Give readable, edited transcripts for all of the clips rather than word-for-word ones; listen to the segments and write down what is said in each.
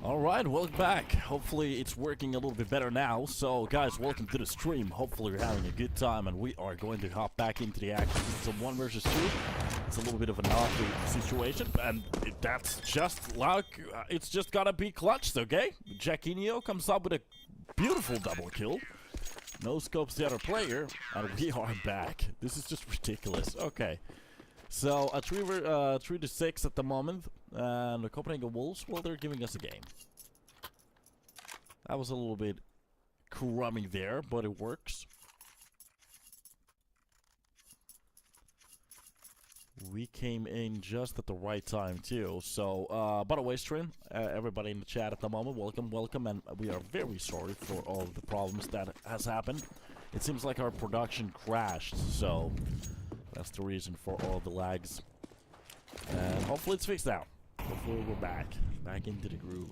Alright, welcome back. Hopefully it's working a little bit better now. So guys, welcome to the stream. Hopefully you're having a good time and we are going to hop back into the action. It's a 1 versus 2. It's a little bit of an ugly situation, and that's just luck. It's just gotta be clutched, okay? Jackinio comes up with a beautiful double kill. No scopes the other player, and we are back. This is just ridiculous. Okay. So, a 3 to 6 at the moment, and the Copenhagen Wolves, well, they're giving us a game. That was a little bit crummy there, but it works. We came in just at the right time, too. So, by the way, stream, everybody in the chat at the moment, welcome, and we are very sorry for all of the problems that has happened. It seems like our production crashed, so that's the reason for all the lags. And hopefully it's fixed now. Hopefully we're back into the groove.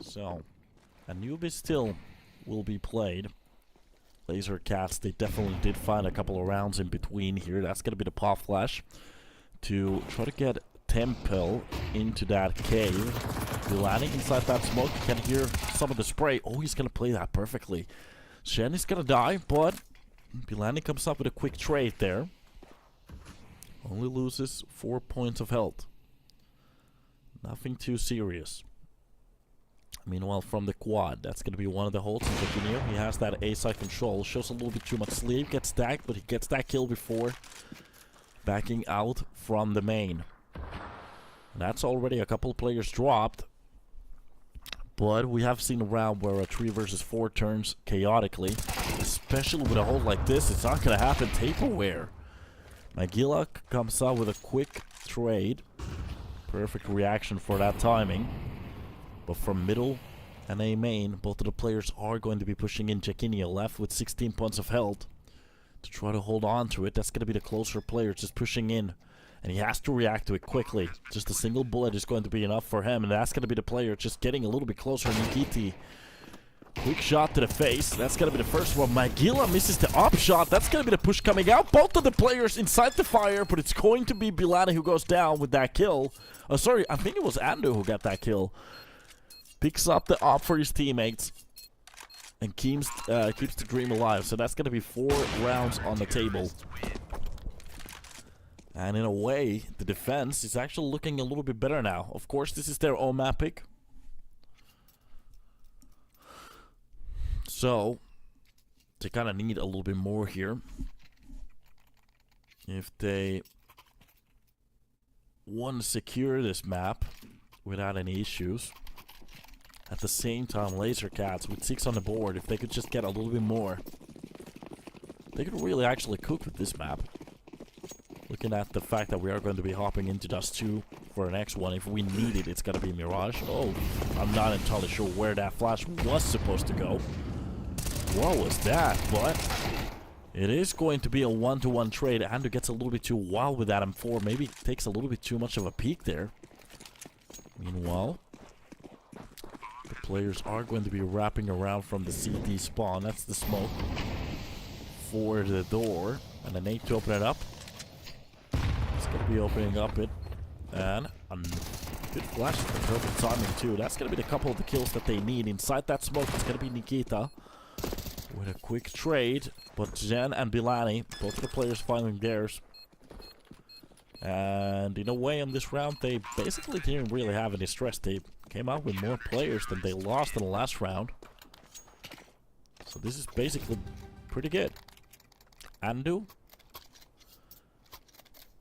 So, Anubis still will be played. Laser Cats, they definitely did find a couple of rounds in between here. That's going to be the pop flash to try to get Temple into that cave. Landing inside that smoke. You can hear some of the spray. Oh, he's going to play that perfectly. Shen is going to die, but Bilani comes up with a quick trade there. Only loses 4 points of health. Nothing too serious. Meanwhile, from the quad, that's going to be one of the holds in Virginia. He has that A-side control. Shows a little bit too much sleep. Gets stacked, but he gets that kill before backing out from the main. And that's already a couple of players dropped. But we have seen a round where a 3 versus 4 turns chaotically. Especially with a hold like this, it's not going to happen taperware. Magilla comes out with a quick trade. Perfect reaction for that timing. But from middle and A main, both of the players are going to be pushing in. Jackinio left with 16 points of health to try to hold on to it. That's going to be the closer player just pushing in. And he has to react to it quickly. Just a single bullet is going to be enough for him. And that's going to be the player just getting a little bit closer. Nikiti. Quick shot to the face. That's going to be the first one. Magilla misses the up shot. That's going to be the push coming out. Both of the players inside the fire. But it's going to be Bilani who goes down with that kill. Oh, sorry. I think it was Ando who got that kill. Picks up the op for his teammates. And keeps the dream alive. So that's going to be 4 rounds on the table. And in a way, the defense is actually looking a little bit better now. Of course, this is their own map pick. So, they kind of need a little bit more here. If they want to secure this map without any issues. At the same time, Laser Cats with 6 on the board, if they could just get a little bit more, they could really actually cook with this map. Looking at the fact that we are going to be hopping into Dust 2 for the next one. If we need it, it's going to be Mirage. Oh, I'm not entirely sure where that flash was supposed to go. What was that? But it is going to be a 1-to-1 trade. Ando gets a little bit too wild with that M4. Maybe takes a little bit too much of a peek there. Meanwhile, the players are going to be wrapping around from the CT spawn. That's the smoke for the door. And they need to open it up. It's going to be opening up it. And a good flash for perfect timing too. That's going to be the couple of the kills that they need. Inside that smoke, it's going to be Nikita with a quick trade. But Jen and Bilani, both of the players finding theirs. And in a way, in this round, they basically didn't really have any stress. They came out with more players than they lost in the last round. So this is basically pretty good. Andu,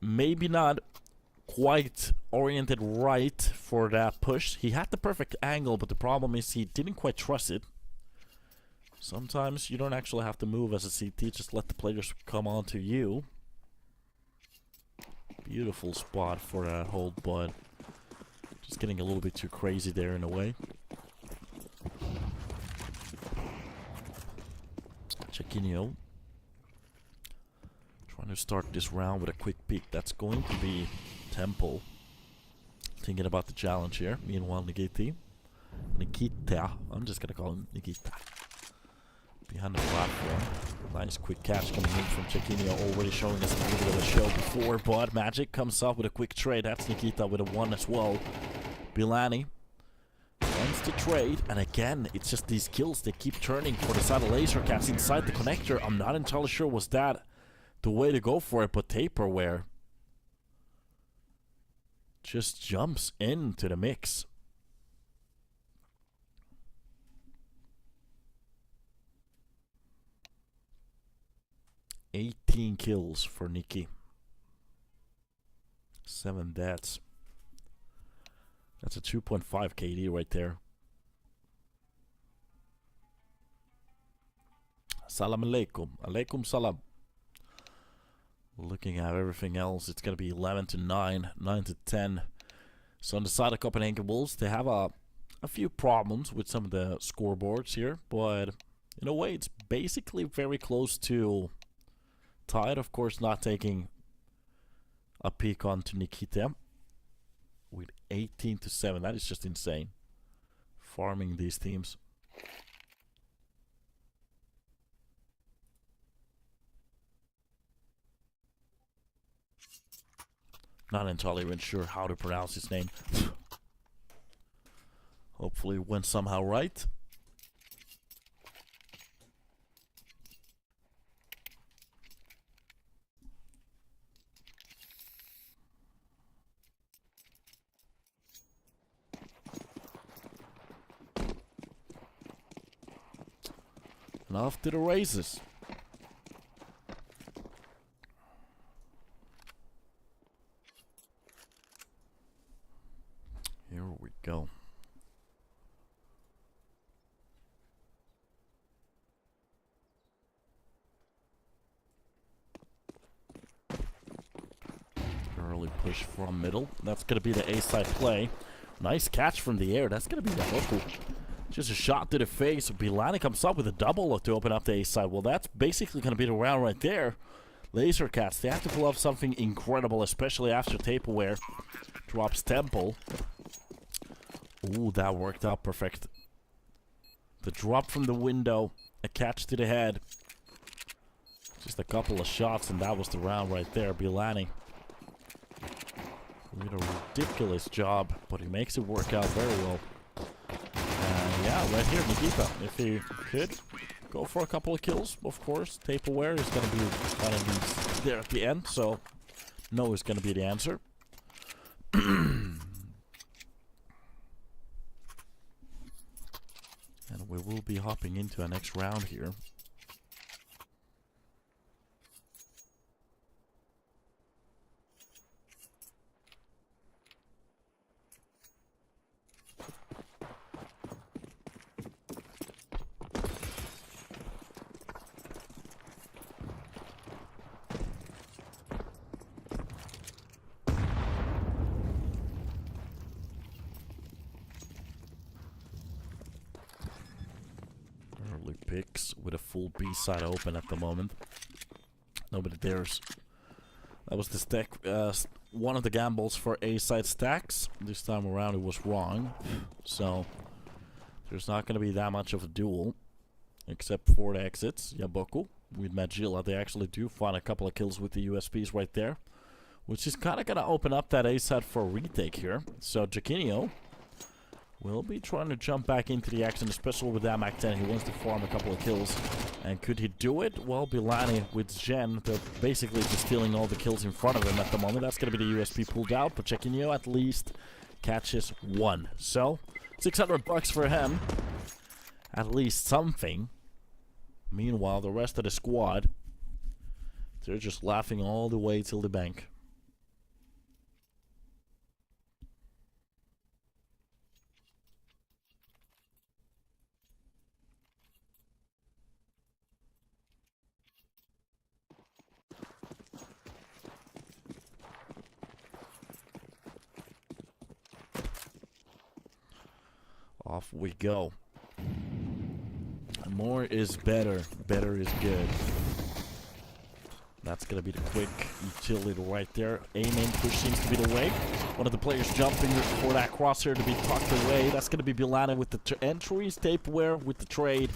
maybe not quite oriented right for that push. He had the perfect angle, but the problem is he didn't quite trust it. Sometimes you don't actually have to move as a CT, just let the players come on to you. Beautiful spot for that hold, but just getting a little bit too crazy there in a way. Jackinio trying to start this round with a quick peek. That's going to be Temple. Thinking about the challenge here. Meanwhile, Nikita. I'm just gonna call him Nikita. Behind the platform. Nice quick catch coming in from Jackinio, already showing us a little bit of a show before, but Magic comes up with a quick trade. That's Nikita with a 1 as well. Bilani. One Gets the trade, and again, it's just these kills, they keep turning for the side of Laser Cats inside the connector. I'm not entirely sure was that the way to go for it, but Taperware just jumps into the mix. $18 kills for Nikki. 7 deaths. That's a 2.5 KD right there. Salam alaikum. Alaikum salam. Looking at everything else, it's going to be 11 to 9, 9 to 10. So on the side of Copenhagen Wolves, they have a few problems with some of the scoreboards here. But in a way, it's basically very close to tied. Of course, not taking a peek onto Nikita. With 18 to 7, that is just insane. Farming these teams. Not entirely even sure how to pronounce his name. Hopefully it went somehow right. And off to the races. Here we go. Early push from middle. That's going to be the A-side play. Nice catch from the air. That's going to be the Hoku. Just a shot to the face. Bilani comes up with a double to open up the A-side. Well, that's basically going to be the round right there. Laser Cats, they have to pull off something incredible, especially after Taperware drops Temple. Ooh, that worked out perfect. The drop from the window, a catch to the head. Just a couple of shots, and that was the round right there. Bilani did a ridiculous job, but he makes it work out very well. And yeah, right here, Nikita, if he could go for a couple of kills, of course. Taperware is going to be kind of there at the end, so no is going to be the answer. And we will be hopping into our next round here. Picks with a full B side open at the moment. Nobody dares. That was the stack. One of the gambles for A side stacks. This time around it was wrong. So there's not going to be that much of a duel. Except for the exits. Yaboku with Magilla. They actually do find a couple of kills with the USPs right there. Which is kind of going to open up that A side for a retake here. So Jaquinho will be trying to jump back into the action, especially with that Mac 10. He wants to farm a couple of kills. And could he do it? Well, Bilani with Jen, they're basically just stealing all the kills in front of him at the moment. That's going to be the USP pulled out, but Jaquinho at least catches one. So, $600 for him. At least something. Meanwhile, the rest of the squad, they're just laughing all the way till the bank. Off we go. More is better. Better is good. That's going to be the quick utility right there. Aim push seems to be the way. One of the players jumping for that crosshair to be tucked away. That's going to be Bilani with the entries. Taperware with the trade.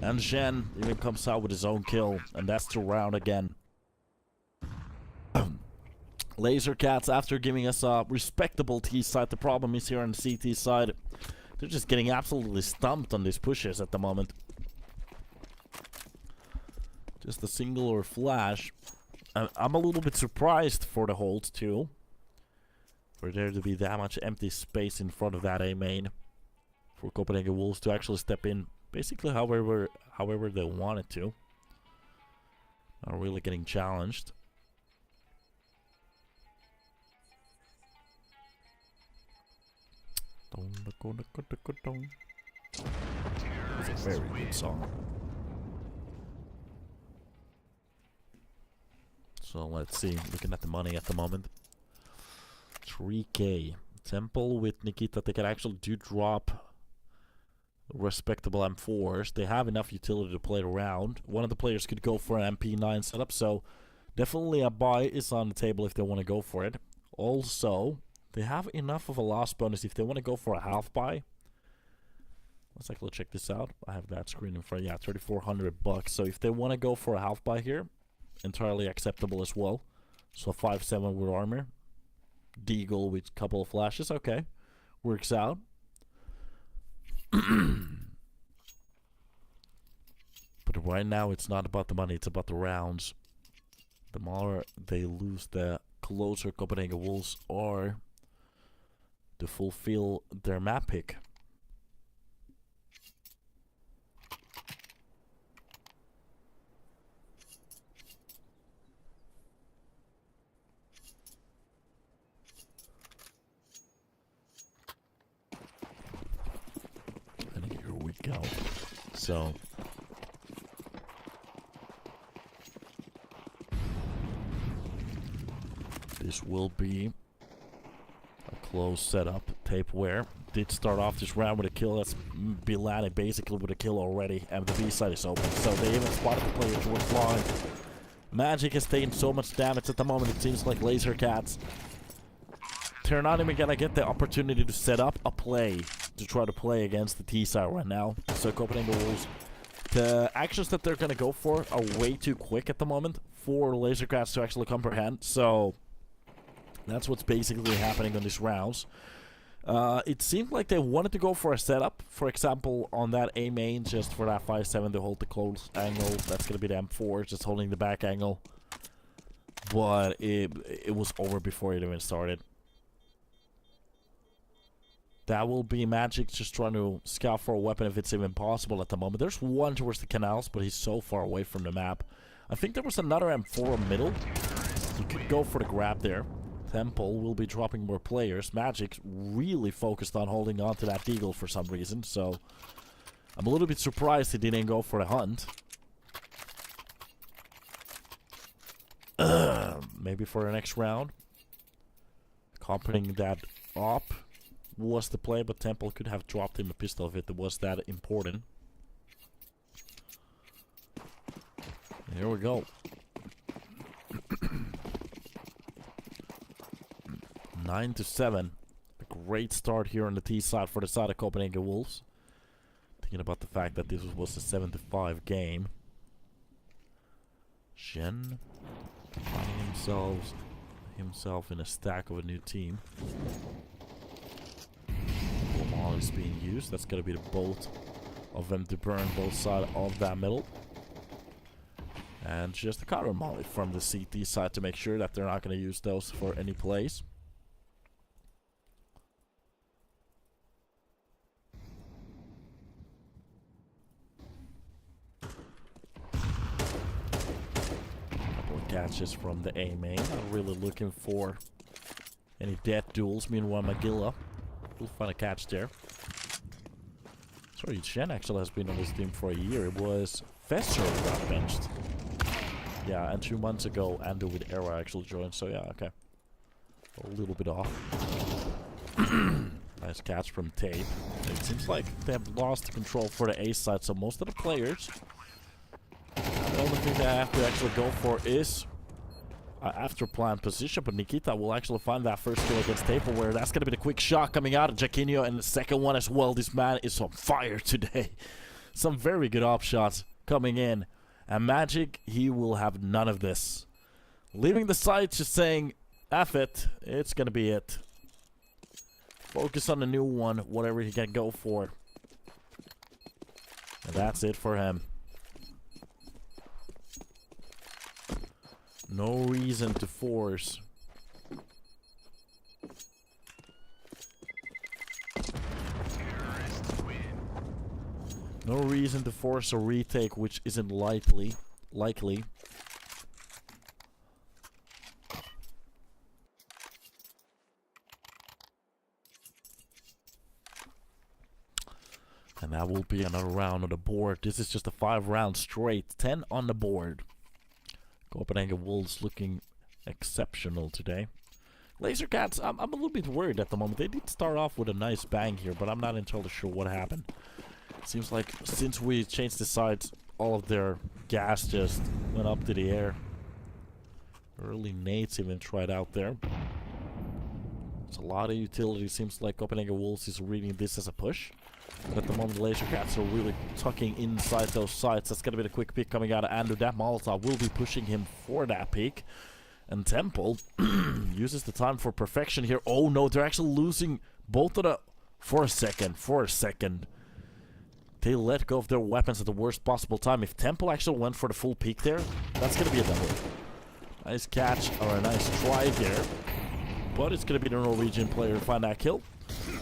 And Jen even comes out with his own kill. And that's the round again. Laser Cats, after giving us a respectable T side, the problem is here on the CT side. They're just getting absolutely stumped on these pushes at the moment. Just a single or flash. I'm a little bit surprised for the hold too. For there to be that much empty space in front of that A main. For Copenhagen Wolves to actually step in basically however they wanted to. Not really getting challenged. It's a very good song. So let's see, looking at the money at the moment. 3K. Temple with Nikita, they can actually drop respectable M4s. They have enough utility to play around. One of the players could go for an MP9 setup, so definitely a buy is on the table if they want to go for it. Also, they have enough of a loss bonus if they want to go for a half buy. Let's actually check this out. I have that screen in front. Yeah, 3,400 bucks. So if they want to go for a half buy here, entirely acceptable as well. So 5.7 with armor. Deagle with a couple of flashes. Okay, works out. But right now it's not about the money, it's about the rounds. The more they lose, the closer Copenhagen Wolves are to fulfill their map pick. And here we go. So this will be a close setup. Tapeware did start off this round with a kill. That's Bilani basically with a kill already, and the B side is open. So they even spotted the player towards line. Magic has taken so much damage at the moment. It seems like Laser Cats, they're not even gonna get the opportunity to set up a play to try to play against the T side right now. So Copenhagen Wolves, the actions that they're gonna go for are way too quick at the moment for Laser Cats to actually comprehend. So that's what's basically happening on these rounds. It seemed like they wanted to go for a setup. For example, on that A main, just for that 5.7 to hold the close angle. That's going to be the M4, just holding the back angle. But it was over before it even started. That will be Magic just trying to scout for a weapon if it's even possible at the moment. There's one towards the canals, but he's so far away from the map. I think there was another M4 middle. You could go for the grab there. Temple will be dropping more players. Magic really focused on holding on to that Deagle for some reason, so I'm a little bit surprised he didn't go for the hunt. Maybe for the next round. Accompanying that up was the play, but Temple could have dropped him a pistol if it was that important. Here we go. 9-7. A great start here on the T side for the side of Copenhagen Wolves. Thinking about the fact that this was a 7-5 game. Shen finding himself in a stack of a new team. Molly is being used. That's going to be the bolt of them to burn both sides of that middle. And just a counter molly from the CT side to make sure that they're not going to use those for any plays. Catches from the A main. Not really looking for any dead duels. Meanwhile, Magilla will find a catch there. Sorry, Shen actually has been on this team for a year. It was Fesser who got benched. Yeah, and 2 months ago, Ando with Era actually joined. So yeah, okay. A little bit off. Nice catch from Tape. It seems like they have lost the control for the A side, so most of the players, the only thing they have to actually go for is after plan position, but Nikita will actually find that first kill against Tableware. That's going to be the quick shot coming out of Jaquinho, and the second one as well. This man is on fire today. Some very good op shots coming in. And Magic, he will have none of this. Leaving the site, just saying, F it, it's going to be it. Focus on the new one, whatever he can go for. And that's it for him. No reason to force. No reason to force a retake, which isn't likely. And that will be another round on the board. This is just a 5 round straight. 10 on the board. Copenhagen Wolves looking exceptional today. Laser Cats, I'm a little bit worried at the moment. They did start off with a nice bang here, but I'm not entirely sure what happened. Seems like since we changed the sides, all of their gas just went up to the air. Early nades even tried out there. There's a lot of utility. Seems like Copenhagen Wolves is reading this as a push. But at the moment, Laser Cats are really tucking inside those sides. That's going to be the quick pick coming out of Andrew. That Molotov will be pushing him for that pick. And Temple uses the time for perfection here. Oh no, they're actually losing both of the... For a second. They let go of their weapons at the worst possible time. If Temple actually went for the full peak there, that's going to be a double. Nice catch, or a nice try there. But it's going to be the Norwegian player to find that kill.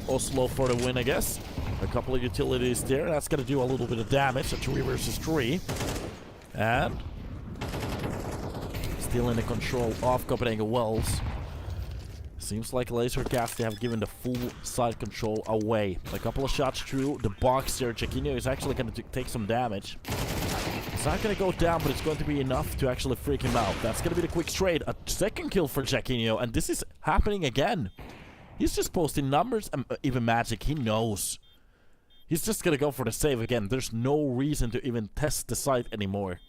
Oslo for the win, I guess. A couple of utilities there. That's going to do a little bit of damage. A 3 versus 3. And still in the control of Copenhagen Wells. Seems like Laser Cats, they have given the full side control away. A couple of shots through the box there. Jaquinho is actually going to take some damage. It's not going to go down, but it's going to be enough to actually freak him out. That's going to be the quick trade. A second kill for Jaquinho, and this is happening again. He's just posting numbers, and even Magic, he knows. He's just going to go for the save again. There's no reason to even test the site anymore.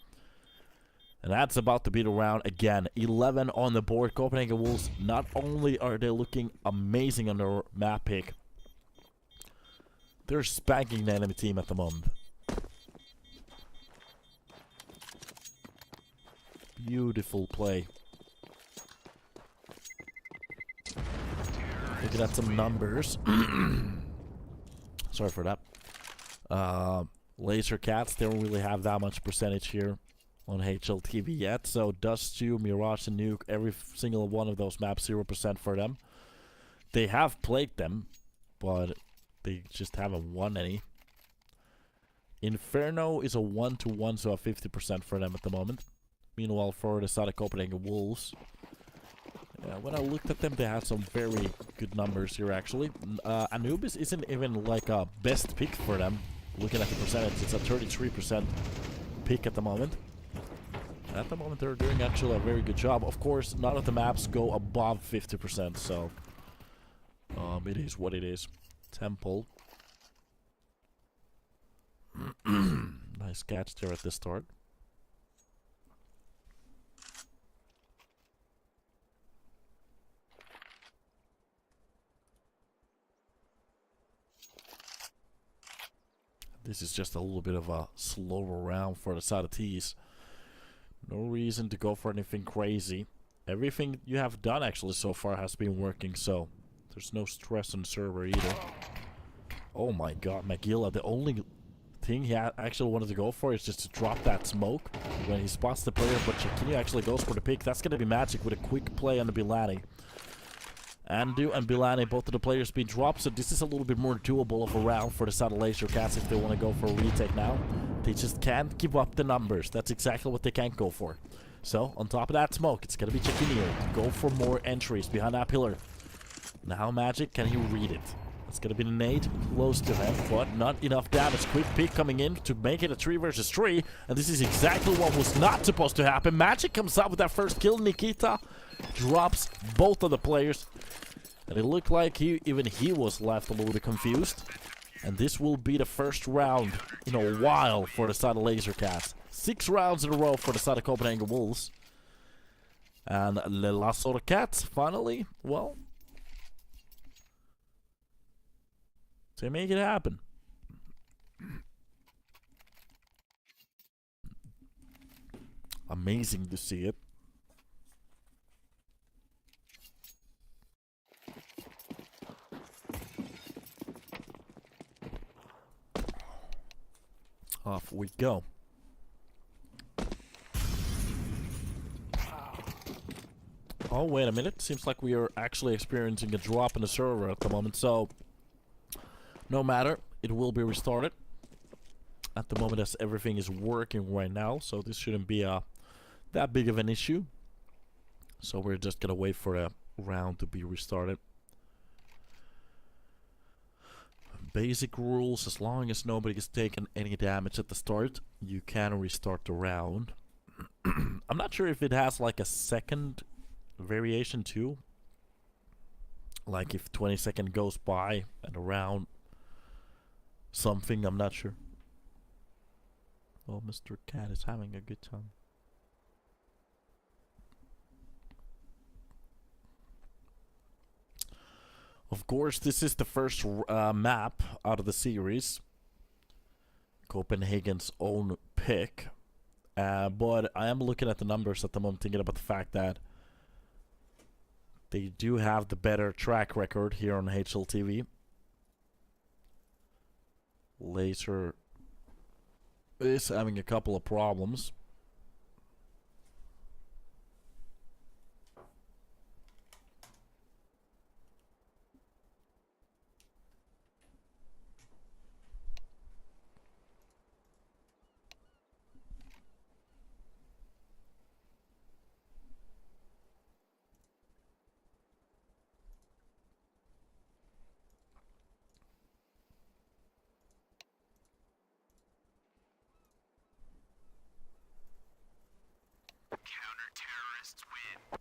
And that's about to be the round again. 11 on the board. Copenhagen Wolves, not only are they looking amazing on their map pick, they're spanking the enemy team at the moment. Beautiful play. Looking at some numbers. Sorry for that. Laser Cats, they don't really have that much percentage here on HLTV yet. So Dust 2, Mirage and Nuke, every single one of those maps, 0% for them. They have played them, but they just haven't won any. Inferno is a 1-1, so a 50% for them at the moment. Meanwhile, for the side of Copenhagen Wolves, when I looked at them, they had some very good numbers here, actually. Anubis isn't even like a best pick for them. Looking at the percentage, it's a 33% pick at the moment. At the moment, they're doing actually a very good job. Of course, none of the maps go above 50%, so it is what it is. Temple. Nice catch there at the start. This is just a little bit of a slower round for the side of T's. No reason to go for anything crazy. Everything you have done actually so far has been working, so there's no stress on the server either. Oh my god, Magilla, the only thing he actually wanted to go for is just to drop that smoke when he spots the player, but Jaquinho actually goes for the pick. That's going to be Magic with a quick play on the Bilani. Andu and Bilani, both of the players being dropped, so this is a little bit more doable of a round for the side of Laser Cats if they want to go for a retake now. They just can't give up the numbers. That's exactly what they can't go for. So, on top of that smoke, it's going to be Jaquinho to go for more entries behind that pillar. Now Magic, can he read it? It's going to be the nade close to him, but not enough damage. Quick pick coming in to make it a 3 versus 3, and this is exactly what was not supposed to happen. Magic comes out with that first kill. Nikita drops both of the players, and it looked like even he was left a little bit confused. And this will be the first round in a while for the side of Laser Cats. 6 rounds in a row for the side of Copenhagen Wolves. And Le Lazer Cats, finally, well, they make it happen. Amazing to see it. Off we go. Oh, wait a minute. Seems like we are actually experiencing a drop in the server at the moment, so no matter. It will be restarted at the moment as everything is working right now, so this shouldn't be that big of an issue. So we're just gonna wait for the round to be restarted. Basic rules: as long as nobody has taken any damage at the start, you can restart the round. I'm not sure if it has like a second variation too. Like if 20 seconds goes by and a round something, I'm not sure. Oh, Mr. Cat is having a good time. Of course, this is the first map out of the series. Copenhagen's own pick. But I am looking at the numbers at the moment, thinking about the fact that they do have the better track record here on HLTV. Lazer is having a couple of problems. Counter-terrorists win.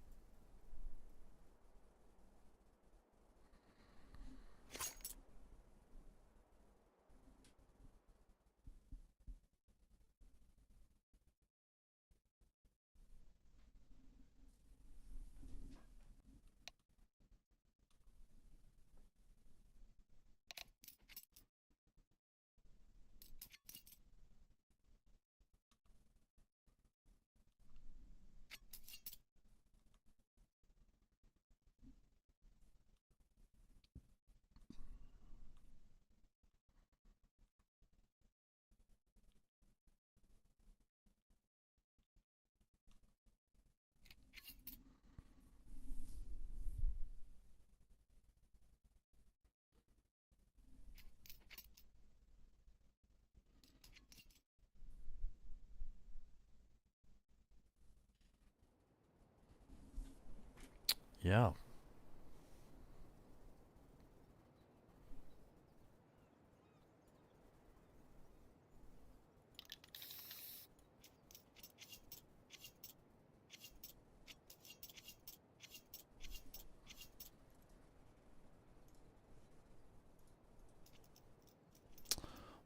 Yeah.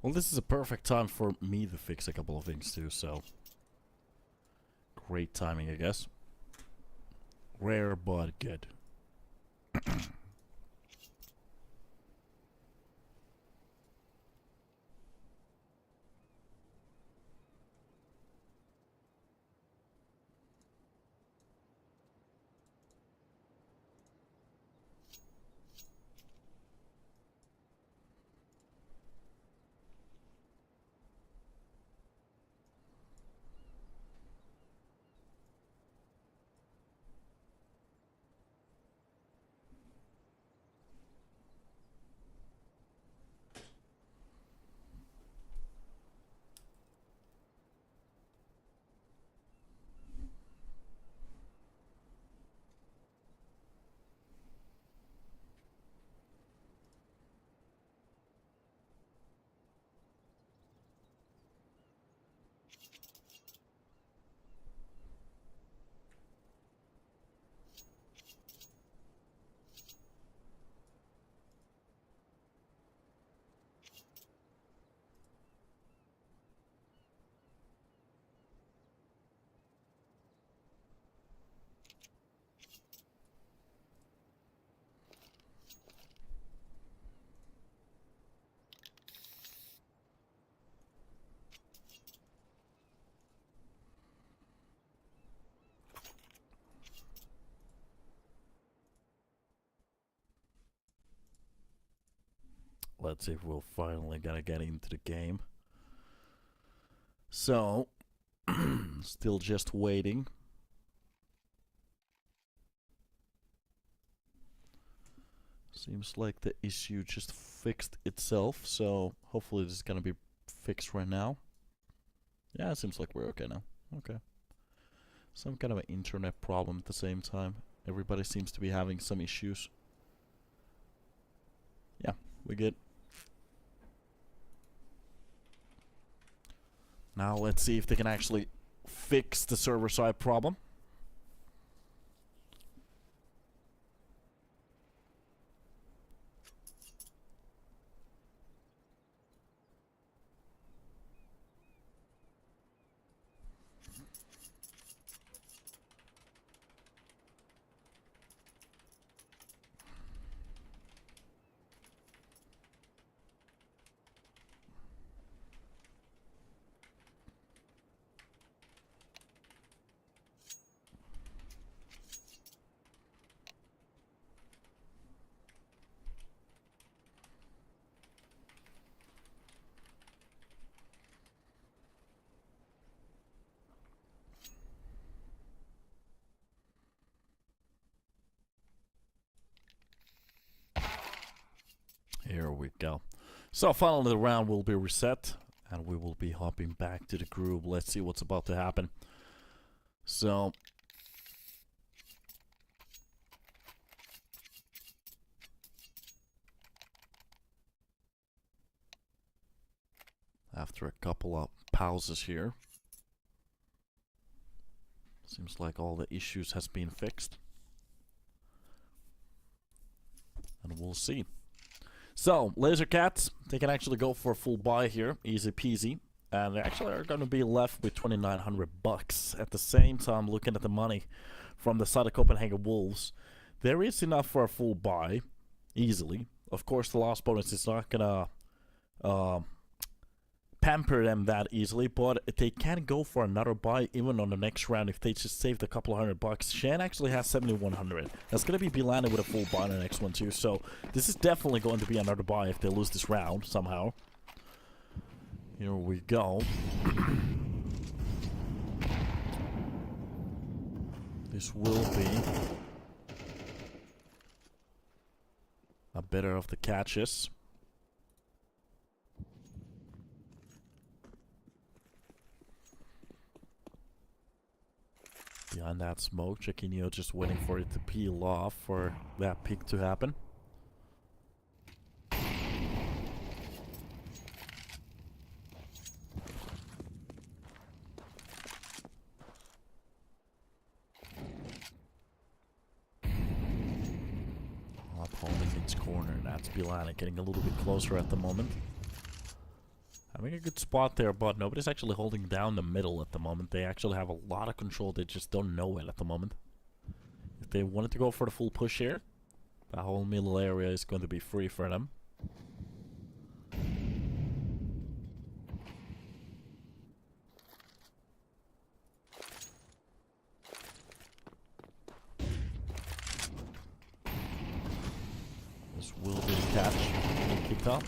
Well, this is a perfect time for me to fix a couple of things too, so great timing, I guess. Rare but good. Let's see if we're finally gonna get into the game. So, still just waiting. Seems like the issue just fixed itself, so hopefully this is gonna be fixed right now. Yeah, it seems like we're okay now. Okay. Some kind of an internet problem at the same time. Everybody seems to be having some issues. Yeah, we're good. Now let's see if they can actually fix the server side problem. Here we go. So finally the round will be reset and we will be hopping back to the group. Let's see what's about to happen. So after a couple of pauses here, seems like all the issues has been fixed. And we'll see. So, Laser Cats, they can actually go for a full buy here, easy peasy. And they actually are going to be left with 2,900 bucks. At the same time, looking at the money from the side of Copenhagen Wolves, there is enough for a full buy, easily. Of course, the loss bonus is not going to pamper them that easily, but they can go for another buy even on the next round if they just saved a couple of $100. Shan actually has 7,100. That's going to be landed with a full buy on the next one too, so this is definitely going to be another buy if they lose this round somehow. Here we go. This will be a better of the catches. Behind that smoke, Chiquinho just waiting for it to peel off for that peak to happen. Up holding its corner, that's Bilana getting a little bit closer at the moment. Having a good spot there, but nobody's actually holding down the middle at the moment. They actually have a lot of control, they just don't know it at the moment. If they wanted to go for the full push here, that whole middle area is going to be free for them. This will be the catch. Nikita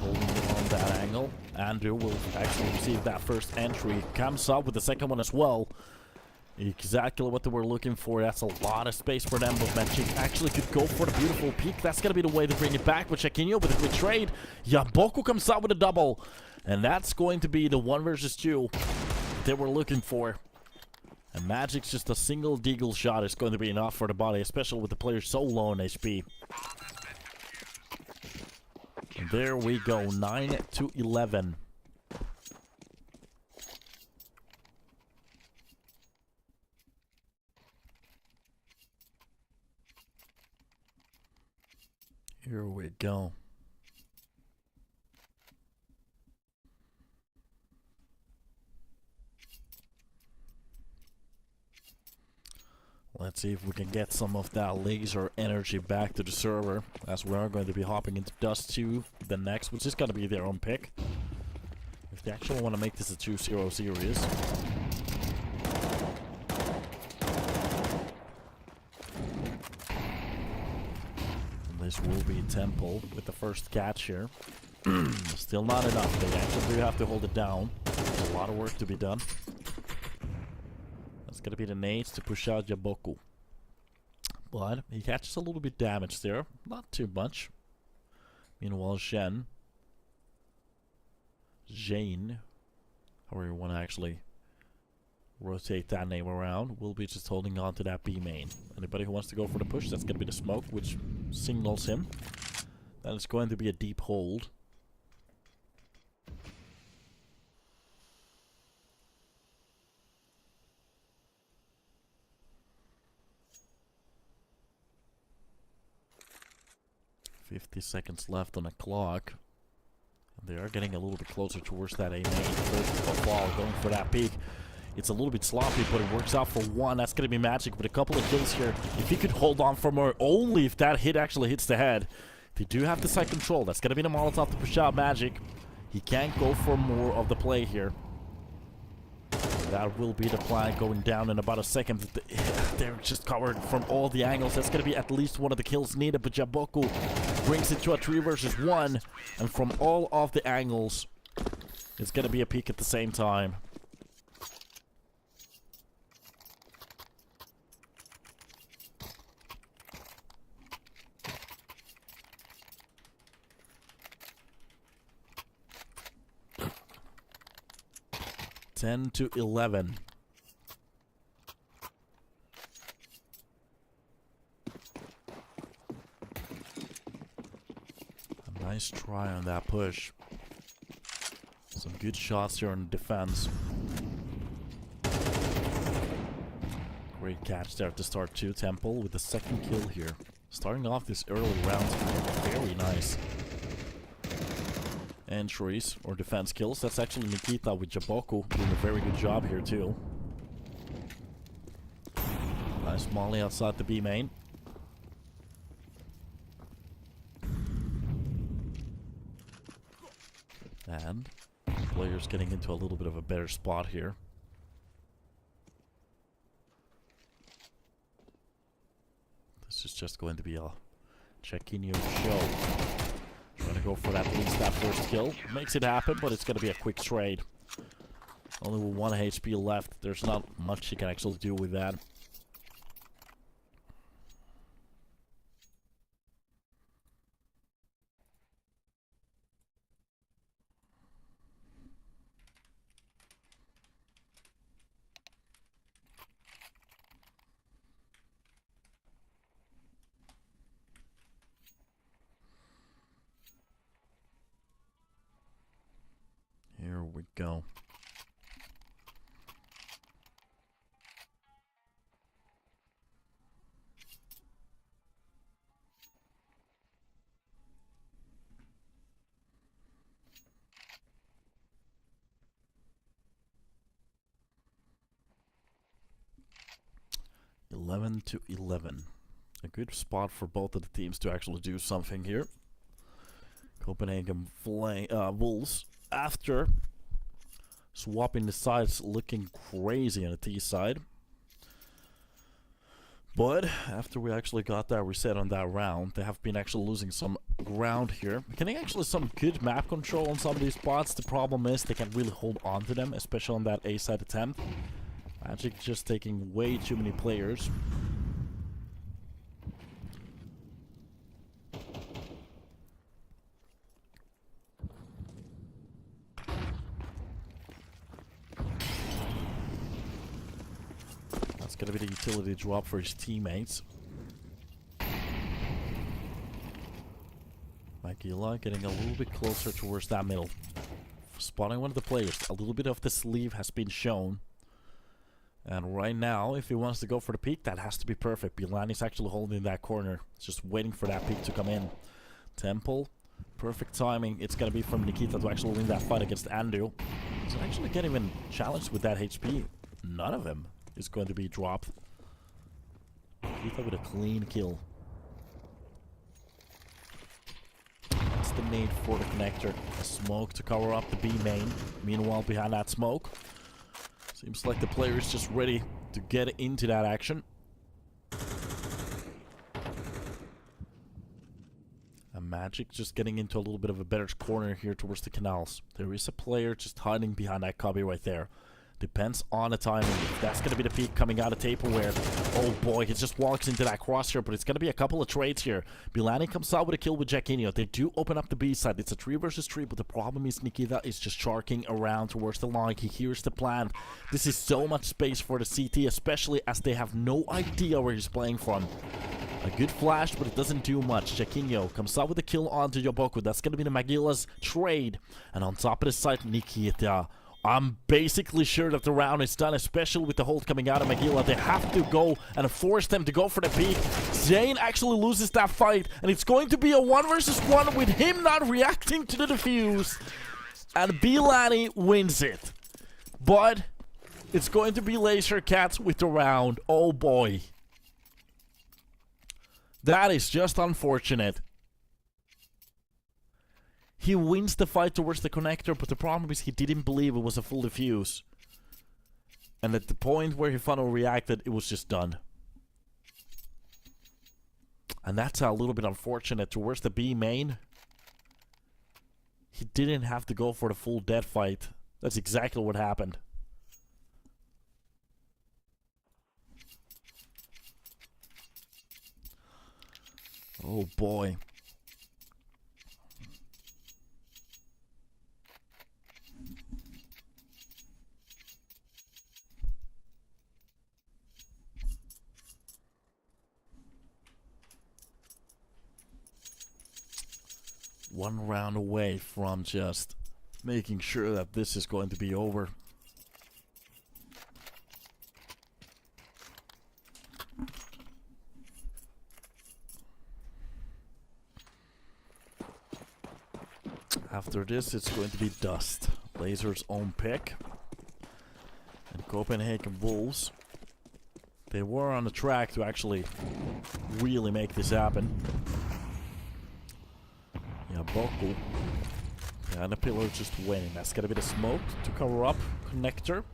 holding it on that angle. Andrew will actually receive that first entry. Comes up with the second one as well. Exactly what they were looking for. That's a lot of space for them, but Magic actually could go for the beautiful peak. That's going to be the way to bring it back with Chiquinho with a quick trade. Yaboku comes out with a double. And that's going to be the 1 versus 2 they were looking for. And Magic's just a single deagle shot is going to be enough for the body, especially with the player so low on HP. And there we go, 9-11. Here we go. Let's see if we can get some of that laser energy back to the server, as we are going to be hopping into Dust 2 the next, which is going to be their own pick. If they actually want to make this a 2-0 series. And this will be Temple with the first catch here. Still not enough, they actually do have to hold it down. There's a lot of work to be done. That's gonna be the nades to push out Yaboku. But he catches a little bit damage there. Not too much. Meanwhile, Jane, however you want to actually rotate that name around, will be just holding on to that B main. Anybody who wants to go for the push, that's going to be the smoke, which signals him that it's going to be a deep hold. $50 seconds left on the clock. And they are getting a little bit closer towards that A main. First of all, going for that peak. It's a little bit sloppy, but it works out for one. That's going to be magic with a couple of kills here. If he could hold on for more, only if that hit actually hits the head. They do have the side control. That's going to be the Molotov to push out magic. He can't go for more of the play here. That will be the plan going down in about a second. They're just covered from all the angles. That's going to be at least one of the kills needed, but Yaboku brings it to a 3 versus 1. And from all of the angles, it's going to be a peek at the same time. Ten to 11. A nice try on that push. Some good shots here on defense. Great catch there to start 2. Temple with the second kill here. Starting off this early round, very nice. Entries or defense kills. That's actually Nikita with Yaboku doing a very good job here too. Nice molly outside the B main. And players getting into a little bit of a better spot here. This is just going to be a check-in show. Trying to go for at least that first kill. Makes it happen, but it's going to be a quick trade. Only with 1 HP left. There's not much you can actually do with that. Here we go. $11 to 11. A good spot for both of the teams to actually do something here. Copenhagen Wolves, after swapping the sides, looking crazy on the T side. But after we actually got that reset on that round, they have been actually losing some ground here. Getting actually some good map control on some of these spots. The problem is they can really hold on to them, especially on that A side attempt. Magic just taking way too many players. That's gonna be the utility drop for his teammates. Magila getting a little bit closer towards that middle. Spotting one of the players. A little bit of the sleeve has been shown. And right now, if he wants to go for the peak, that has to be perfect. Bilani's actually holding that corner. Just waiting for that peak to come in. Temple, perfect timing. It's going to be from Nikita to actually win that fight against Andu. He's actually getting even challenged with that HP. None of them is going to be dropped. Nikita with a clean kill. That's the nade for the connector. A smoke to cover up the B main. Meanwhile, behind that smoke, seems like the player is just ready to get into that action. And Magic just getting into a little bit of a better corner here towards the canals. There is a player just hiding behind that cubby right there. Depends on the timing. If that's going to be the peak coming out of Taperware. Oh boy, he just walks into that crosshair, but it's going to be a couple of trades here. Bilani comes out with a kill with Jackinho. They do open up the B side. It's a 3 versus 3, but the problem is Nikita is just sharking around towards the line. He hears the plant. This is so much space for the CT, especially as they have no idea where he's playing from. A good flash, but it doesn't do much. Jackinho comes out with a kill onto Yoboku. That's going to be the Magila's trade. And on top of the side, Nikita. I'm basically sure that the round is done, especially with the hold coming out of Magila. They have to go and force them to go for the peak. Zane actually loses that fight, and it's going to be a 1 versus 1 with him not reacting to the defuse. And Bilani wins it. But it's going to be Lazer Cats with the round. Oh boy. That is just unfortunate. He wins the fight towards the connector, but the problem is he didn't believe it was a full defuse. And at the point where he finally reacted, it was just done. And that's a little bit unfortunate. Towards the B main, he didn't have to go for the full dead fight. That's exactly what happened. Oh boy. One round away from just making sure that this is going to be over. After this, it's going to be Dust. Lazer's own pick. And Copenhagen Wolves. They were on the track to actually really make this happen. Yeah, Boku. And the pillar just winning. That's gonna be the smoke to cover up connector.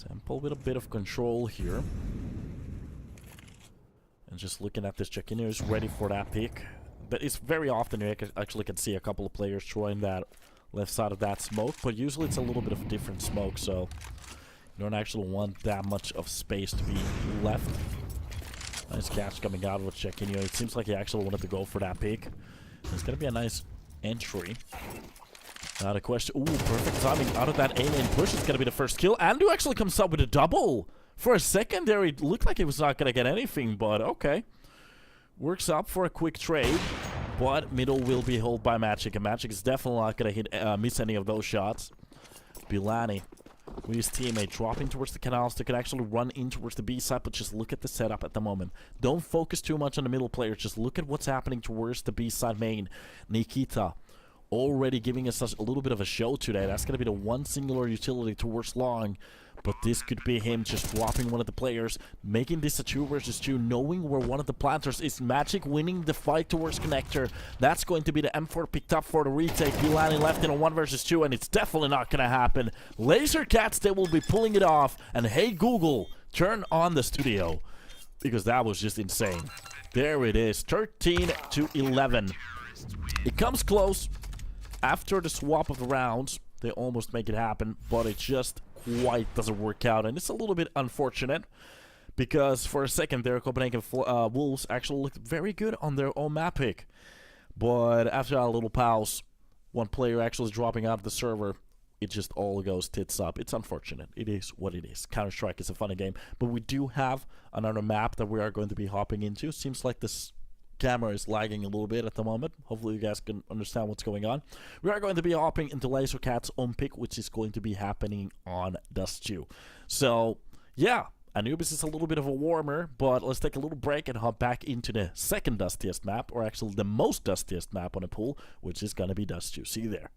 Temple with a bit of control here. And just looking at this, Jackinho is ready for that pick. But it's very often you actually can see a couple of players throwing that left side of that smoke. But usually it's a little bit of a different smoke, so you don't actually want that much of space to be left. Nice catch coming out with Jackinho. It seems like he actually wanted to go for that pick. It's going to be a nice entry. Not a question. Ooh, perfect timing out of that A-lane push. It's going to be the first kill. Andu actually comes up with a double. For a second there, it looked like he was not going to get anything, but okay. Works up for a quick trade, but middle will be held by Magic, and Magic is definitely not going to miss any of those shots. Bilani with his teammate dropping towards the canals. They could actually run in towards the B side, but just look at the setup at the moment. Don't focus too much on the middle players. Just look at what's happening towards the B side main. Nikita already giving us a little bit of a show today. That's going to be the one singular utility towards long. But this could be him just dropping one of the players, making this a 2 versus 2, knowing where one of the planters is. Magic winning the fight towards connector. That's going to be the M4 picked up for the retake. Bilani left in a 1 versus 2, and it's definitely not going to happen. Lazer Cats, they will be pulling it off. And hey, Google, turn on the studio, because that was just insane. There it is, 13-11. It comes close after the swap of the rounds. They almost make it happen, but it just quite doesn't work out, and it's a little bit unfortunate because for a second there, Copenhagen Wolves actually looked very good on their own map pick, but after a little pause, one player actually dropping out of the server, it just all goes tits up. It's unfortunate. It is what it is. Counter-Strike is a funny game, but we do have another map that we are going to be hopping into. Seems like this camera is lagging a little bit at the moment. Hopefully you guys can understand what's going on. We are going to be hopping into Lazer Cat's own pick, which is going to be happening on Dust 2. So yeah, Anubis is a little bit of a warmer, but let's take a little break and hop back into the second dustiest map, or actually the most dustiest map on the pool, which is going to be Dust 2. See you there.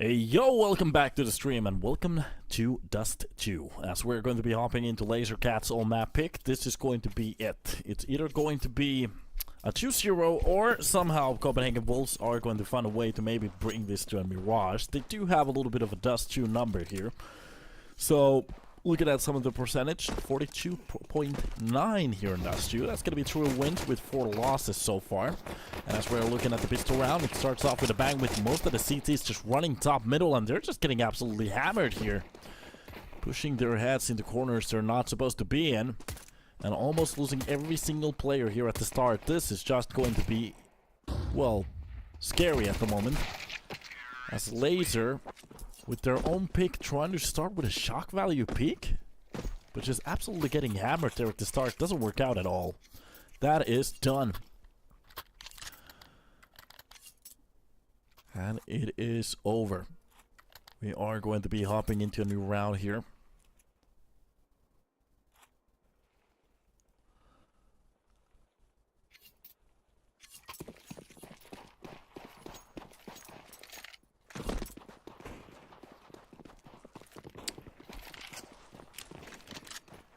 Hey yo, welcome back to the stream and welcome to Dust 2. As we're going to be hopping into Lazer Cat's all map pick, this is going to be it. It's either going to be a 2-0 or somehow Copenhagen Wolves are going to find a way to maybe bring this to a Mirage. They do have a little bit of a Dust 2 number here. So, looking at some of the percentage, 42.9 here in Dust 2. That's going to be true wins with 4 losses so far. And as we're looking at the pistol round, it starts off with a bang with most of the CTs just running top middle, and they're just getting absolutely hammered here. Pushing their heads into corners they're not supposed to be in, and almost losing every single player here at the start. This is just going to be, well, scary at the moment. As Lazer, with their own pick, trying to start with a shock value peak, but just absolutely getting hammered there at the start. Doesn't work out at all. That is done. And it is over. We are going to be hopping into a new round here.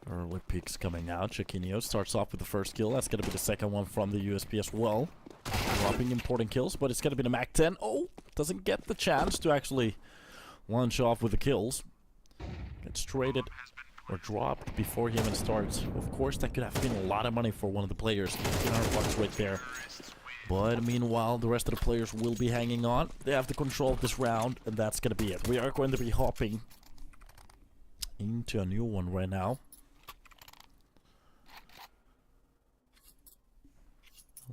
Early picks coming out. Chiquinho starts off with the first kill. That's going to be the second one from the USP as well. Dropping important kills, but it's going to be the Mac 10. Oh, doesn't get the chance to actually launch off with the kills. Gets traded or dropped before he even starts. Of course, that could have been a lot of money for one of the players. 1,500 bucks right there. But meanwhile, the rest of the players will be hanging on. They have the control of this round, and that's going to be it. We are going to be hopping into a new one right now.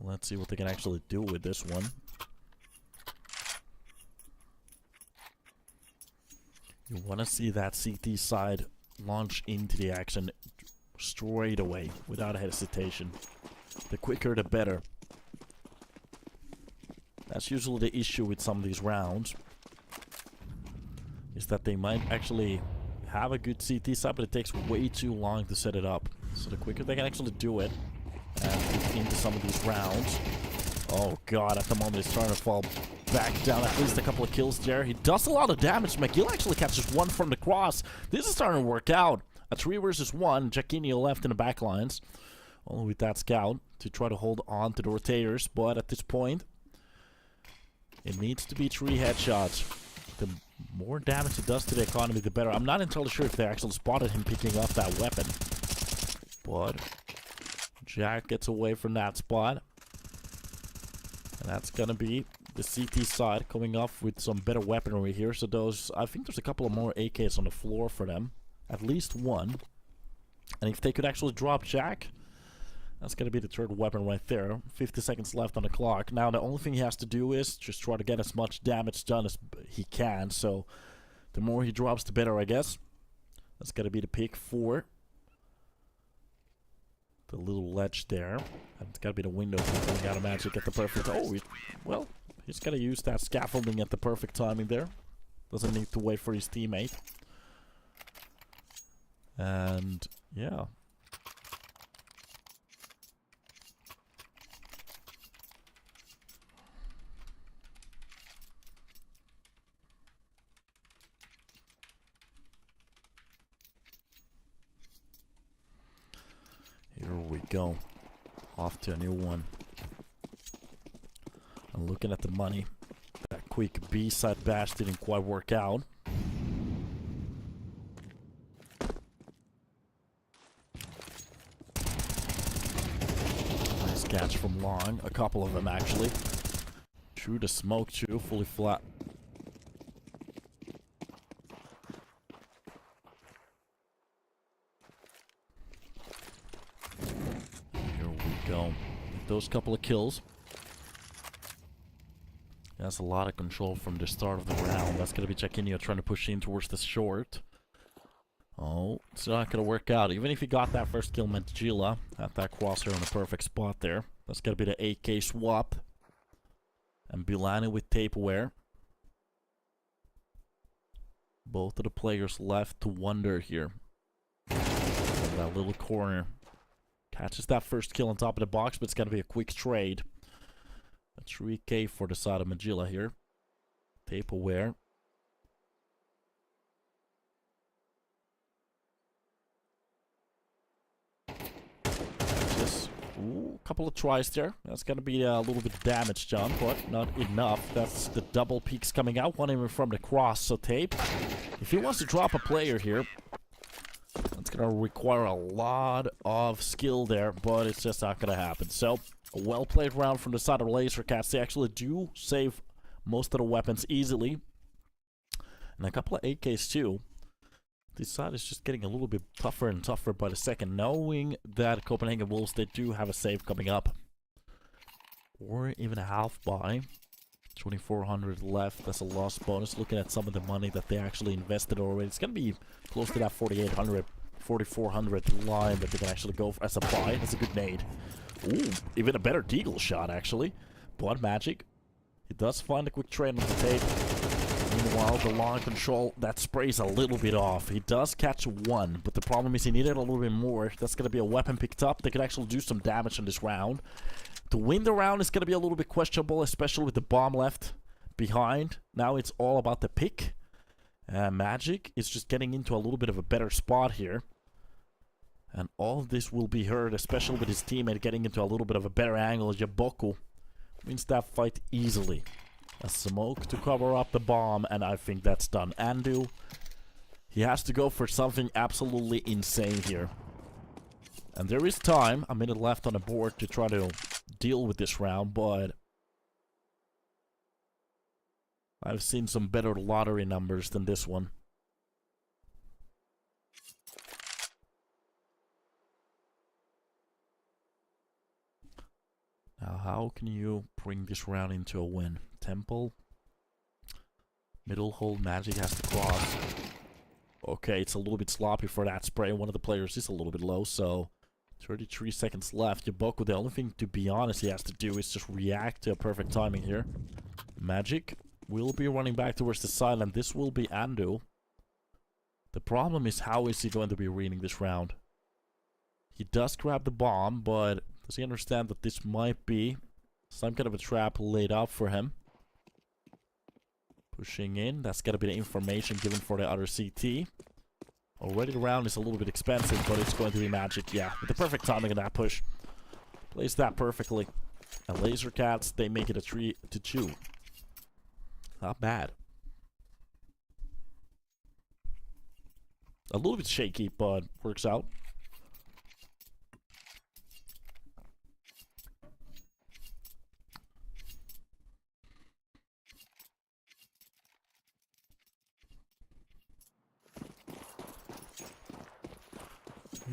Let's see what they can actually do with this one. You want to see that CT side launch into the action straight away, without hesitation. The quicker the better. That's usually the issue with some of these rounds, is that they might actually have a good CT side, but it takes way too long to set it up. So the quicker they can actually do it, and get into some of these rounds. Oh god, at the moment he's trying to fall back down. At least a couple of kills there. He does a lot of damage. McGill actually catches one from the cross. This is starting to work out. A 3 versus 1. Jaquinho left in the back lines, only with that scout to try to hold on to the rotators. But at this point, it needs to be 3 headshots. The more damage it does to the economy, the better. I'm not entirely sure if they actually spotted him picking up that weapon, but Jack gets away from that spot. And that's gonna be the CT side coming off with some better weaponry here. So those, I think there's a couple of more AKs on the floor for them. At least one. And if they could actually drop Jack, that's gonna be the third weapon right there. 50 seconds left on the clock. Now the only thing he has to do is just try to get as much damage done as he can. So the more he drops, the better, I guess. That's gonna be the pick for the little ledge there. And it's gotta be the window coming out of magic at the perfect. Oh, well, he's gotta use that scaffolding at the perfect timing there. Doesn't need to wait for his teammate. And yeah. Here we go. Off to a new one. I'm looking at the money. That quick B-side bash didn't quite work out. Nice catch from long. A couple of them actually. Through the smoke too, fully flat. Go. Those couple of kills. That's a lot of control from the start of the round. That's going to be Jaquinho trying to push in towards the short. Oh, it's not going to work out. Even if he got that first kill, Mentgila at that crosshair on the perfect spot there. That's going to be the AK swap. And Bilani with tapeware. Both of the players left to wonder here. In that little corner. Catches that first kill on top of the box, but it's going to be a quick trade. A 3k for the side of Magilla here. Tape aware. Ooh, a couple of tries there. That's gonna be a little bit of damage done, but not enough. That's the double peaks coming out. One even from the cross. So Tape, if he wants to drop a player here, that's gonna require a lot of skill there, but it's just not gonna happen. So, a well-played round from the side of the Laser Cats. They actually do save most of the weapons easily. And a couple of AKs too. This side is just getting a little bit tougher and tougher by the second, knowing that Copenhagen Wolves, they do have a save coming up. Or even a half buy. 2,400 left, that's a lost bonus. Looking at some of the money that they actually invested already, it's going to be close to that 4,800, 4,400 line that they can actually go for as a buy. That's a good nade. Ooh, even a better deagle shot, actually. Blood Magic. He does find a quick trade on the Tape. Meanwhile, the long control, that sprays a little bit off. He does catch one, but the problem is he needed a little bit more. That's going to be a weapon picked up. They could actually do some damage in this round. To win the round is going to be a little bit questionable, especially with the bomb left behind. Now it's all about the pick. Magic is just getting into a little bit of a better spot here. And all of this will be heard, especially with his teammate getting into a little bit of a better angle. Yaboku wins that fight easily. A smoke to cover up the bomb, and I think that's done. Andu, he has to go for something absolutely insane here. And there is time, a minute left on the board to try to deal with this round, but I've seen some better lottery numbers than this one. Now, how can you bring this round into a win? Temple. Middle hold, Magic has to cross. Okay, it's a little bit sloppy for that spray. One of the players is a little bit low, so 33 seconds left. Yaboku, the only thing, to be honest, he has to do is just react to a perfect timing here. Magic will be running back towards the side, and this will be Andu. The problem is, how is he going to be reading this round? He does grab the bomb, but does he understand that this might be some kind of a trap laid out for him? Pushing in, that's gotta be the information given for the other CT. Already the round is a little bit expensive, but it's going to be Magic, yeah. With the perfect timing of that push. Plays that perfectly. And Laser Cats, they make it a 3-2. Not bad. A little bit shaky, but works out.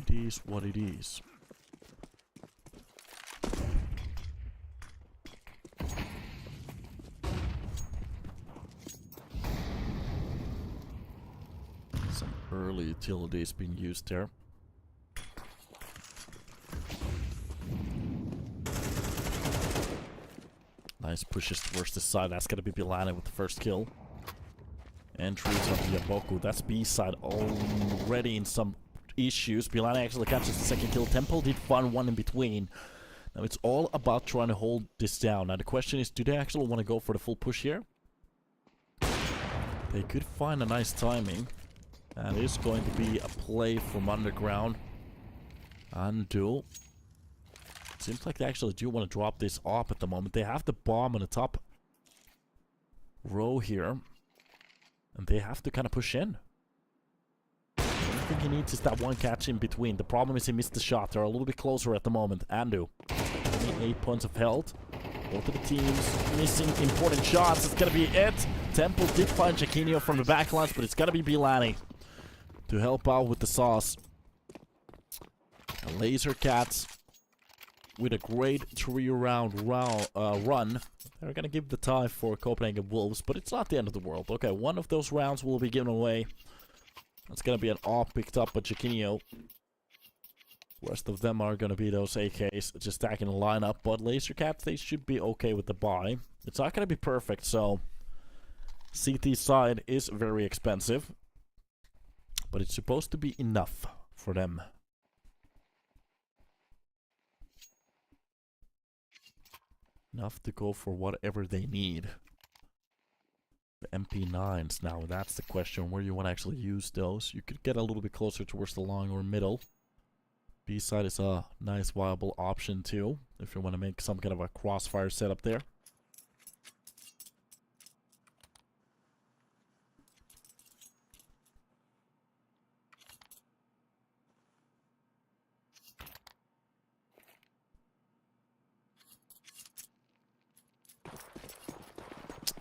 It is what it is. Some early utilities being used there. Nice pushes towards the side. That's gonna be Bilana with the first kill. Entries of Yaboku. That's B side already in some issues. Bilana actually catches the second kill. Temple did find one in between. Now it's all about trying to hold this down. Now the question is, do they actually want to go for the full push here? They could find a nice timing. And it's going to be a play from underground. Undo. Seems like they actually do want to drop this off at the moment. They have the bomb on the top row here. And they have to kind of push in. The only thing he needs is that one catch in between. The problem is he missed the shot. They're a little bit closer at the moment. Andu, only 8 points of health. Both of the teams missing important shots. It's gonna be it. Temple did find Jaquinho from the backlines, but it's gonna be Bilani to help out with the sauce. And Laser Cats with a great 3-round run. They're gonna give the tie for Copenhagen Wolves, but it's not the end of the world. Okay, one of those rounds will be given away. That's gonna be an AWP picked up by Jaquinho. Rest of them are gonna be those AKs just stacking the lineup. But Laser Cats, they should be okay with the buy. It's not gonna be perfect, so CT side is very expensive. But it's supposed to be enough for them. Enough to go for whatever they need. The MP9s now, that's the question, where you want to actually use those. You could get a little bit closer towards the long or middle. B side is a nice viable option too, if you want to make some kind of a crossfire setup there.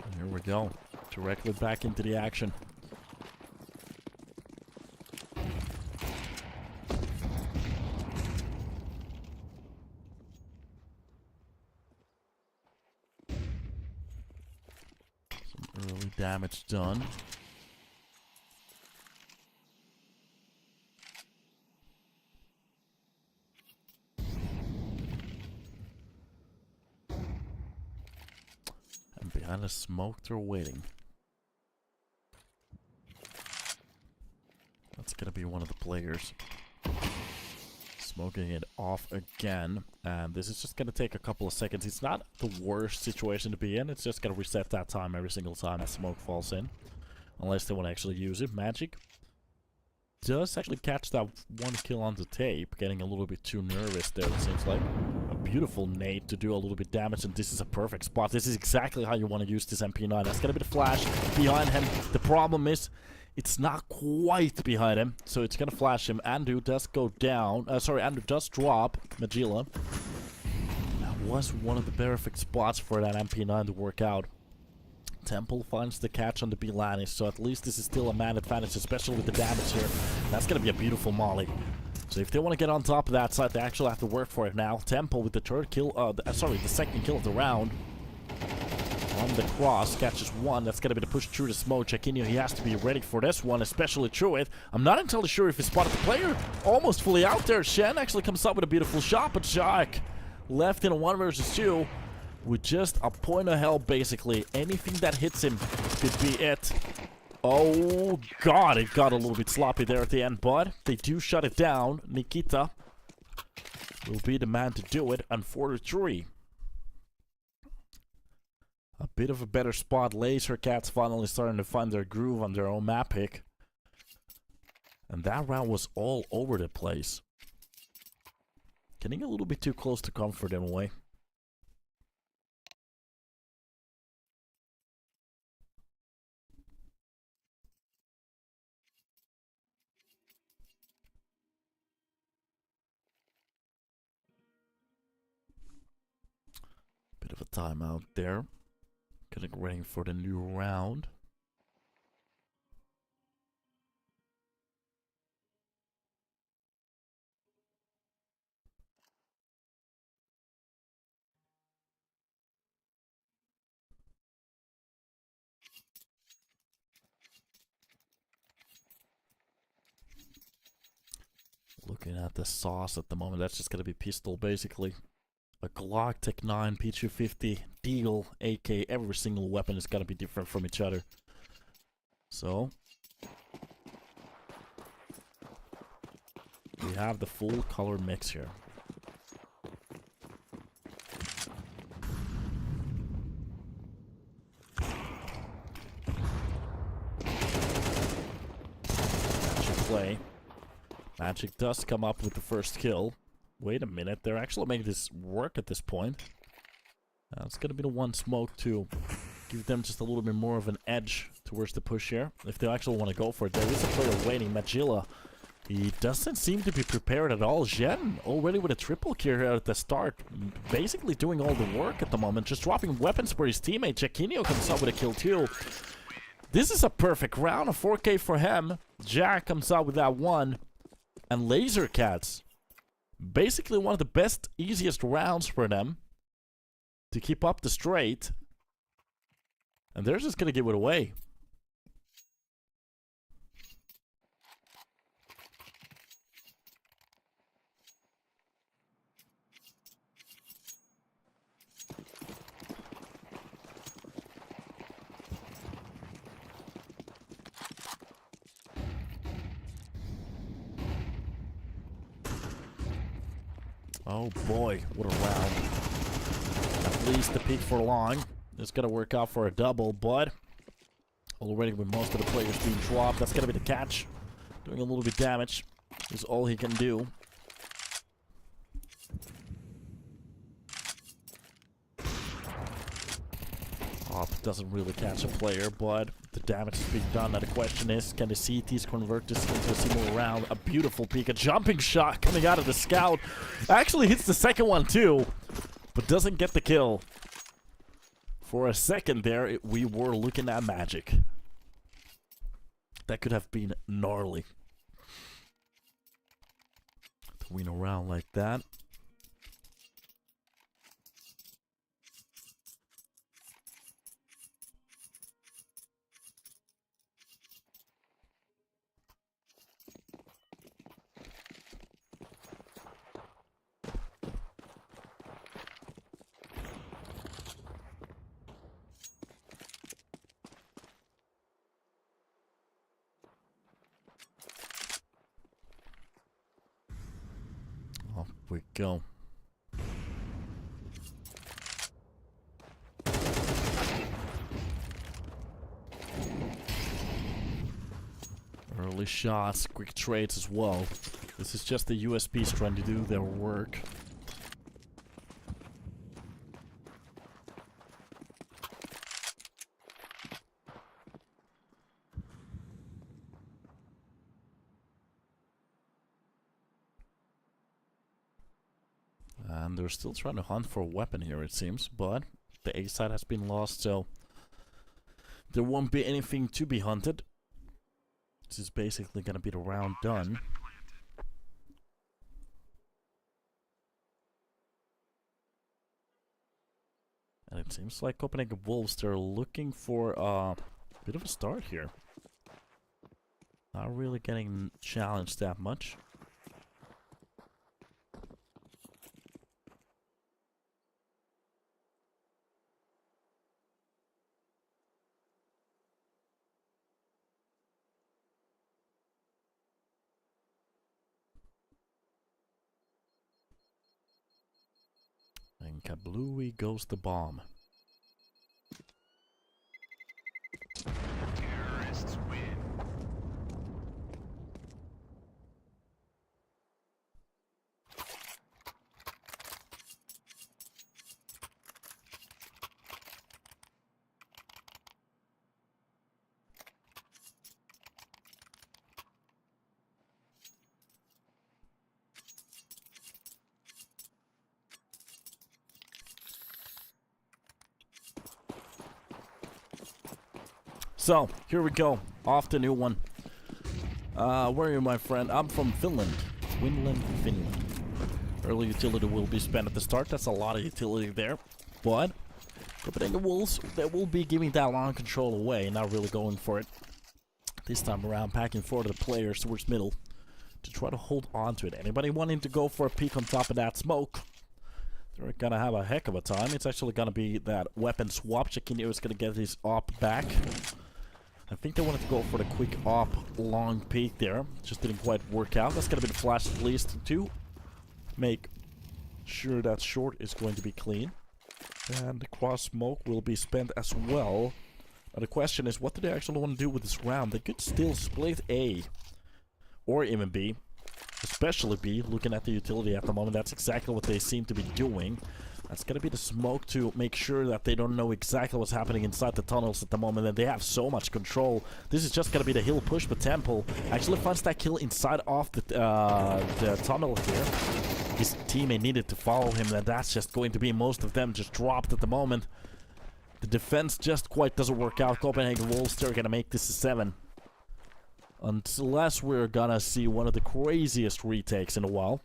And here we go, directly back into the action. Early damage done. And behind the smoke, they're waiting. That's gonna be one of the players. Smoking it off again, and this is just gonna take a couple of seconds. It's not the worst situation to be in. It's just gonna reset that time every single time that smoke falls in, unless they want to actually use it. Magic does actually catch that one kill on the tape, getting a little bit too nervous there, it seems like. A beautiful nade to do a little bit damage, and this is a perfect spot. This is exactly how you want to use this MP9. That's gonna be the flash behind him. The problem is, it's not quite behind him, so it's gonna flash him. Andu does go down. Andu does drop Magilla. That was one of the perfect spots for that MP9 to work out. Temple finds the catch on the Bilani, so at least this is still a man advantage, especially with the damage here. That's gonna be a beautiful molly. So if they want to get on top of that side, they actually have to work for it now. Temple with the third kill, the second kill of the round. On the cross, catches one. That's going to be the push through the smoke. Jaquinho, he has to be ready for this one, especially through it. I'm not entirely sure if he spotted the player. Almost fully out there. Shen actually comes up with a beautiful shot, but Jack left in a 1 versus 2 with just a point of hell, basically. Anything that hits him could be it. Oh, God. It got a little bit sloppy there at the end, but they do shut it down. Nikita will be the man to do it, and 4-3. A bit of a better spot. Lazer Cats finally starting to find their groove on their own map pick. And that round was all over the place. Getting a little bit too close to comfort in a way. Bit of a timeout there. Getting ready for the new round. Looking at the sauce at the moment, that's just going to be pistol basically. A Glock, Tech 9, P250, Deagle, AK, every single weapon is going to be different from each other. So, we have the full color mix here. Magic play. Magic does come up with the first kill. Wait a minute, they're actually making this work at this point. It's gonna be the one smoke to give them just a little bit more of an edge towards the push here. If they actually want to go for it, there is a player waiting. Magilla, he doesn't seem to be prepared at all. Jen already with a triple kill here at the start, basically doing all the work at the moment, just dropping weapons for his teammate. Jaquinho comes up with a kill too. This is a perfect round, a 4K for him. Jack comes out with that one, and Lazer Cats. Basically one of the best, easiest rounds for them to keep up the straight. And they're just going to give it away. Oh boy, what a round. At least the peak for long. It's going to work out for a double, but already with most of the players being dropped, that's going to be the catch. Doing a little bit of damage is all he can do. Op doesn't really catch a player, but the damage is being done. Now the question is, can the CTs convert this into a single round? A beautiful peek, a jumping shot coming out of the scout. Actually hits the second one too, but doesn't get the kill. For a second there, we were looking at magic. That could have been gnarly. To win a round like that. Off we go. Early shots, quick trades as well. This is just the USPs trying to do their work. And they're still trying to hunt for a weapon here, it seems, but the A side has been lost, so there won't be anything to be hunted. This is basically gonna be the round done. And it seems like Copenhagen Wolves, they're looking for a bit of a start here. Not really getting challenged that much. And kablooey goes the bomb. Terrorists win. So, here we go. Off the new one. Where are you, my friend? I'm from Finland. Finland. Early utility will be spent at the start. That's a lot of utility there. But Copenhagen Wolves, they will be giving that long control away, not really going for it. This time around, packing forward the players towards middle to try to hold on to it. Anybody wanting to go for a peek on top of that smoke, they're gonna have a heck of a time. It's actually gonna be that weapon swap. Chiquinho is gonna get his op back. I think they wanted to go for the quick op long peek there. Just didn't quite work out. That's gonna be the flash at least to make sure that short is going to be clean. And the cross smoke will be spent as well. Now the question is, what do they actually want to do with this round? They could still split A or even B. Especially B, looking at the utility at the moment. That's exactly what they seem to be doing. That's gonna be the smoke to make sure that they don't know exactly what's happening inside the tunnels at the moment, and they have so much control. This is just gonna be the hill push, but Temple actually finds that kill inside of the tunnel here. His teammate needed to follow him, and that's just going to be most of them just dropped at the moment. The defense just quite doesn't work out. Copenhagen Wolves, they're gonna make this a 7. Unless we're gonna see one of the craziest retakes in a while.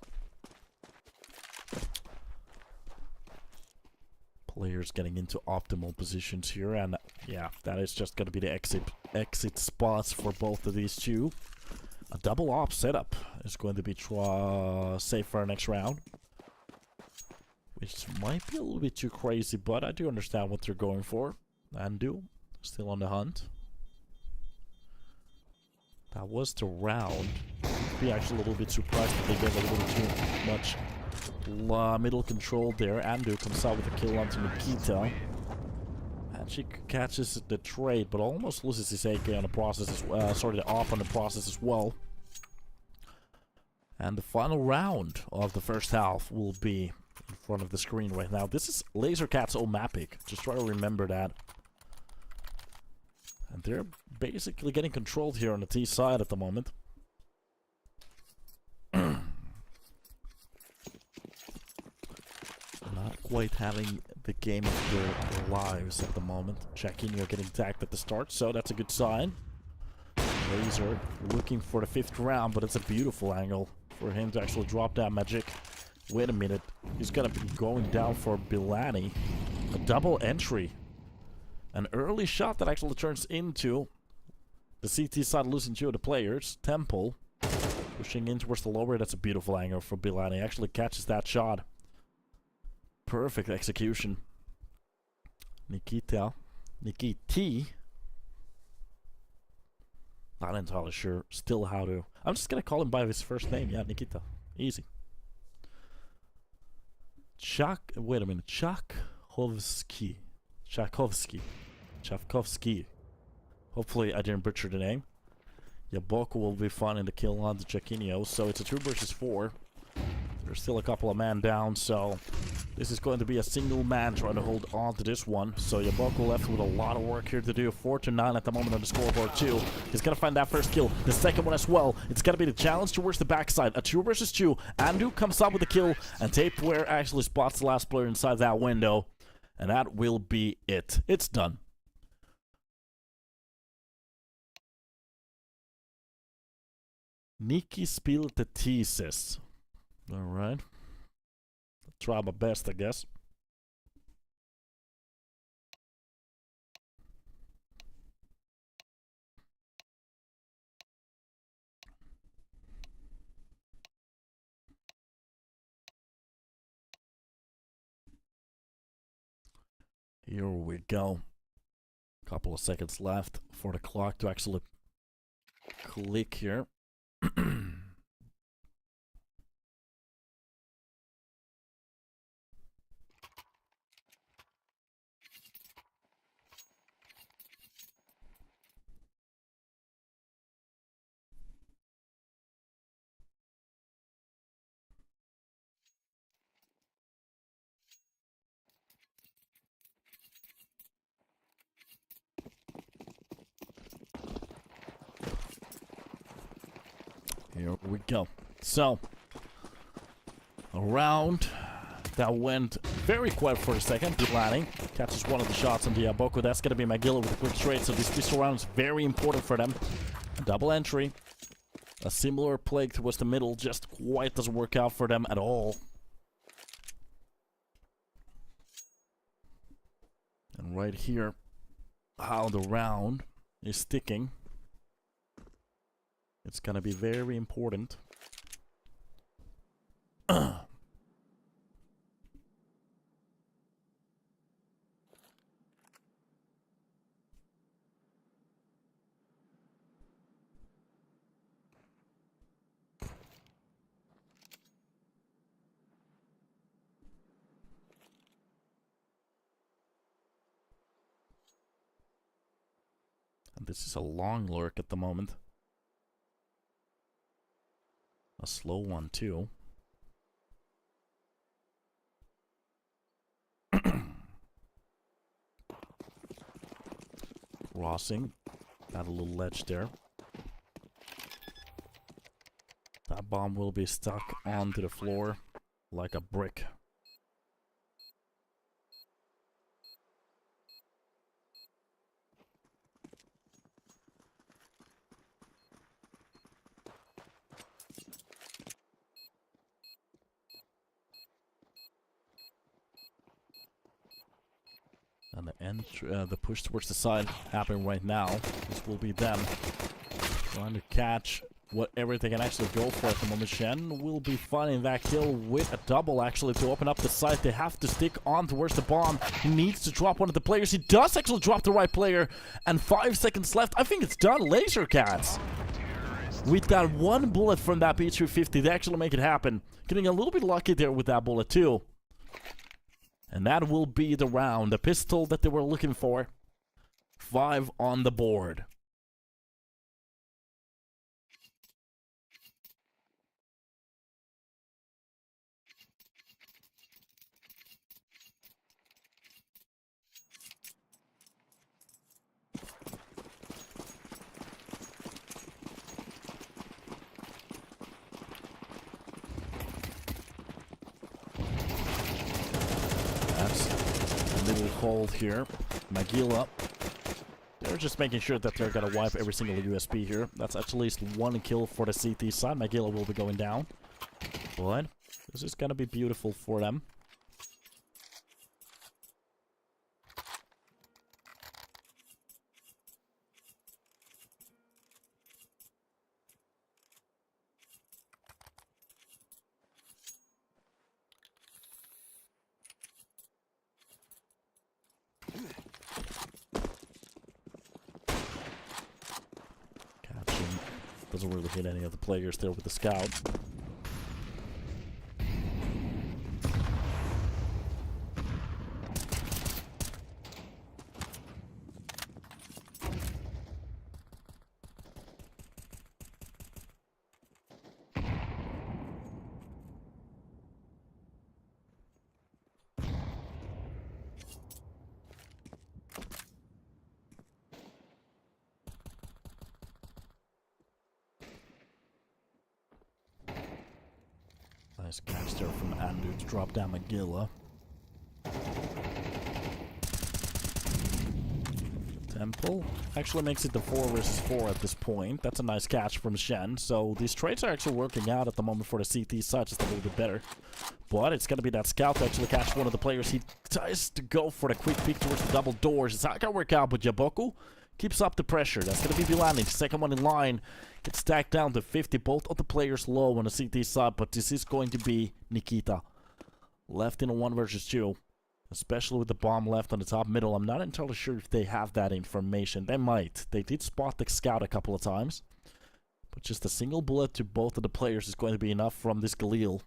Players getting into optimal positions here, and yeah, that is just gonna be the exit spots for both of these two. A double op setup is going to be safe for our next round, which might be a little bit too crazy, but I do understand what they're going for. Andu still on the hunt. That was the round. Be actually a little bit surprised that they gave a little too much middle control there. Andu comes out with a kill onto Nikita. And she catches the trade, but almost loses his AK on the process as well. Sorry, the op on the process as well. And the final round of the first half will be in front of the screen right now. This is Lazer Cat's own map pick. Just try to remember that. And they're basically getting controlled here on the T side at the moment. Not quite having the game of their lives at the moment. Jackinho getting tagged at the start, so that's a good sign. Lazer looking for the 5th round, but it's a beautiful angle for him to actually drop that magic. Wait a minute, he's gonna be going down for Bilani. A double entry. An early shot that actually turns into the CT side losing 2 of the players. Temple pushing in towards the lower. That's a beautiful angle for Bilani. Actually catches that shot. Perfect execution. Nikiti. Not entirely sure still how to. I'm just gonna call him by his first name. Yeah, Nikita. Easy. Wait a minute. Tchaikovsky. Hopefully I didn't butcher the name. Yaboko will be finding the kill on the Jackinho. So it's a 2 versus 4. There's still a couple of man down, so this is going to be a single man trying to hold on to this one. So Yaboko left with a lot of work here to do. 4-9 at the moment on the scoreboard too. He's gonna find that first kill. The second one as well. It's gonna be the challenge towards the backside. A 2 versus 2. Andu comes up with the kill, and Tapeware actually spots the last player inside that window. And that will be it. It's done. Niki spilte thesis. Alright. Try my best, I guess. Here we go. Couple of seconds left for the clock to actually click here. Here we go. So, a round that went very quiet for a second. Bilani catches one of the shots on Diaboko. That's going to be McGill with a quick straight. So this round is very important for them. Double entry. A similar plague towards the middle just quite doesn't work out for them at all. And right here, how the round is sticking. It's gonna be very important. And this is a long lurk at the moment. A slow one, too. Crossing. Got a little ledge there. That bomb will be stuck onto the floor like a brick. And the push towards the side happening right now. This will be them trying to catch whatever they can actually go for at the moment. Shen will be finding that kill with a double actually to open up the site. They have to stick on towards the bomb. He needs to drop one of the players. He does actually drop the right player. And 5 seconds left. I think it's done. Laser Cats. With that one bullet from that P350, they actually make it happen. Getting a little bit lucky there with that bullet too. And that will be the round. The pistol that they were looking for. 5 on the board. That's a little hold here. Magilla. They're just making sure that they're gonna wipe every single USB here. That's at least one kill for the CT side. Magilla will be going down. But this is gonna be beautiful for them. Catching. Doesn't really hit any of the players there with the scout. Nice catch there from Andu to drop down Magilla. Temple actually makes it the 4 versus 4 at this point. That's a nice catch from Shen. So these trades are actually working out at the moment for the CT side, just a little bit better. But it's going to be that scout to actually catch one of the players. He tries to go for the quick peek towards the double doors. It's not going to work out, but Jaboku keeps up the pressure. That's going to be Bilani. The second one in line gets stacked down to 50. Both of the players low on the CT side, but this is going to be Nikita. Left in a 1 versus 2. Especially with the bomb left on the top middle. I'm not entirely sure if they have that information. They might. They did spot the scout a couple of times. But just a single bullet to both of the players is going to be enough from this Galil.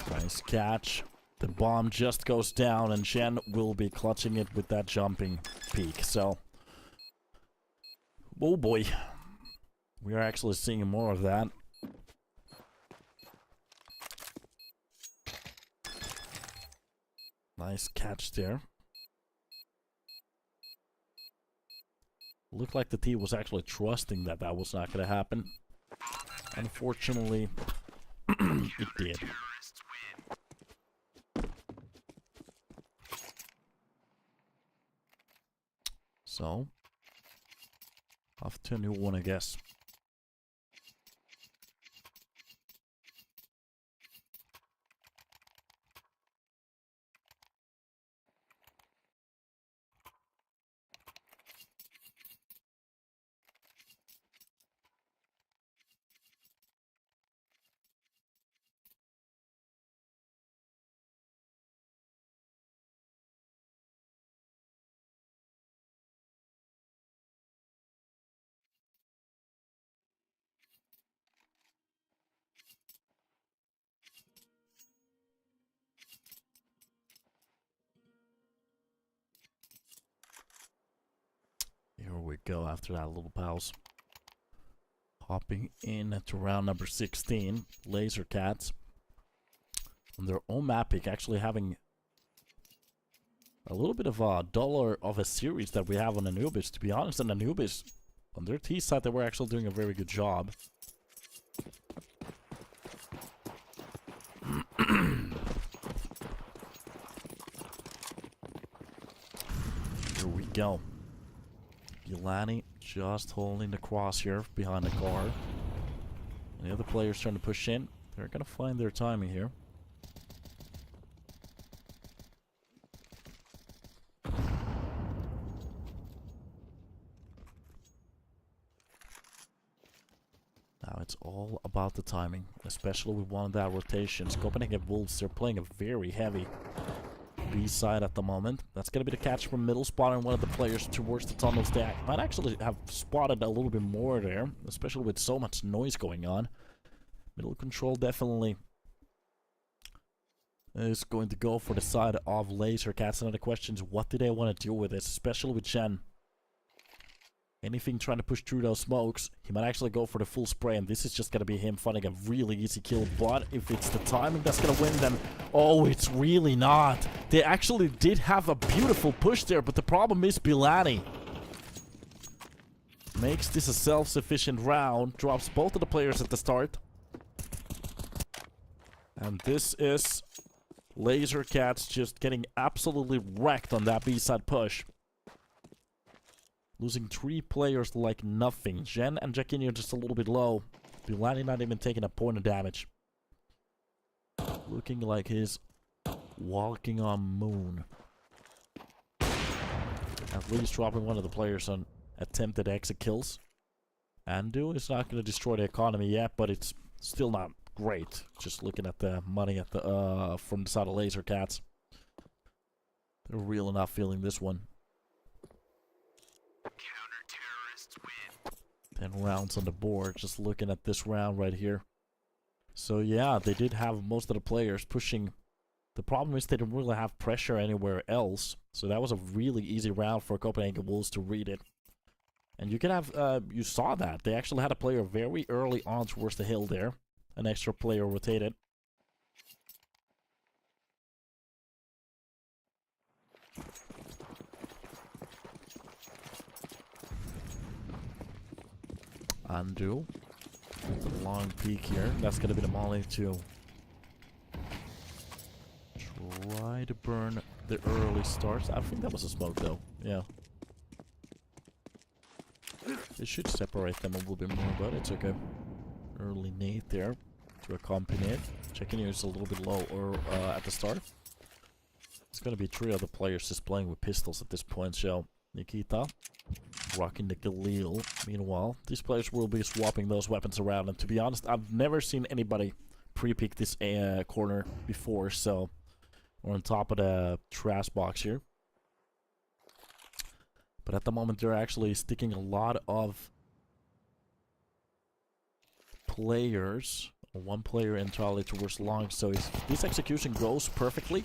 Nice catch. The bomb just goes down, and Shen will be clutching it with that jumping peak. So, oh boy, we are actually seeing more of that. Nice catch there. Looked like the team was actually trusting that that was not going to happen. Unfortunately, it did. So, off to a new one, I guess. Here we go after that little pause. Hopping in to round number 16. Laser Cats. On their own map pick, actually having a little bit of a duller of a series that we have on Anubis. To be honest, on Anubis, on their T side, they were actually doing a very good job. Here we go. Yulani just holding the crosshair behind the car. And the other players trying to push in. They're going to find their timing here. Now it's all about the timing, especially with one of that rotations. Copenhagen Wolves, they're playing a very heavy B side at the moment. That's going to be the catch from middle, spotting one of the players towards the tunnel stack. Might actually have spotted a little bit more there, especially with so much noise going on. Middle control definitely is going to go for the side of Laser Cats. Another question is, what do they want to do with this, especially with Shen? Anything trying to push through those smokes, he might actually go for the full spray, and this is just going to be him finding a really easy kill. But if it's the timing that's going to win, then... Oh, it's really not. They actually did have a beautiful push there, but the problem is Bilani makes this a self-sufficient round, drops both of the players at the start. And this is Laser Cats just getting absolutely wrecked on that B-side push. Losing 3 players like nothing. Jen and Jacquini are just a little bit low. Bilani not even taking a point of damage. Looking like he's walking on moon. At least dropping one of the players on attempted exit kills. Andu is not going to destroy the economy yet, but it's still not great. Just looking at the money at the from the side of Laser Cats. They're really not feeling this one. 10 rounds on the board, just looking at this round right here. So yeah, they did have most of the players pushing. The problem is they didn't really have pressure anywhere else. So that was a really easy round for Copenhagen Wolves to read it. And you can have, you saw that. They actually had a player very early on towards the hill there. An extra player rotated. Undo. It's a long peek here. That's gonna be the molly to try to burn the early starts. I think that was a smoke though. Yeah. It should separate them a little bit more, but it's okay. Early nade there to accompany it. Checking here is a little bit low or at the start. It's gonna be 3 other players just playing with pistols at this point. So Nikita rocking the Galil. Meanwhile, these players will be swapping those weapons around. And to be honest, I've never seen anybody pre-pick this corner before. So we're on top of the trash box here. But at the moment, they're actually sticking a lot of players. One player entirely towards long. So if this execution goes perfectly,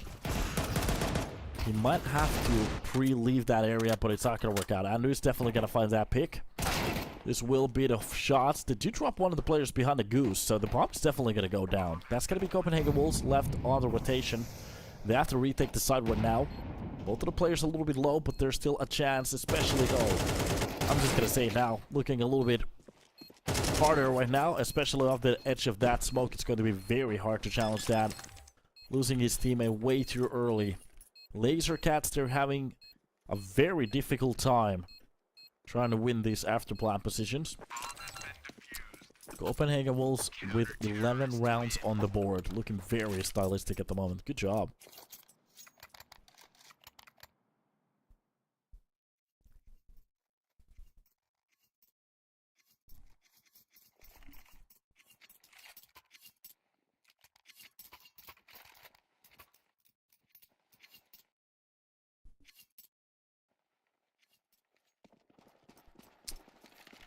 he might have to pre-leave that area, but it's not going to work out. Andrew's definitely going to find that pick. This will be the shots. Did you drop one of the players behind the goose? So the bomb's definitely going to go down. That's going to be Copenhagen Wolves left on the rotation. They have to retake the side one now. Both of the players a little bit low, but there's still a chance, especially though. I'm just going to say now, looking a little bit harder right now, especially off the edge of that smoke. It's going to be very hard to challenge that. Losing his teammate way too early. Laser Cats, they're having a very difficult time trying to win these after plant positions. Copenhagen Wolves with 11 rounds on the board. Looking very stylistic at the moment. Good job.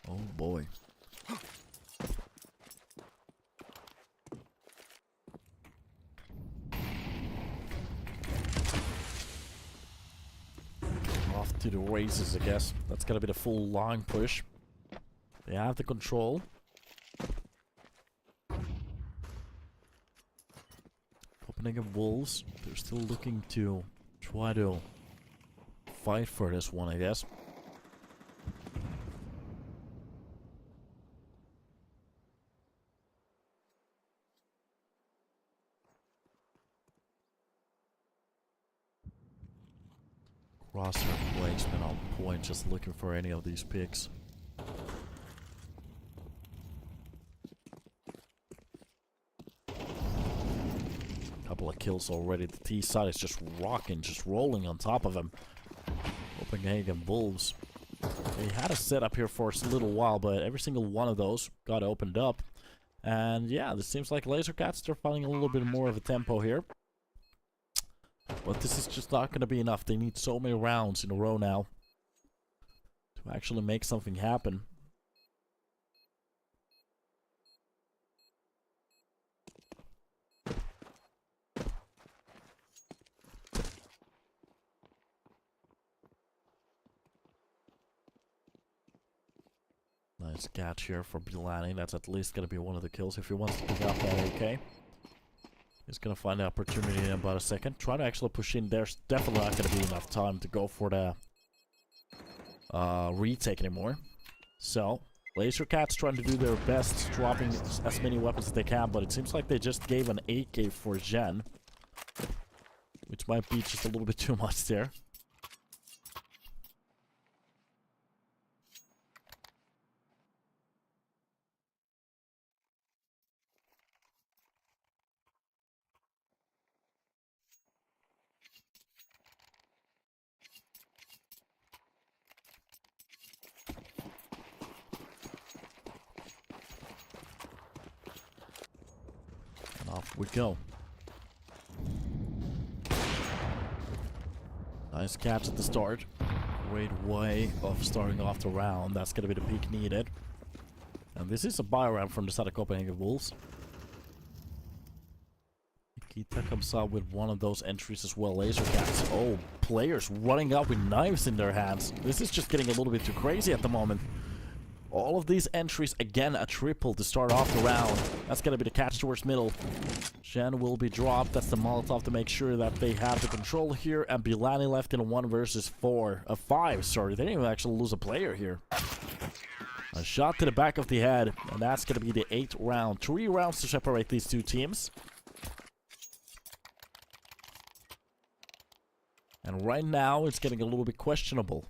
Oh boy. Off to the races, I guess. That's gonna be the full long push. They have the control. Copenhagen Wolves, they're still looking to try to fight for this one, I guess. Crosshair placement on point, just looking for any of these picks. Couple of kills already. The T side is just rocking, just rolling on top of him. Copenhagen Wolves. They had a setup here for a little while, but every single one of those got opened up. And yeah, this seems like Laser Cats, they're finding a little bit more of a tempo here. But this is just not going to be enough. They need so many rounds in a row now to actually make something happen. Nice catch here for Bilani. That's at least going to be one of the kills if he wants to pick up that AK. He's going to find the opportunity in about a second. Try to actually push in. There's definitely not going to be enough time to go for the retake anymore. So, Laser Cat's trying to do their best, dropping as many weapons as they can, but it seems like they just gave an AK for Jen, which might be just a little bit too much there. Off we go. Nice catch at the start. Great way of starting off the round. That's going to be the peak needed. And this is a buy round from the side of Copenhagen Wolves. Nikita comes out with one of those entries as well. Laser cats. Oh, players running out with knives in their hands. This is just getting a little bit too crazy at the moment. All of these entries, again, a triple to start off the round. That's going to be the catch towards middle. Shen will be dropped. That's the Molotov to make sure that they have the control here. And Bilani left in a 1 versus 5. Sorry, they didn't even actually lose a player here. A shot to the back of the head. And that's going to be the 8th round. 3 rounds to separate these two teams. And right now, it's getting a little bit questionable.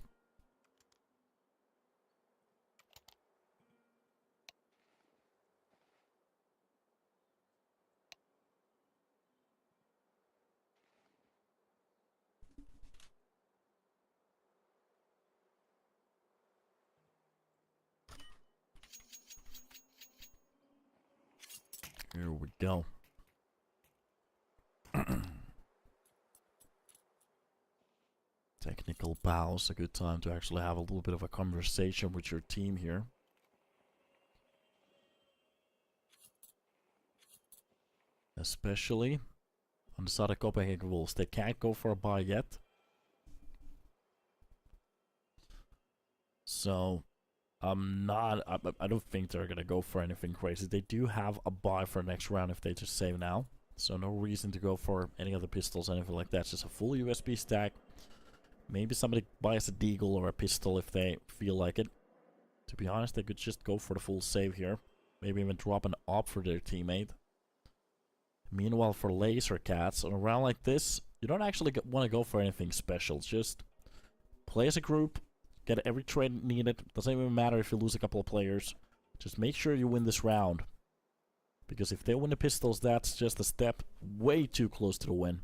Here we go. Technical pause, a good time to actually have a little bit of a conversation with your team here. Especially on the side of Copenhagen Wolves. They can't go for a buy yet. So I don't think they're gonna go for anything crazy. They do have a buy for next round if they just save now. So no reason to go for any other pistols, anything like that. It's just a full USB stack. Maybe somebody buys a deagle or a pistol if they feel like it. To be honest, they could just go for the full save here. Maybe even drop an op for their teammate. Meanwhile, for Laser Cats, on a round like this, you don't actually want to go for anything special. Just play as a group. Get every trade needed. Doesn't even matter if you lose a couple of players. Just make sure you win this round. Because if they win the pistols, that's just a step way too close to the win.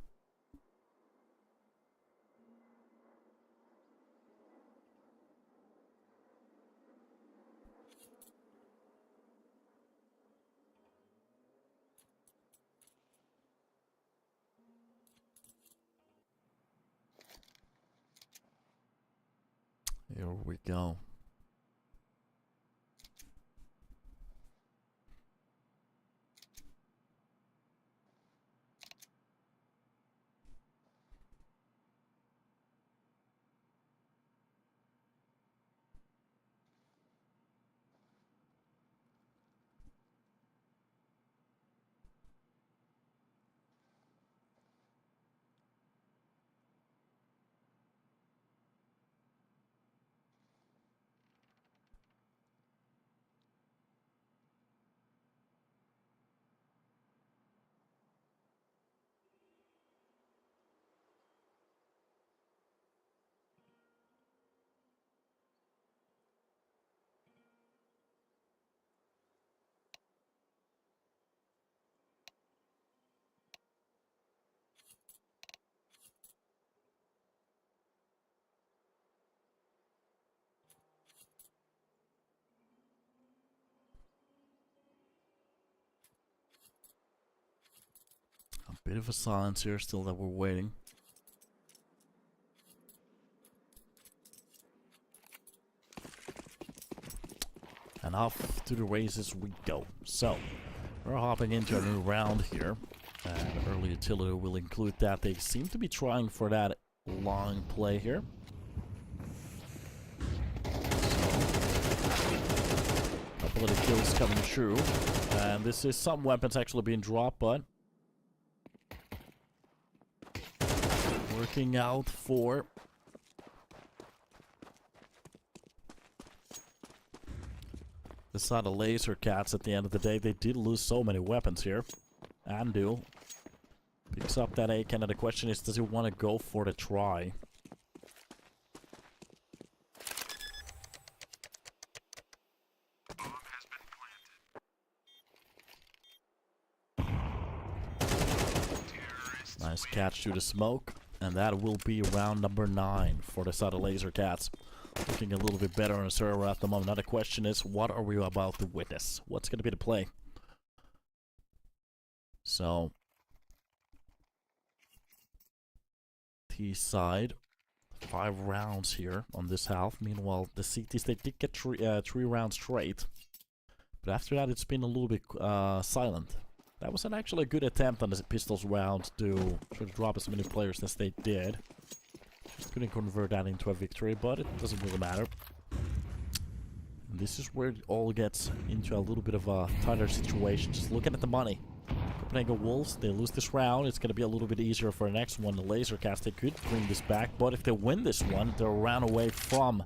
Here we go. Bit of a silence here still that we're waiting. And off to the races we go. So, we're hopping into a new round here. And early utility will include that. They seem to be trying for that long play here. couple of the kills coming through. And this is some weapons actually being dropped, but working out for the side of Laser Cats at the end of the day. They did lose so many weapons here. Andu picks up that AK, and the question is, does he want to go for the try? Nice catch through the smoke, and that will be round number 9 for the side of Laser Cats. Looking a little bit better on the server at the moment. Now the question is, what are we about to witness? What's going to be the play? So, T side, 5 rounds here on this half. Meanwhile, the CTs, they did get 3 rounds straight. But after that, it's been a little bit silent. That was actually a good attempt on the pistols round to try to drop as many players as they did. Just couldn't convert that into a victory, but it doesn't really matter. And this is where it all gets into a little bit of a tighter situation. Just looking at the money. Copenhagen Wolves, they lose this round. It's going to be a little bit easier for the next one. The Laser Cats, they could bring this back, but if they win this one, they're a round away from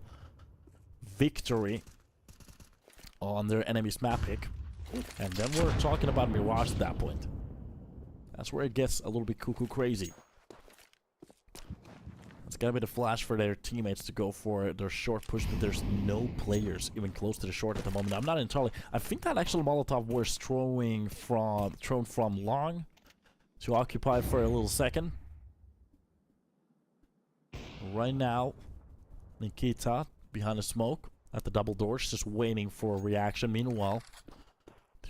victory on their enemy's map pick. And then we're talking about Mirage at that point. That's where it gets a little bit cuckoo crazy. It's gotta be the flash for their teammates to go for their short push, but there's no players even close to the short at the moment. I'm not entirely... I think that actual Molotov was thrown from long to occupy for a little second. Right now, Nikita behind the smoke at the double doors, just waiting for a reaction. Meanwhile,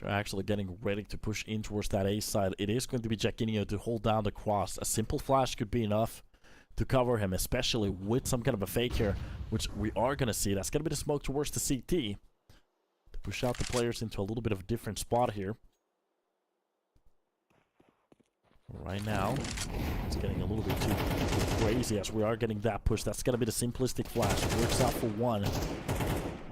they're actually getting ready to push in towards that A side. It is going to be Jackinio to hold down the cross. A simple flash could be enough to cover him, especially with some kind of a fake here, which we are going to see. That's going to be the smoke towards the CT to push out the players into a little bit of a different spot here. Right now, it's getting a little bit too crazy as we are getting that push. That's going to be the simplistic flash. It works out for one.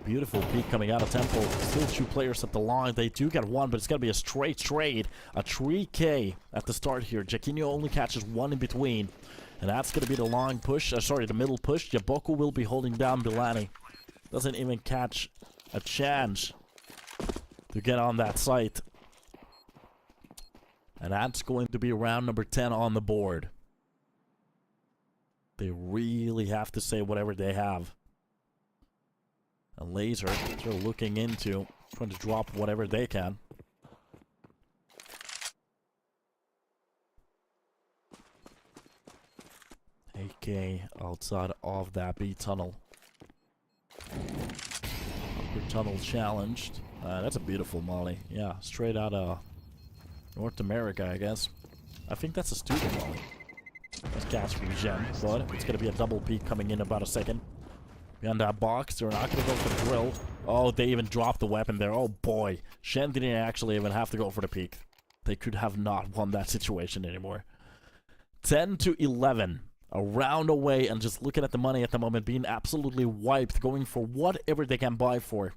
Beautiful peek coming out of Temple. Still 2 players at the line. They do get 1, but it's going to be a straight trade. A 3K at the start here. Jackinio only catches 1 in between. And that's going to be the long push. Sorry, the middle push. Jaboku will be holding down Bilani. Doesn't even catch a chance to get on that site. And that's going to be round number 10 on the board. They really have to say whatever they have. And Lazer, they're looking into trying to drop whatever they can. AK outside of that B tunnel. Upper tunnel challenged. That's a beautiful molly. Yeah, straight out of North America, I guess. I think that's a student molly. That's cast from Gem, but it's going to be a double peek coming in about a second. Behind that box, they're not going to go for the drill. Oh, they even dropped the weapon there. Oh boy. Shen didn't actually even have to go for the peek. They could have not won that situation anymore. 10-11. A round away, and just looking at the money at the moment, being absolutely wiped, going for whatever they can buy for.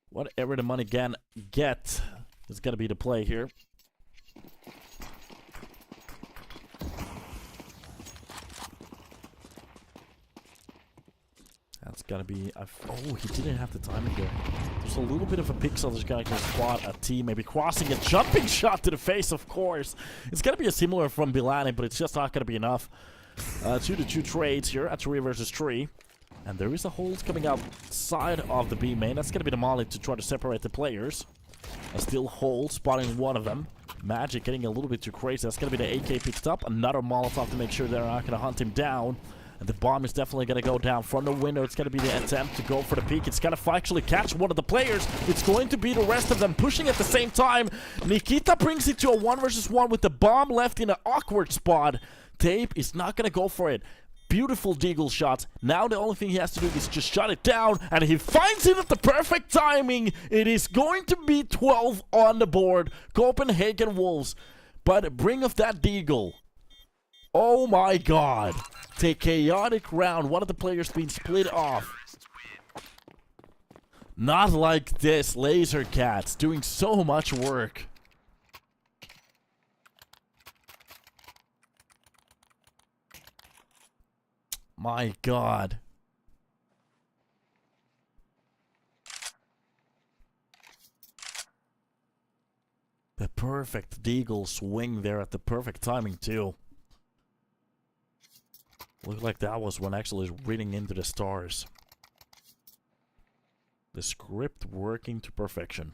Whatever the money can get is going to be the play here. That's gotta be... oh, he didn't have the timing there. There's a little bit of a pixel. There's gotta go spot a T, maybe crossing a jumping shot to the face, of course. It's gonna be a similar from Bilani, but it's just not gonna be enough. 2-2 trades here at 3 versus 3. And there is a hold coming outside of the B main. That's gonna be the molly to try to separate the players. A still hold, spotting one of them. Magic getting a little bit too crazy. That's gonna be the AK picked up. Another Molotov to make sure they're not gonna hunt him down. And the bomb is definitely going to go down from the window. It's going to be the attempt to go for the peek. It's going to actually catch one of the players. It's going to be the rest of them pushing at the same time. Nikita brings it to a 1 versus 1 with the bomb left in an awkward spot. Tape is not going to go for it. Beautiful deagle shot. Now the only thing he has to do is just shut it down. And he finds it at the perfect timing. It is going to be 12 on the board. Copenhagen Wolves. But bring of that deagle. Oh my god. Take chaotic round. One of the players being split off. Not like this. Laser Cats doing so much work. My God. The perfect deagle swing there at the perfect timing too. Looked like that was one actually reading into the stars. The script working to perfection.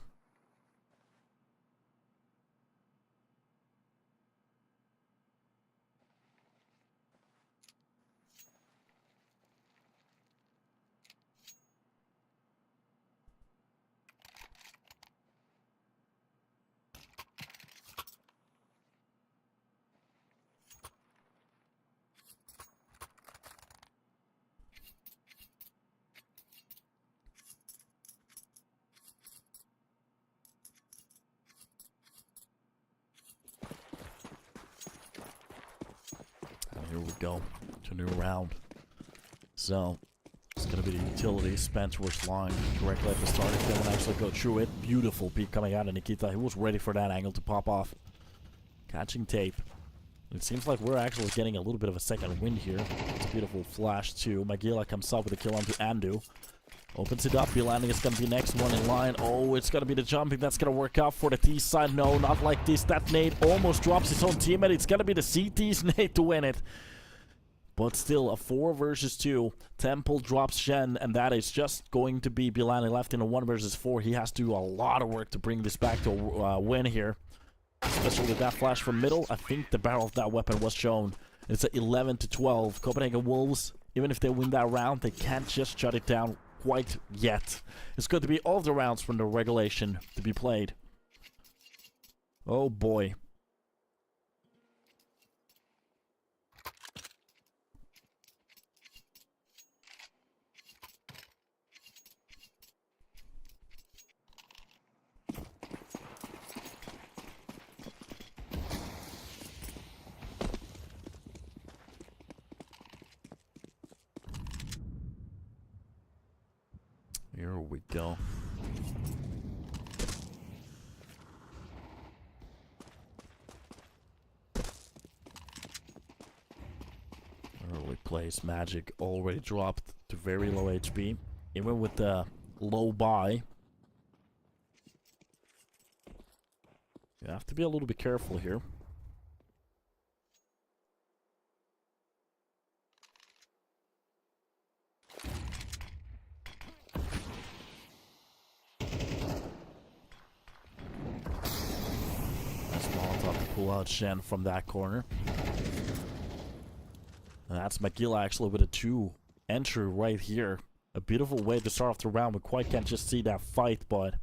Here we go to a new round. So it's gonna be the utility. Spence was lying correctly at the start. If they want to actually go through it, beautiful peek coming out of Nikita. He was ready for that angle to pop off. Catching tape. It seems like we're actually getting a little bit of a second wind here. It's a beautiful flash too. Magila comes up with a kill onto Andu. Opens it up. Landing is going to be next one in line. Oh, it's going to be the jumping. That's going to work out for the T side. No, not like this. That nade almost drops his own teammate. It's going to be the CT's nade to win it. But still, a 4 versus 2. Temple drops Shen, and that is just going to be Bilani left in a 1 versus 4. He has to do a lot of work to bring this back to a win here. Especially with that flash from middle. I think the barrel of that weapon was shown. It's at 11 to 12. Copenhagen Wolves, even if they win that round, they can't just shut it down quite yet. It's going to be all of the rounds from the regulation to be played. Oh boy. Here we go. Early plays. Magic already dropped to very low HP. Even with the low buy. You have to be a little bit careful here. Pull out Shen from that corner. And that's Magila actually with a 2 entry right here. A beautiful way to start off the round. We quite can't just see that fight, but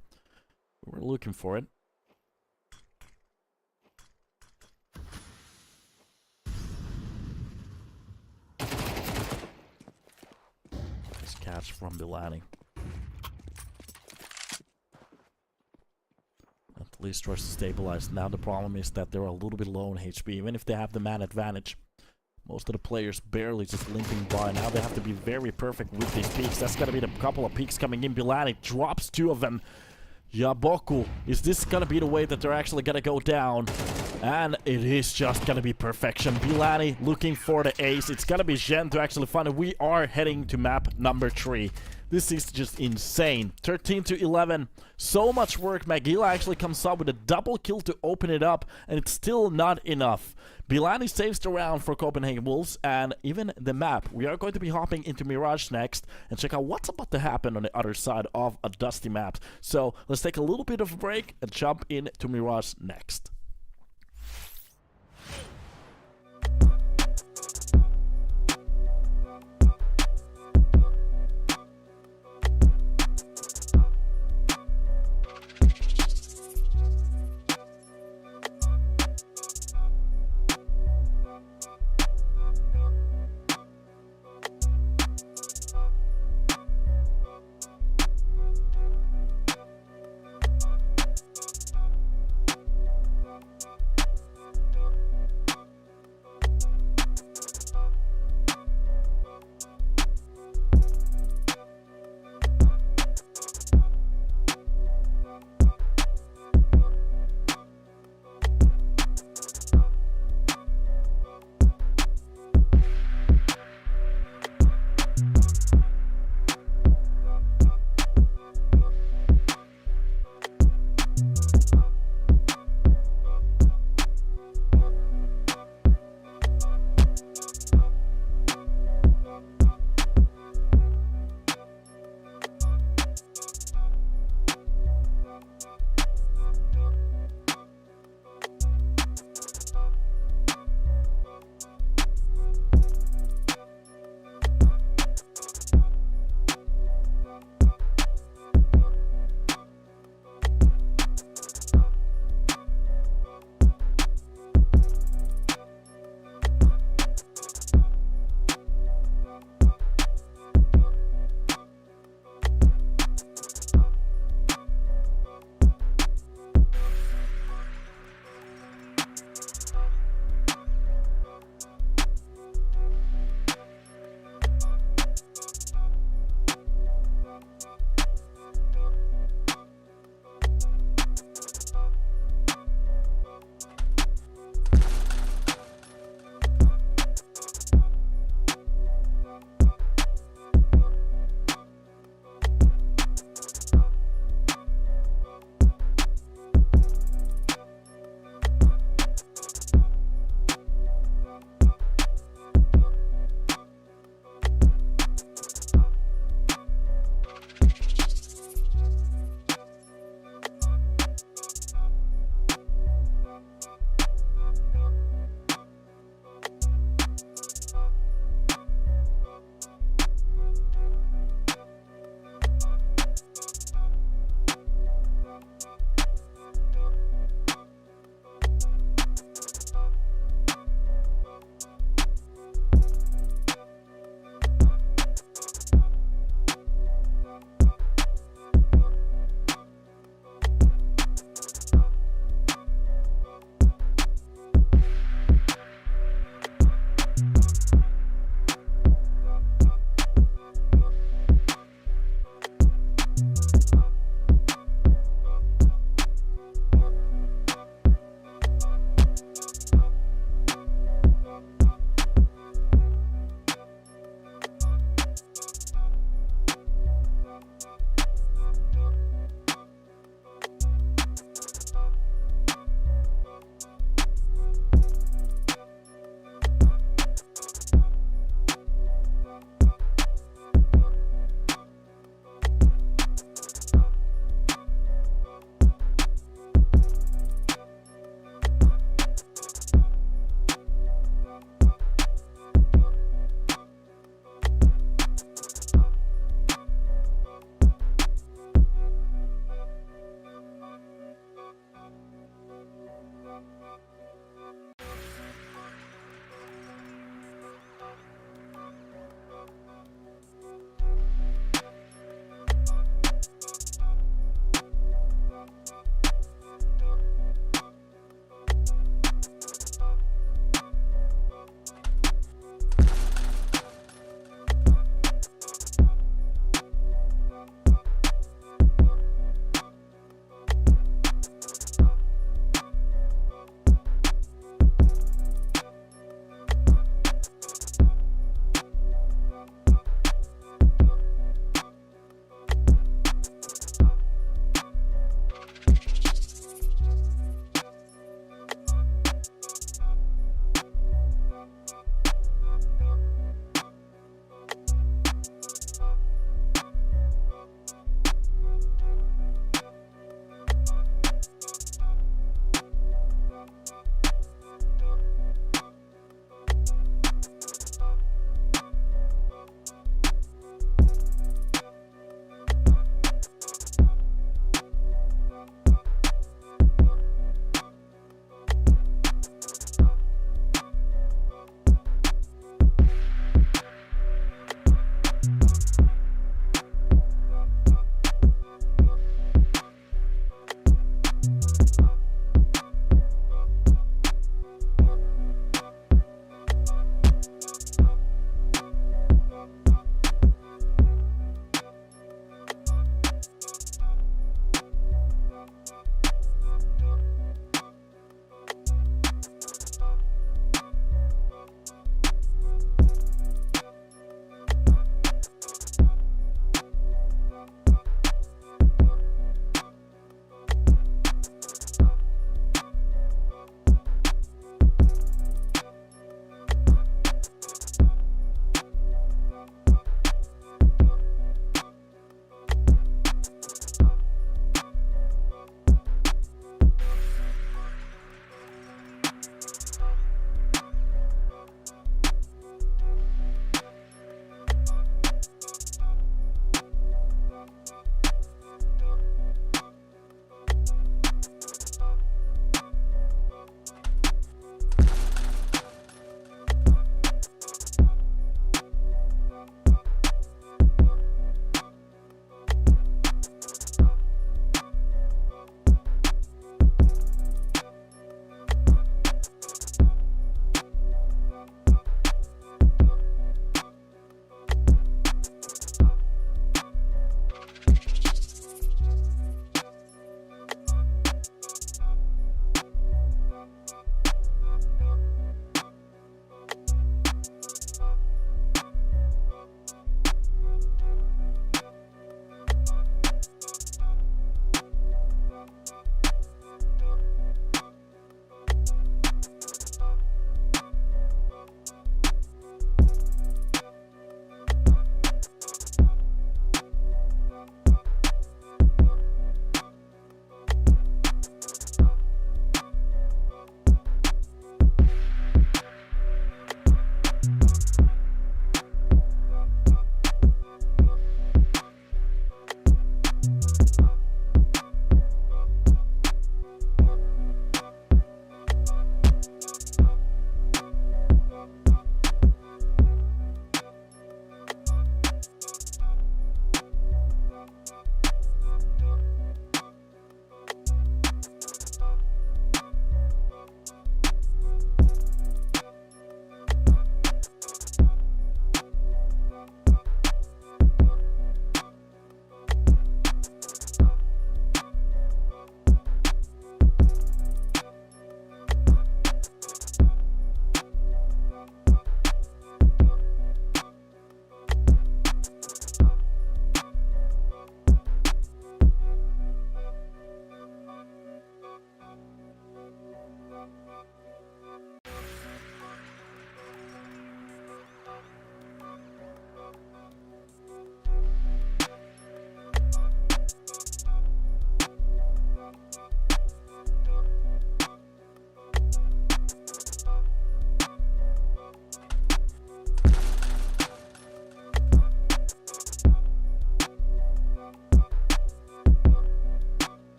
we're looking for it. Nice catch from Bilani. At least tries to stabilize. Now the problem is that they're a little bit low on HP. Even if they have the man advantage, most of the players barely just limping by. Now they have to be very perfect with these peaks. That's gonna be the couple of peaks coming in. Bilani drops 2 of them. Yaboku, is this gonna be the way that they're actually gonna go down? And it is just gonna be perfection. Bilani looking for the ace. It's gonna be Zhen to actually find it. We are heading to map number 3. This is just insane. 13 to 11. So much work. Magila actually comes up with a double kill to open it up, and it's still not enough. Bilani saves the round for Copenhagen Wolves, and even the map. We are going to be hopping into Mirage next and check out what's about to happen on the other side of a dusty map. So let's take a little bit of a break and jump into Mirage next.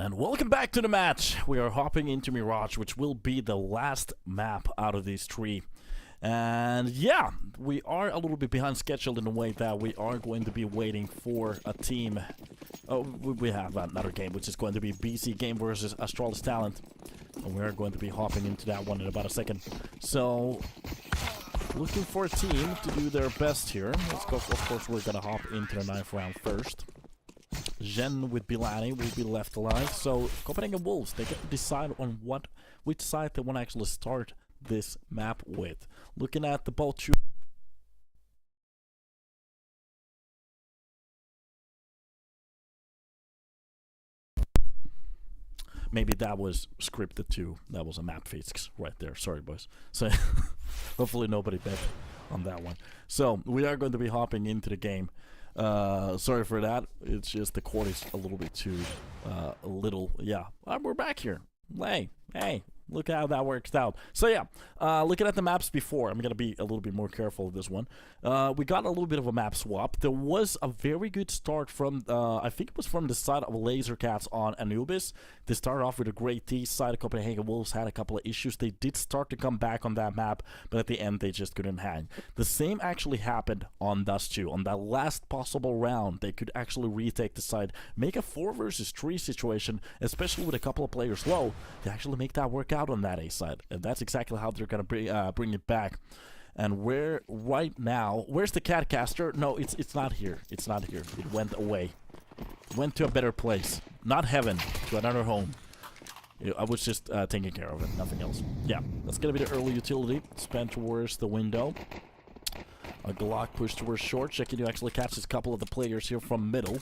And welcome back to the match. We are hopping into Mirage, which will be the last map out of these three. And yeah, we are a little bit behind schedule in the way that we are going to be waiting for a team. Oh, we have another game, which is going to be BC.Game versus Astralis Talent. And we are going to be hopping into that one in about a second. So, looking for a team to do their best here. Let's go. Of course, we're going to hop into the 9th round first. Jen with Bilani will be left alive. So Copenhagen Wolves, they can decide on which side they want to actually start this map with. Looking at the both two. Maybe that was scripted too. That was a map fix right there. Sorry, boys. So hopefully nobody bet on that one. So we are going to be hopping into the game. Sorry for that. It's just the court is a little bit too little. Yeah, we're back here. Hey, look how that works out. So yeah, looking at the maps before, I'm gonna be a little bit more careful with this one. We got a little bit of a map swap. There was a very good start from, I think it was from the side of Laser Cats on Anubis. They started off with a great T side. Copenhagen Wolves had a couple of issues. They did start to come back on that map, but at the end they just couldn't hang. The same actually happened on Dust 2. On that last possible round, they could actually retake the side, make a 4 versus 3 situation, especially with a couple of players low. They actually make that work out on that A side, and that's exactly how they're gonna bring it back. And where right now, where's the Catcaster? No, it's not here. It's not here. It went away. It went to a better place. Not heaven, to another home. I was just taking care of it, nothing else. Yeah, that's gonna be the early utility. Spent towards the window. A Glock push towards short. Checking to actually catch a couple of the players here from middle.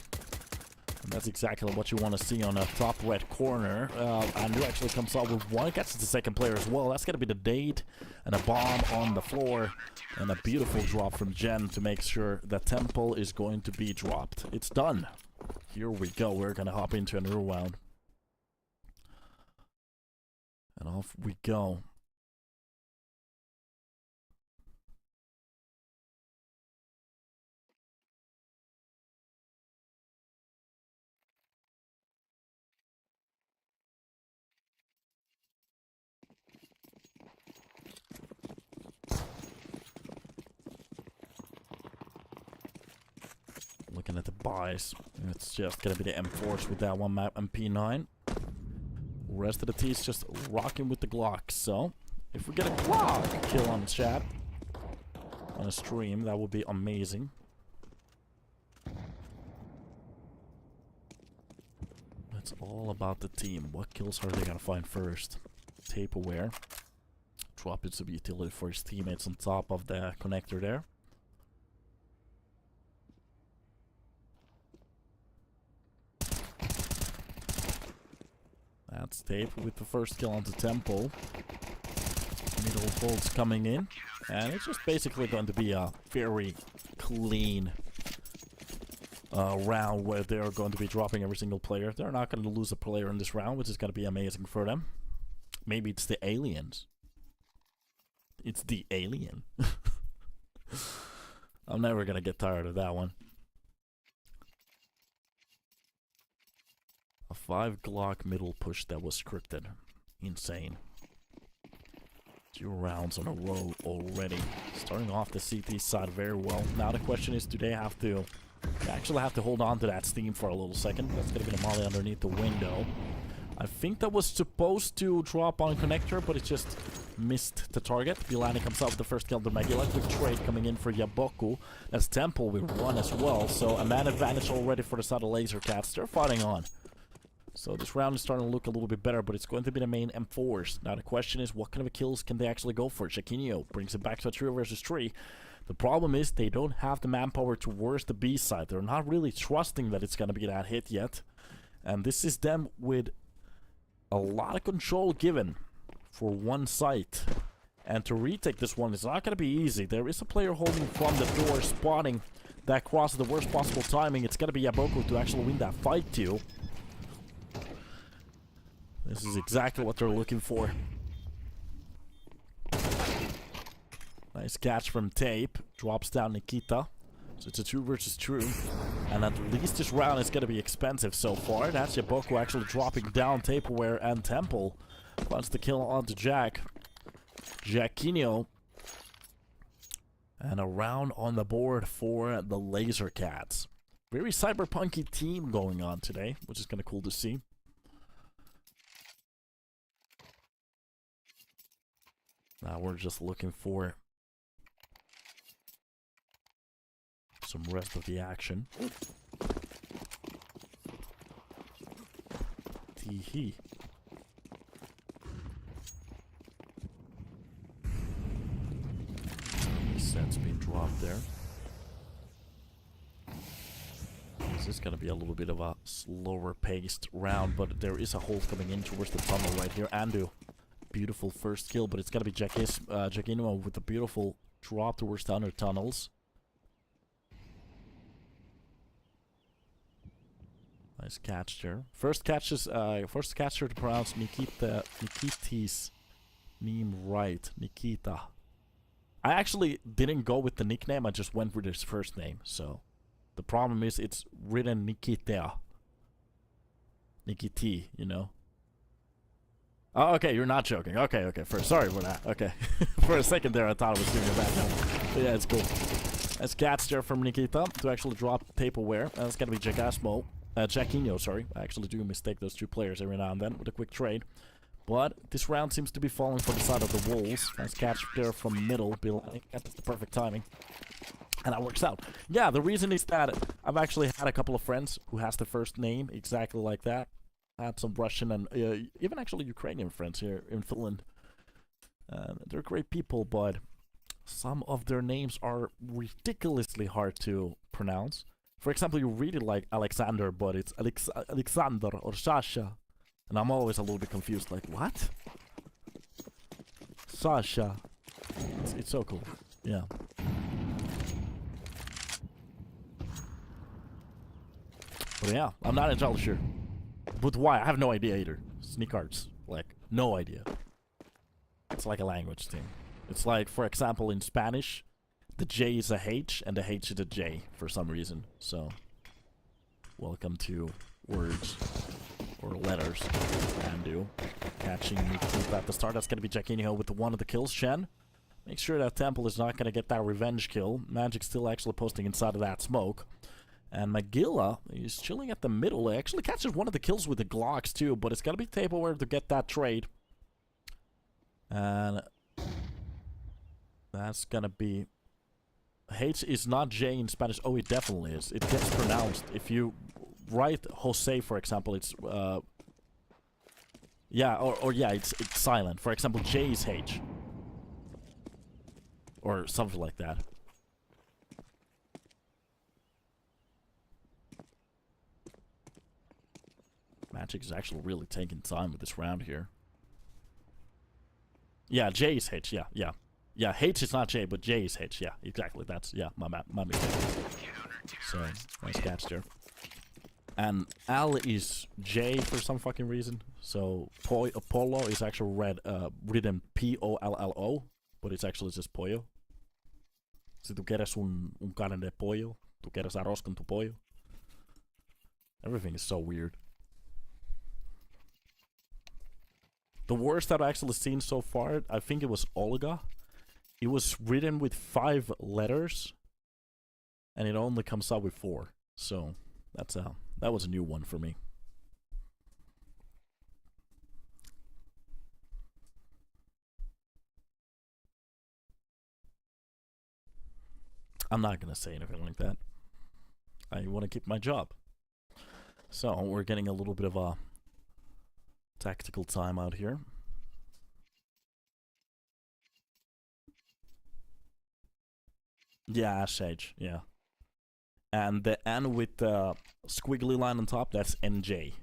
And that's exactly what you want to see on a top red corner. Andrew actually comes out with one, catches the second player as well. That's going to be the date and a bomb on the floor. And a beautiful drop from Jen to make sure that Temple is going to be dropped. It's done. Here we go. We're going to hop into another round. And off we go. Looking at the buys, it's just gonna be the M4s with that one map, MP9. Rest of the T is just rocking with the Glock. So, if we get a Glock kill on the chat, on a stream, that would be amazing. It's all about the team. What kills are they gonna find first? Tape aware. Drop it to be utility for his teammates on top of the connector there. That's Tape with the first kill onto Temple. Middle bolts coming in. And it's just basically going to be a very clean round where they're going to be dropping every single player. They're not going to lose a player in this round, which is going to be amazing for them. Maybe it's the aliens. It's the alien. I'm never going to get tired of that one. A 5 Glock middle push that was scripted. Insane. 2 rounds on a row already. Starting off the CT side very well. Now the question is, do they have to... They actually have to hold on to that steam for a little second. That's going to be the molly underneath the window. I think that was supposed to drop on connector, but it just missed the target. Bilani comes out with the first kill. The Magilla quick trade coming in for Yaboku. That's Temple with 1 as well. So a man advantage already for the side of Laser Cats. They're fighting on. So this round is starting to look a little bit better, but it's going to be the main M4s. Now the question is, what kind of kills can they actually go for? Shaquinho brings it back to a 3 versus 3. The problem is they don't have the manpower towards the B side. They're not really trusting that it's going to be that hit yet. And this is them with a lot of control given for one site. And to retake this one is not going to be easy. There is a player holding from the door, spotting that cross at the worst possible timing. It's going to be Yaboku to actually win that fight too. This is exactly what they're looking for. Nice catch from Tape. Drops down Nikita. It's a 2 versus 2. And at least this round is gonna be expensive so far. That's Yaboku actually dropping down Tableware and Temple. Wants the kill onto Jack. Jackinho. And a round on the board for the Laser Cats. Very cyberpunky team going on today, which is kind of cool to see. Now we're just looking for some rest of the action. Tee-hee. Sets being dropped there. This is going to be a little bit of a slower paced round, but there is a hold coming in towards the tunnel right here. Andu, beautiful first kill, but it's going to be Jackinho with a beautiful drop towards the under tunnels. Nice catch there. First catcher to pronounce Nikita's name right. Nikita. I actually didn't go with the nickname, I just went with his first name, so... The problem is it's written Nikita. Nikiti, you know? Oh, okay, you're not joking. Okay, sorry for that. Okay. For a second there, I thought I was doing a bad job. But yeah, it's cool. That's catch there from Nikita to actually drop Tableware. And it's gonna be Jackinho, sorry. I actually do mistake those two players every now and then with a quick trade. But this round seems to be falling for the side of the Wolves. Nice catch there from middle. That's the perfect timing. And that works out. Yeah, the reason is that I've actually had a couple of friends who has the first name exactly like that. I had some Russian and even actually Ukrainian friends here in Finland. They're great people, but some of their names are ridiculously hard to pronounce. For example, you read it like Alexander, but it's Alexander or Sasha. And I'm always a little bit confused, like, what? Sasha. It's so cool. Yeah. But yeah, I'm not entirely sure. But why? I have no idea either. Sneak arts. Like, no idea. It's like a language thing. It's like, for example, in Spanish, the J is a H and the H is a J for some reason. So, welcome to words or letters. Andu catching Nikita at the start. That's going to be Jackinho with one of the kills. Shen. Make sure that Temple is not going to get that revenge kill. Magic still actually posting inside of that smoke. And Magilla is chilling at the middle. He actually catches one of the kills with the Glocks too, but it's gotta be Tableware to get that trade. And that's gonna be... H is not J in Spanish. Oh, it definitely is. It gets pronounced. If you write Jose, for example, it's... yeah, or yeah, it's silent. For example, J is H. Or something like that. Magic is actually really taking time with this round here. Yeah, J is H, yeah. Yeah, H is not J, but J is H, yeah, exactly. That's, yeah, my mistake. So, nice catch there. And Al is J for some fucking reason. So, Polo is actually written P-O-L-L-O, but it's actually just Pollo. Si tú quieres un carne de pollo, tú quieres arroz con tu pollo. Everything is so weird. The worst I've actually seen so far, I think it was Olga. It was written with 5 letters, and it only comes out with 4. So that's that was a new one for me. I'm not gonna say anything like that. I want to keep my job. So we're getting a little bit of a tactical time out here. Yeah, Sage, yeah. And the N with the squiggly line on top, that's NJ.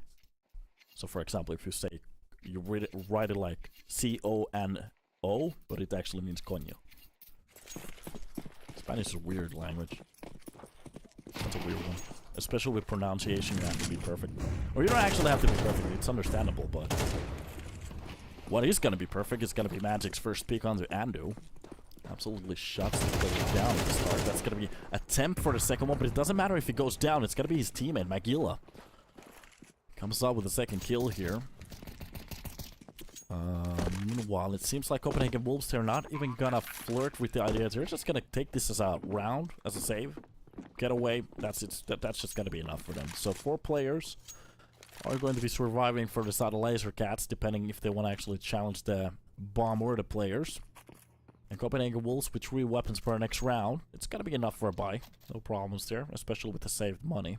So for example, if you say, you write it like C-O-N-O, but it actually means coño. Spanish is a weird language. That's a weird one. Especially with pronunciation, you have to be perfect. Or you don't actually have to be perfect, it's understandable, but... What is gonna be perfect is gonna be Magic's first pick on the Andu. Absolutely shuts the player down at the start. That's going to be a temp for the second one, but it doesn't matter if he goes down. It's going to be his teammate, Magilla. Comes up with the second kill here. Meanwhile, it seems like Copenhagen Wolves, they're not even going to flirt with the idea. They're just going to take this as a round, as a save. Get away. That's just going to be enough for them. So 4 players are going to be surviving for the side of Laser Cats, depending if they want to actually challenge the bomb or the players. And Copenhagen Wolves with 3 weapons per next round. It's going to be enough for a buy. No problems there, especially with the saved money.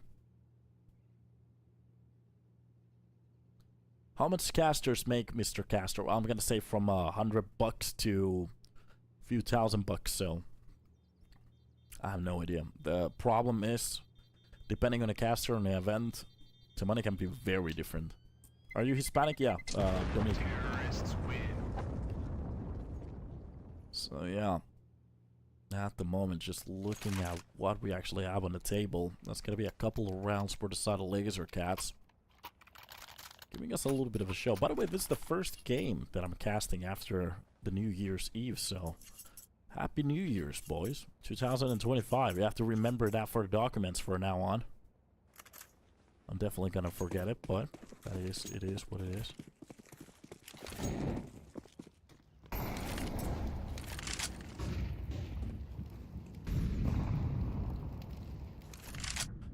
How much casters make Mr. Caster? Well, I'm going to say from $100 to a few $1,000, so I have no idea. The problem is, depending on the caster and the event, the money can be very different. Are you Hispanic? Yeah, Dominican. So yeah, at the moment, just looking at what we actually have on the table, that's going to be a couple of rounds for the side of Laser Cats. Giving us a little bit of a show. By the way, this is the first game that I'm casting after the New Year's Eve, so Happy New Year's, boys. 2025. You have to remember that for the documents from now on. I'm definitely going to forget it, but it is what it is.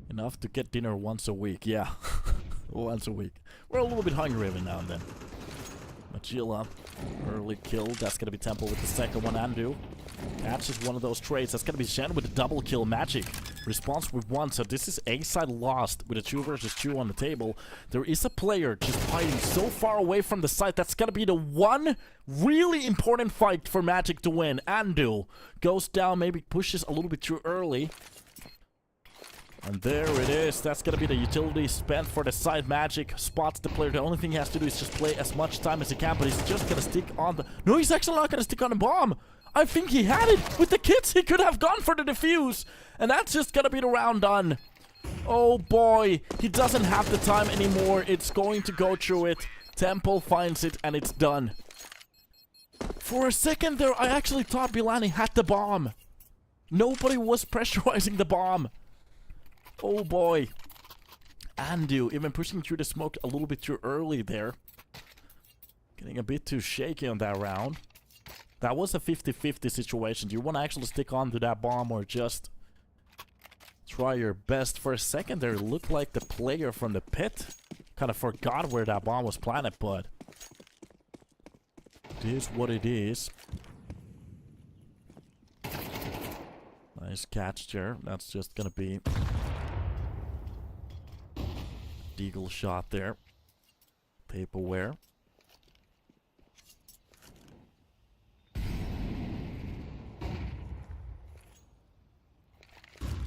Enough to get dinner once a week, yeah. Once a week. We're a little bit hungry every now and then. Magilla, early kill. That's going to be Temple with the second one. Andu catches one of those trades. That's going to be Shen with the double kill. Magic response with 1. So this is A side lost with a 2 versus 2 on the table. There is a player just fighting so far away from the site. That's going to be the one really important fight for Magic to win. Andu goes down, maybe pushes a little bit too early. And there it is. That's going to be the utility spent for the side. Magic spots the player. The only thing he has to do is just play as much time as he can, but he's just going to stick on the... No, he's actually not going to stick on the bomb. I think he had it. With the kits, he could have gone for the defuse. And that's just going to be the round done. Oh boy. He doesn't have the time anymore. It's going to go through it. Temple finds it, and it's done. For a second there, I actually thought Bilani had the bomb. Nobody was pressurizing the bomb. Oh boy. Andu even pushing through the smoke a little bit too early there. Getting a bit too shaky on that round. That was a 50-50 situation. Do you want to actually stick on to that bomb or just try your best? For a second there, it looked like the player from the pit kind of forgot where that bomb was planted, but it is what it is. Nice catch there. That's just gonna be Deagle shot there. Tapeaware.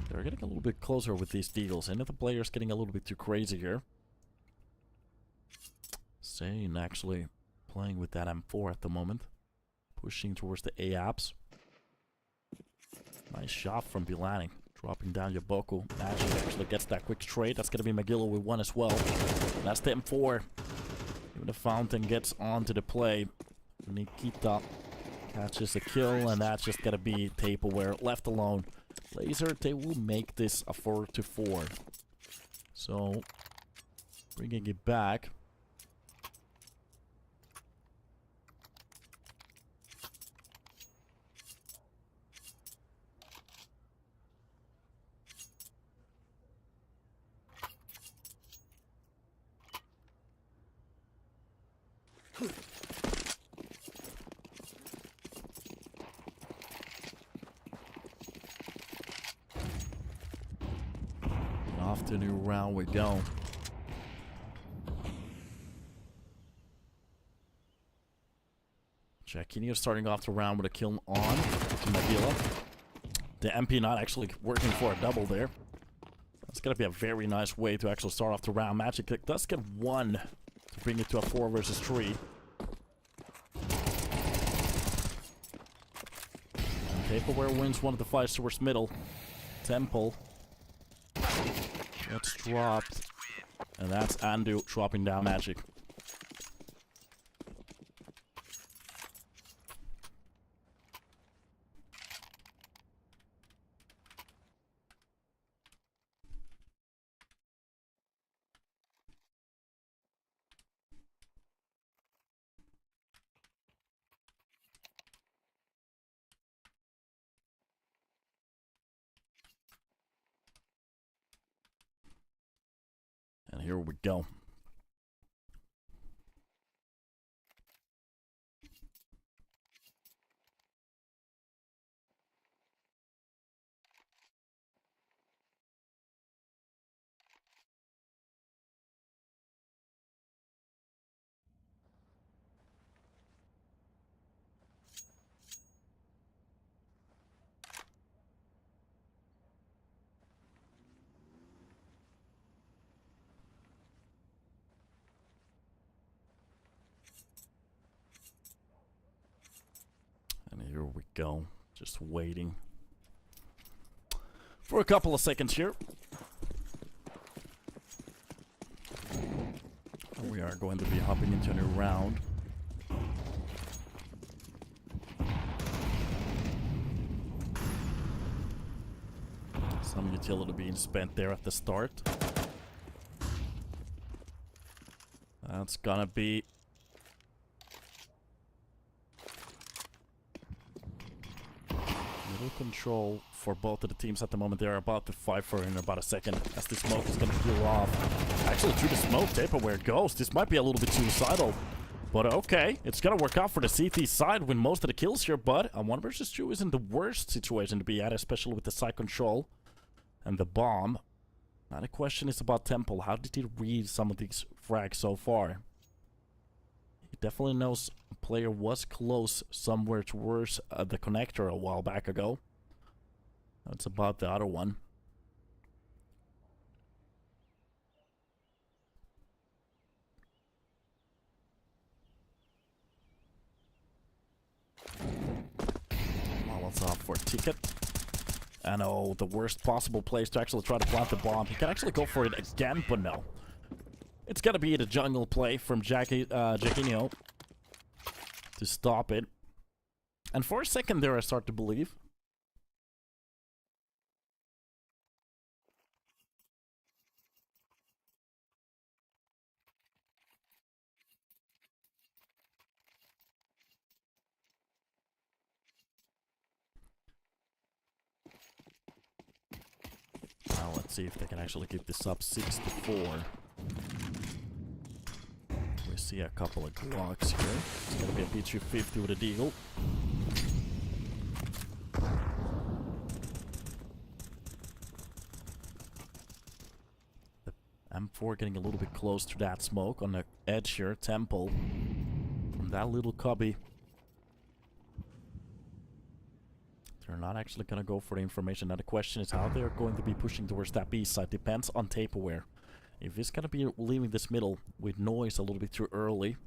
They're getting a little bit closer with these Deagles, and the player's getting a little bit too crazy here. Sane actually playing with that M4 at the moment. Pushing towards the A-apps. Nice shot from Bilani. Dropping down Yaboku. Magic actually gets that quick trade. That's going to be Magilla with 1 as well. And that's the M4. Even the Fountain gets onto the play. Nikita catches a kill, and that's just going to be Tapeaware left alone. Lazer, they will make this a 4-4. So, bringing it back. Off to a new round we go. Jacquinho starting off the round with a kill on to Magilla. The MP not actually working for a double there. That's going to be a very nice way to actually start off the round. Magic does get 1 to bring it to a 4 versus 3. And Tapeaware wins one of the fights towards middle. Temple gets dropped. And that's Andu dropping down Magic. here we go. And here we go. Just waiting for a couple of seconds here. We are going to be hopping into a new round. Some utility being spent there at the start. That's gonna be little control for both of the teams at the moment. They're about to fight for in about a second as the smoke is gonna peel off. Actually, through the smoke, Taperware goes. This might be a little bit suicidal, but okay, it's gonna work out for the CT side, win most of the kills here. But a 1 versus 2 isn't the worst situation to be at, especially with the side control and the bomb. Now the question is about Temple. How did he read some of these frags so far? He definitely knows a player was close somewhere towards the connector a while back ago. That's about the other one. Molotov for ticket. And oh, the worst possible place to actually try to plant the bomb. He can actually go for it again, but no. It's gotta be the jungle play from Jackinio to stop it. And for a second there, I start to believe. Now let's see if they can actually keep this up 6-4. We see a couple of Glocks here. It's gonna be a P250 with a Deagle. The M4 getting a little bit close to that smoke on the edge here. Temple from that little cubby. They're not actually gonna go for the information. Now the question is how they're going to be pushing towards that B side. Depends on Taperware. If he's gonna be leaving this middle with noise a little bit too early,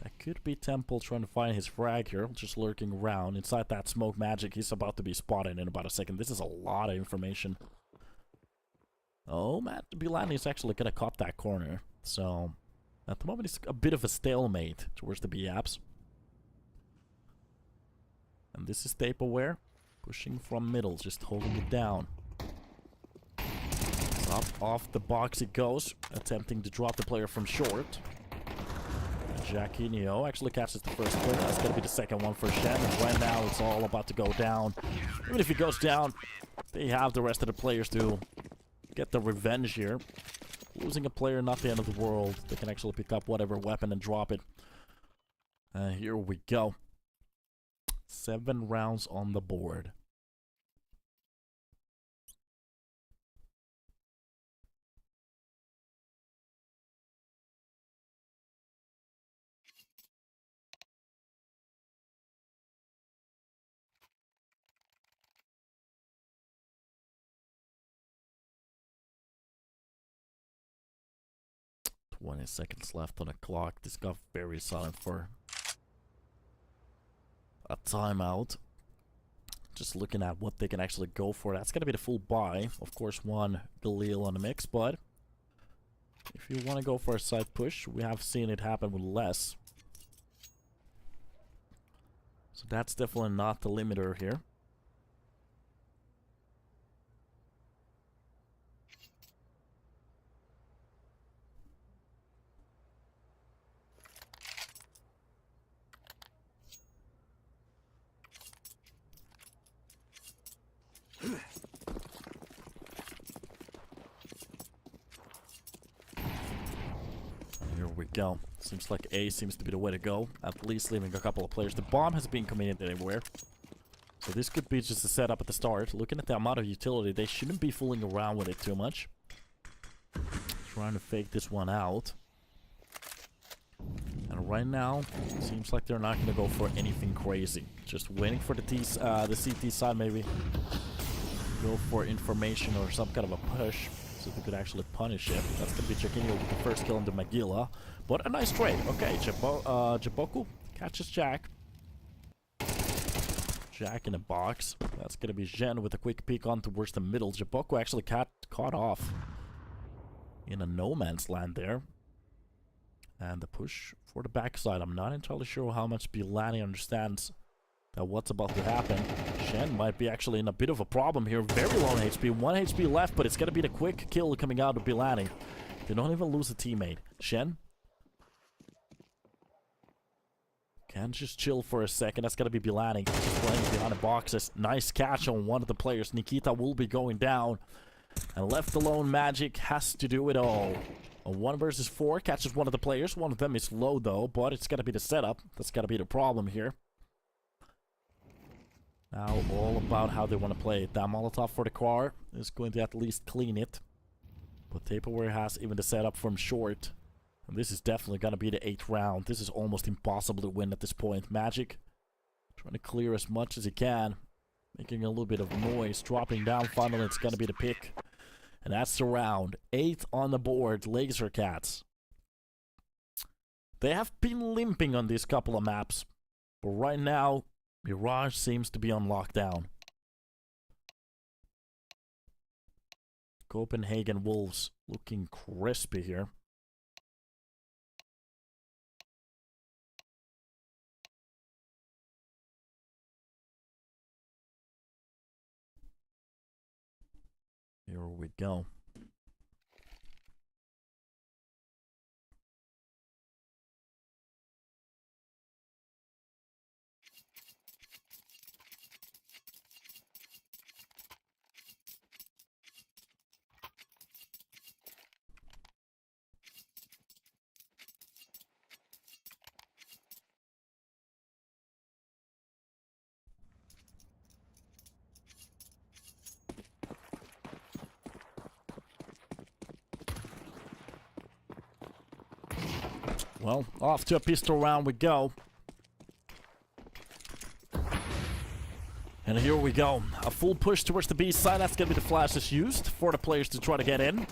that could be Temple trying to find his frag here, just lurking around inside that smoke magic. He's about to be spotted in about a second. This is a lot of information. Oh, Matt Bilani is actually gonna cut that corner. So at the moment it's a bit of a stalemate towards the B apps. And this is Taperware. Pushing from middle, just holding it down. Up off the box it goes, attempting to drop the player from short. Jackinio actually catches the first player. That's going to be the second one for Shen. And right now it's all about to go down. Even if he goes down, they have the rest of the players to get the revenge here. Losing a player, not the end of the world. They can actually pick up whatever weapon and drop it. Here we go. 7 rounds on the board. Twenty seconds left on the clock. This got very silent for a timeout. Just looking at what they can actually go for. That's going to be the full buy. Of course, one Galil on the mix, but if you want to go for a side push, we have seen it happen with less. So that's definitely not the limiter here. we go. Seems like A seems to be the way to go. At least leaving a couple of players. The bomb has been committed anywhere. So this could be just a setup at the start. Looking at the amount of utility, they shouldn't be fooling around with it too much. Trying to fake this one out. And right now, seems like they're not going to go for anything crazy. Just waiting for the CT side maybe. Go for information or some kind of a push. So they could actually punish it. That's going to be Jaquinho with the first kill into Magilla. But a nice trade. Okay, Jaboku catches Jack. Jack in a box. That's going to be Zhen with a quick peek on towards the middle. Jaboku actually caught off in a no man's land there. And the push for the backside. I'm not entirely sure how much Bilani understands that what's about to happen. Shen might be actually in a bit of a problem here. Very low on HP. 1 HP left, but it's going to be the quick kill coming out of Bilani. They don't even lose a teammate. Shen can just chill for a second. That's going to be Bilani. Just playing behind the boxes. Nice catch on one of the players. Nikita will be going down. And left alone, Magic has to do it all. A 1 versus 4 catches one of the players. One of them is low though, but it's going to be the setup. That's got to be the problem here. Now all about how they want to play it. That Molotov for the car is going to at least clean it. But Taperware has even the setup from short. And this is definitely going to be the 8th round. This is almost impossible to win at this point. Magic trying to clear as much as he can. Making a little bit of noise. Dropping down finally. It's going to be the pick. And that's the round. 8th on the board. Laser Cats. They have been limping on these couple of maps. But right now, Mirage seems to be on lockdown. Copenhagen Wolves looking crispy here. Here we go. Well, off to a pistol round we go. And here we go. A full push towards the B side. That's going to be the flashes used for the players to try to get in.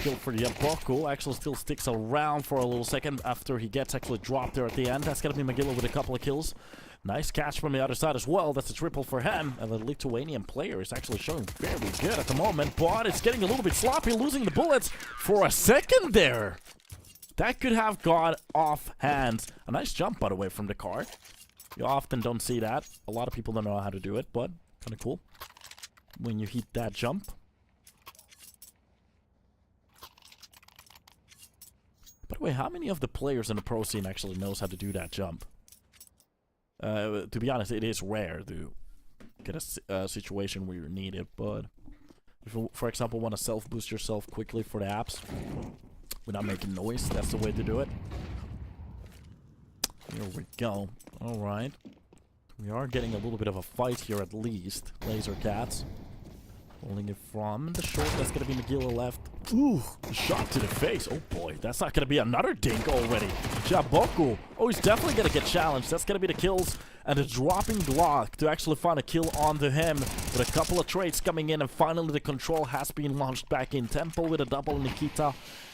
Kill for the Yaboku. Actually still sticks around for a little second after he gets actually dropped there at the end. That's going to be Magilla with a couple of kills. Nice catch from the other side as well. That's a triple for him. And the Lithuanian player is actually showing very good at the moment. But it's getting a little bit sloppy, losing the bullets for a second there. That could have got off hands. A nice jump, by the way, from the car. You often don't see that. A lot of people don't know how to do it, but kind of cool when you hit that jump. By the way, how many of the players in the pro scene actually knows how to do that jump? To be honest, it is rare to get a situation where you need it, but if you, for example, want to self-boost yourself quickly for the apps without making noise, that's the way to do it. Here we go. Alright. We are getting a little bit of a fight here at least. Laser Cats. Holding it from the short. That's going to be Magilla left. Ooh, shot to the face. Oh boy, that's not going to be another dink already. Jaboku. Oh, he's definitely going to get challenged. That's going to be the kills. And the dropping Glock to actually find a kill onto him. With a couple of trades coming in. And finally the control has been launched back in. Tempo with a double. Nikita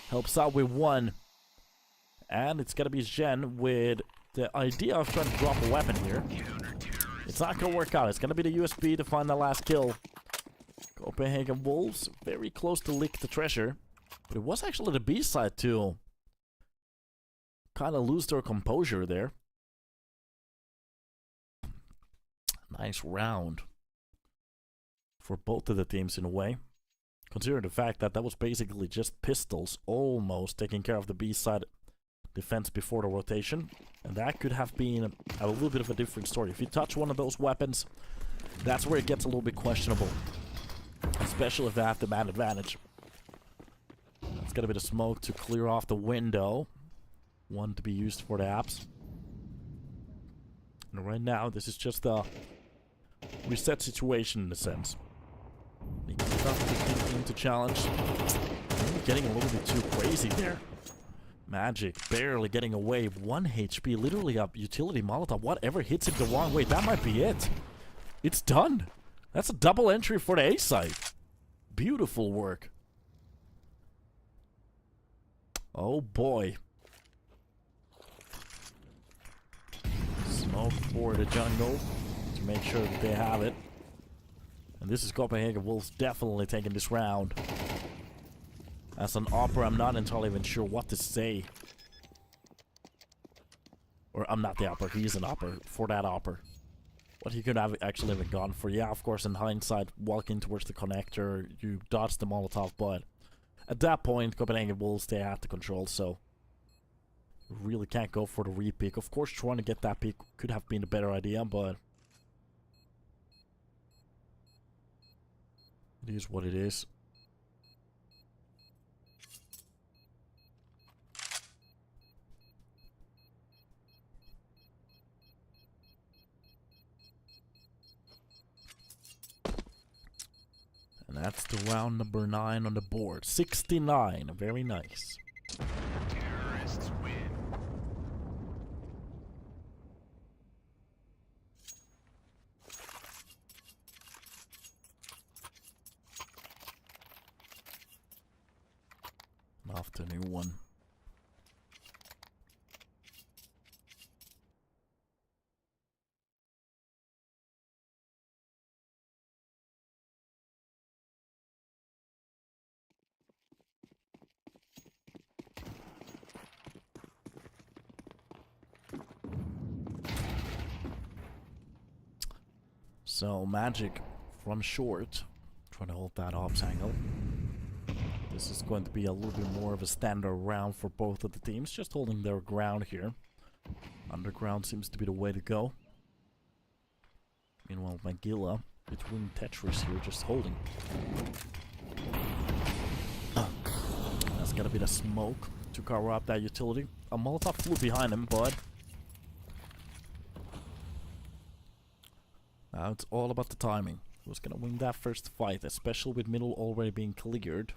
helps out with one. And it's going to be Zhen with the idea of trying to drop a weapon here. It's not going to work out. It's going to be the USB to find the last kill. Copenhagen Wolves, very close to lick the treasure. But it was actually the B side to kind of lose their composure there. Nice round for both of the teams in a way. Considering the fact that that was basically just pistols almost taking care of the B side defense before the rotation. And that could have been a little bit of a different story. If you touch one of those weapons, that's where it gets a little bit questionable. Especially if they have the man advantage. That's gonna be the smoke to clear off the window. one to be used for the apps. And right now, this is just a reset situation in a sense. Nikita into challenge. Getting a little bit too crazy there. Magic barely getting away. 1 HP, literally a utility Molotov. Whatever hits him the wrong way, that might be it. It's done. That's a double entry for the A side. Beautiful work. Oh boy. Smoke for the jungle to make sure that they have it. And this is Copenhagen Wolves definitely taking this round. As an Opera, I'm not entirely even sure what to say. Or I'm not the Opera, he's an Opera for that Opera. What he could have actually have gone for. Yeah, of course, in hindsight, walking towards the connector, you dodged the Molotov, but at that point, Copenhagen Wolves, they had the control, so you really can't go for the re-peek. Of course, trying to get that peek could have been a better idea, but it is what it is. And that's the round number 9 on the board. 69. Very nice. Terrorists win. Off to a new one. So, Magic from short, trying to hold that ops angle. This is going to be a little bit more of a standard round for both of the teams, just holding their ground here. Underground seems to be the way to go. Meanwhile, Magilla between Tetris here, just holding. That's gotta be the smoke to cover up that utility. A Molotov flew behind him, but now it's all about the timing. Who's gonna win that first fight, especially with middle already being cleared.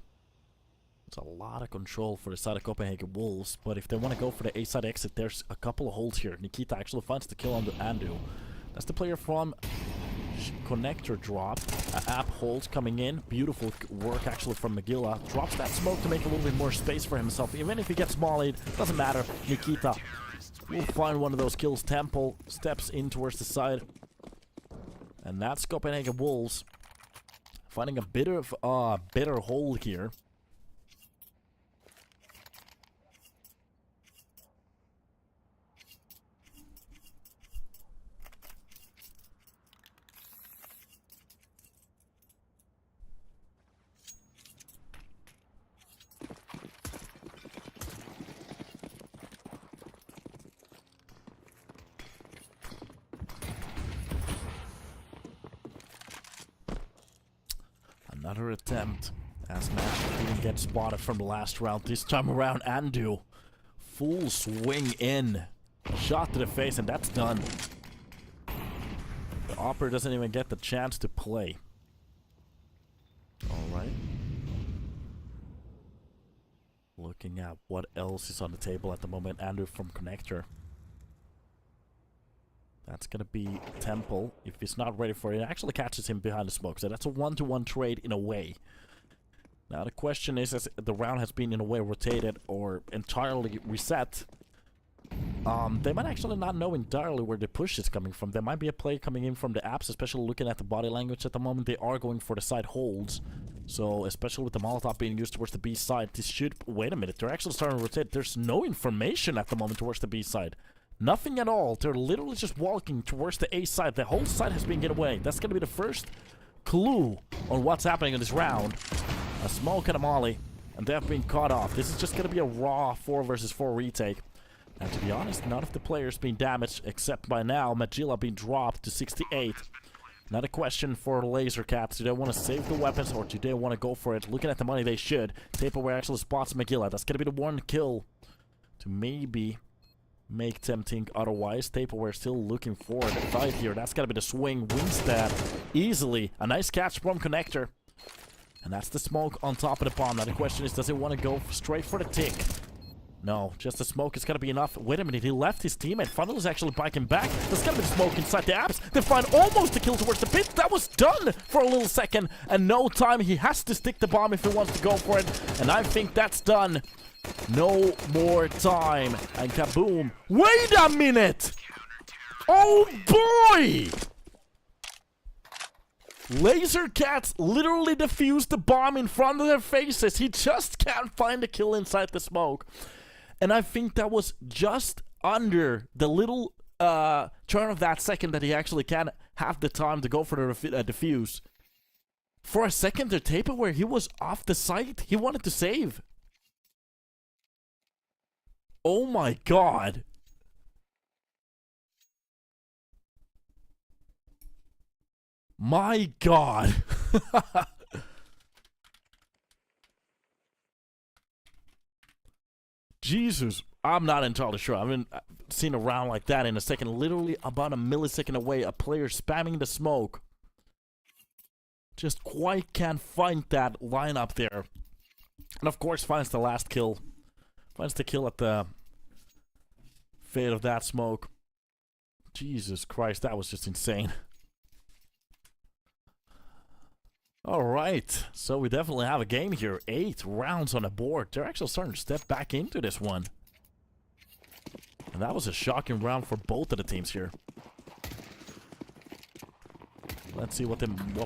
It's a lot of control for the side of Copenhagen Wolves, but if they want to go for the A-side exit, there's a couple of holds here. Nikita actually finds the kill on the Andu. That's the player from Connector drop. App holds coming in. Beautiful work actually from Magilla. Drops that smoke to make a little bit more space for himself. Even if he gets mollied, doesn't matter. Nikita will find one of those kills. Temple steps in towards the side. And that's Copenhagen Wolves finding a bit of better hold here. Another attempt as Magic didn't get spotted from the last round. This time around, Andu. Full swing in. Shot to the face, and that's done. The Opera doesn't even get the chance to play. Alright. Looking at what else is on the table at the moment. Andu from Connector. That's gonna be Temple. If he's not ready for it, it actually catches him behind the smoke. So that's a 1-to-1 trade in a way. Now the question is, as the round has been in a way rotated or entirely reset, they might actually not know entirely where the push is coming from. There might be a play coming in from the apps, especially looking at the body language at the moment. They are going for the side holds. So, especially with the Molotov being used towards the B side, this should... Wait a minute, they're actually starting to rotate. There's no information at the moment towards the B side. Nothing at all. They're literally just walking towards the A side. The whole side has been getting away. That's going to be the first clue on what's happening in this round. A smoke and a molly, and they have been caught off. This is just going to be a raw 4 versus 4 retake. And to be honest, none of the players been damaged, except by now, Magilla being dropped to 68. Another question for Laser Cats. Do they want to save the weapons, or do they want to go for it? Looking at the money, they should. Tapeaware actually spots Magilla. That's going to be the one kill to maybe make them think otherwise. Tapeaware still looking for the fight here. That's gotta be the swing. Wins that easily. A nice catch from Connector. And that's the smoke on top of the bomb. Now the question is, does he want to go straight for the tick? No, just the smoke is gonna be enough. Wait a minute, he left his teammate. Funnel is actually biking back. There's gonna be the smoke inside the apps. They find almost the kill towards the pit. That was done for a little second. And no time. He has to stick the bomb if he wants to go for it. And I think that's done. No more time. And kaboom. Wait a minute! Oh boy! Laser Cats literally defused the bomb in front of their faces. He just can't find the kill inside the smoke. And I think that was just under the little turn of that second that he actually can have the time to go for the defuse. For a second there, Tapeaware, he was off the site. He wanted to save. Oh my god. My god. Jesus. I'm not entirely sure. I haven't seen a round like that in a second. Literally about a millisecond away. A player spamming the smoke. Just quite can't find that lineup there. And of course finds the last kill. Finds the kill at the fade of that smoke. Jesus Christ, that was just insane. Alright, so we definitely have a game here. 8 rounds on the board. They're actually starting to step back into this one. And that was a shocking round for both of the teams here. Let's see what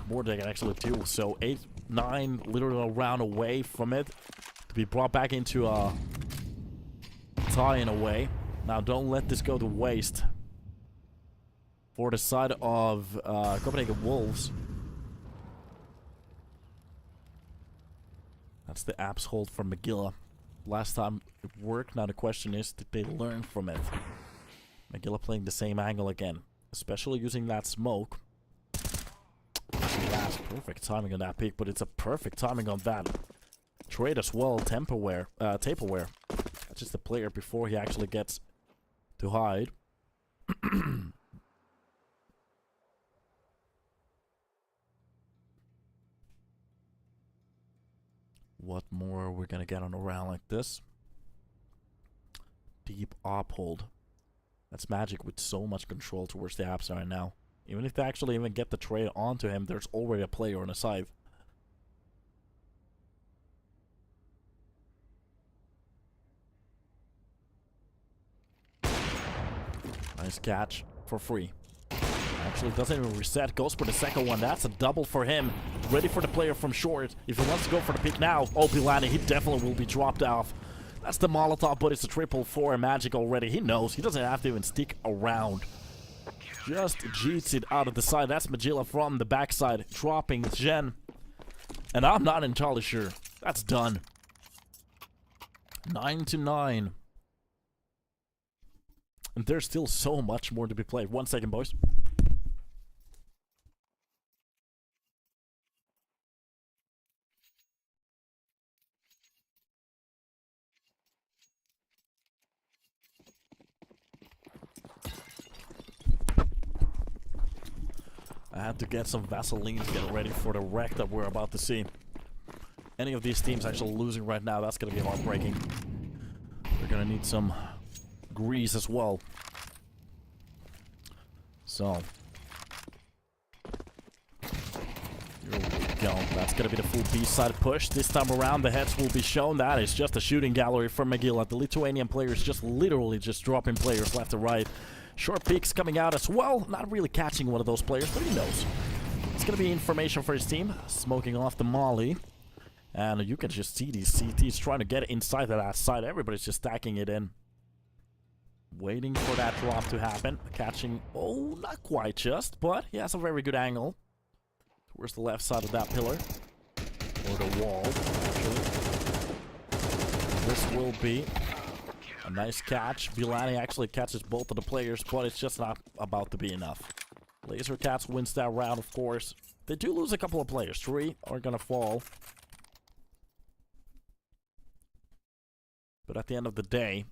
more they can actually do. So 8-9, literally a round away from it. To be brought back into a tie in a way. Now don't let this go to waste. For the side of Copenhagen Wolves. That's the apps hold from Magilla. Last time it worked. Now the question is, did they learn from it? Magilla playing the same angle again. Especially using that smoke. That's perfect timing on that pick, but it's a perfect timing on that trade as well. Tapeaware. That's just the player before he actually gets to hide. What more are we gonna get on a round like this? Deep uphold. That's Magic with so much control towards the apps right now. Even if they actually even get the trade onto him, there's already a player on the side. Nice catch for free. Actually doesn't even reset, goes for the second one. That's a double for him. Ready for the player from short. If he wants to go for the pick now, oh, Bilani, he definitely will be dropped off. That's the Molotov, but it's a 4-4 Magic already. He knows. He doesn't have to even stick around. Just jeets it out of the side. That's Magilla from the backside, dropping Gen. And I'm not entirely sure. That's done. 9-9. And there's still so much more to be played. 1 second, boys. I had to get some Vaseline to get ready for the wreck that we're about to see. Any of these teams actually losing right now, that's going to be heartbreaking. We're going to need some grease as well. So. Here we go. That's going to be the full B-side push. This time around, the heads will be shown. That is just a shooting gallery from Magilla. The Lithuanian players just literally just dropping players left and right. Short peaks coming out as well. Not really catching one of those players, but he knows. It's going to be information for his team. Smoking off the molly. And you can just see these CTs trying to get inside of that side. Everybody's just stacking it in. Waiting for that drop to happen. Catching, oh, not quite just, but he has a very good angle. Towards the left side of that pillar. Or the wall, actually. This will be a nice catch. Bilani actually catches both of the players, but it's just not about to be enough. Lazer Cats wins that round, of course. They do lose a couple of players. 3 are gonna fall. But at the end of the day,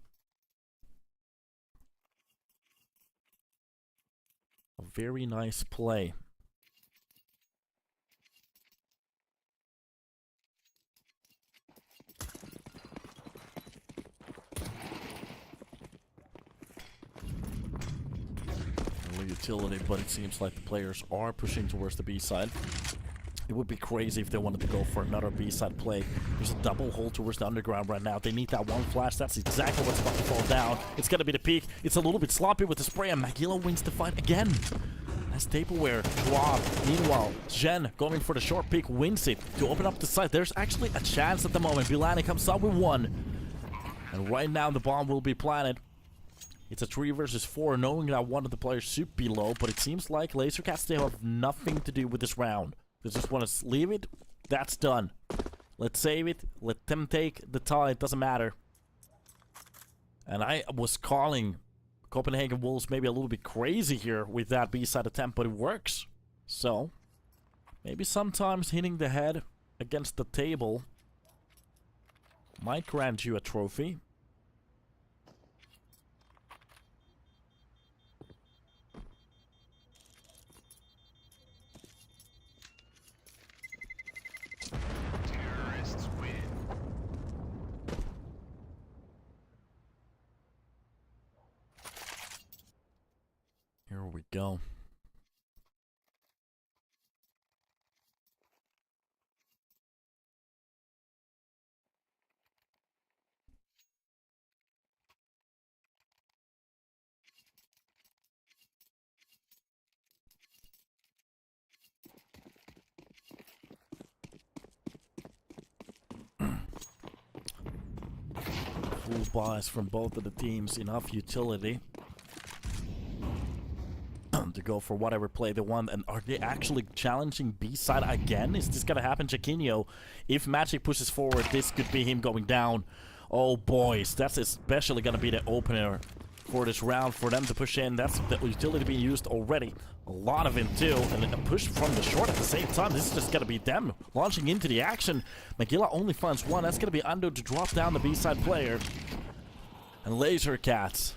very nice play. Utility, but it seems like the players are pushing towards the B side. It would be crazy if they wanted to go for another B side play. There's a double hole towards the underground right now. They need that one flash. That's exactly what's about to fall down. It's gonna be the peak. It's a little bit sloppy with the spray, and Magilla wins the fight again. As Tableware drop. Meanwhile, Jen going for the short peak wins it to open up the site. There's actually a chance at the moment. Bilani comes out with one, and right now the bomb will be planted. It's a 3 versus 4, knowing that one of the players should be low, but it seems like Lazer Cats, they have nothing to do with this round. They just want to leave it. That's done. Let's save it. Let them take the tie. It doesn't matter. And I was calling Copenhagen Wolves maybe a little bit crazy here with that B-side attempt, but it works. So, maybe sometimes hitting the head against the table might grant you a trophy. Terrorists win. Here we go. Full buys from both of the teams, enough utility to go for whatever play they want. And are they actually challenging B-side again? Is this gonna happen? Jaquinho, if Magic pushes forward, this could be him going down. Oh boys, that's especially gonna be the opener for this round for them to push in. That's the utility being used already. A lot of it too, and a push from the short at the same time. This is just gonna be them launching into the action. Magilla only finds one. That's gonna be Undo to drop down the B-side player. And Lazer Cats.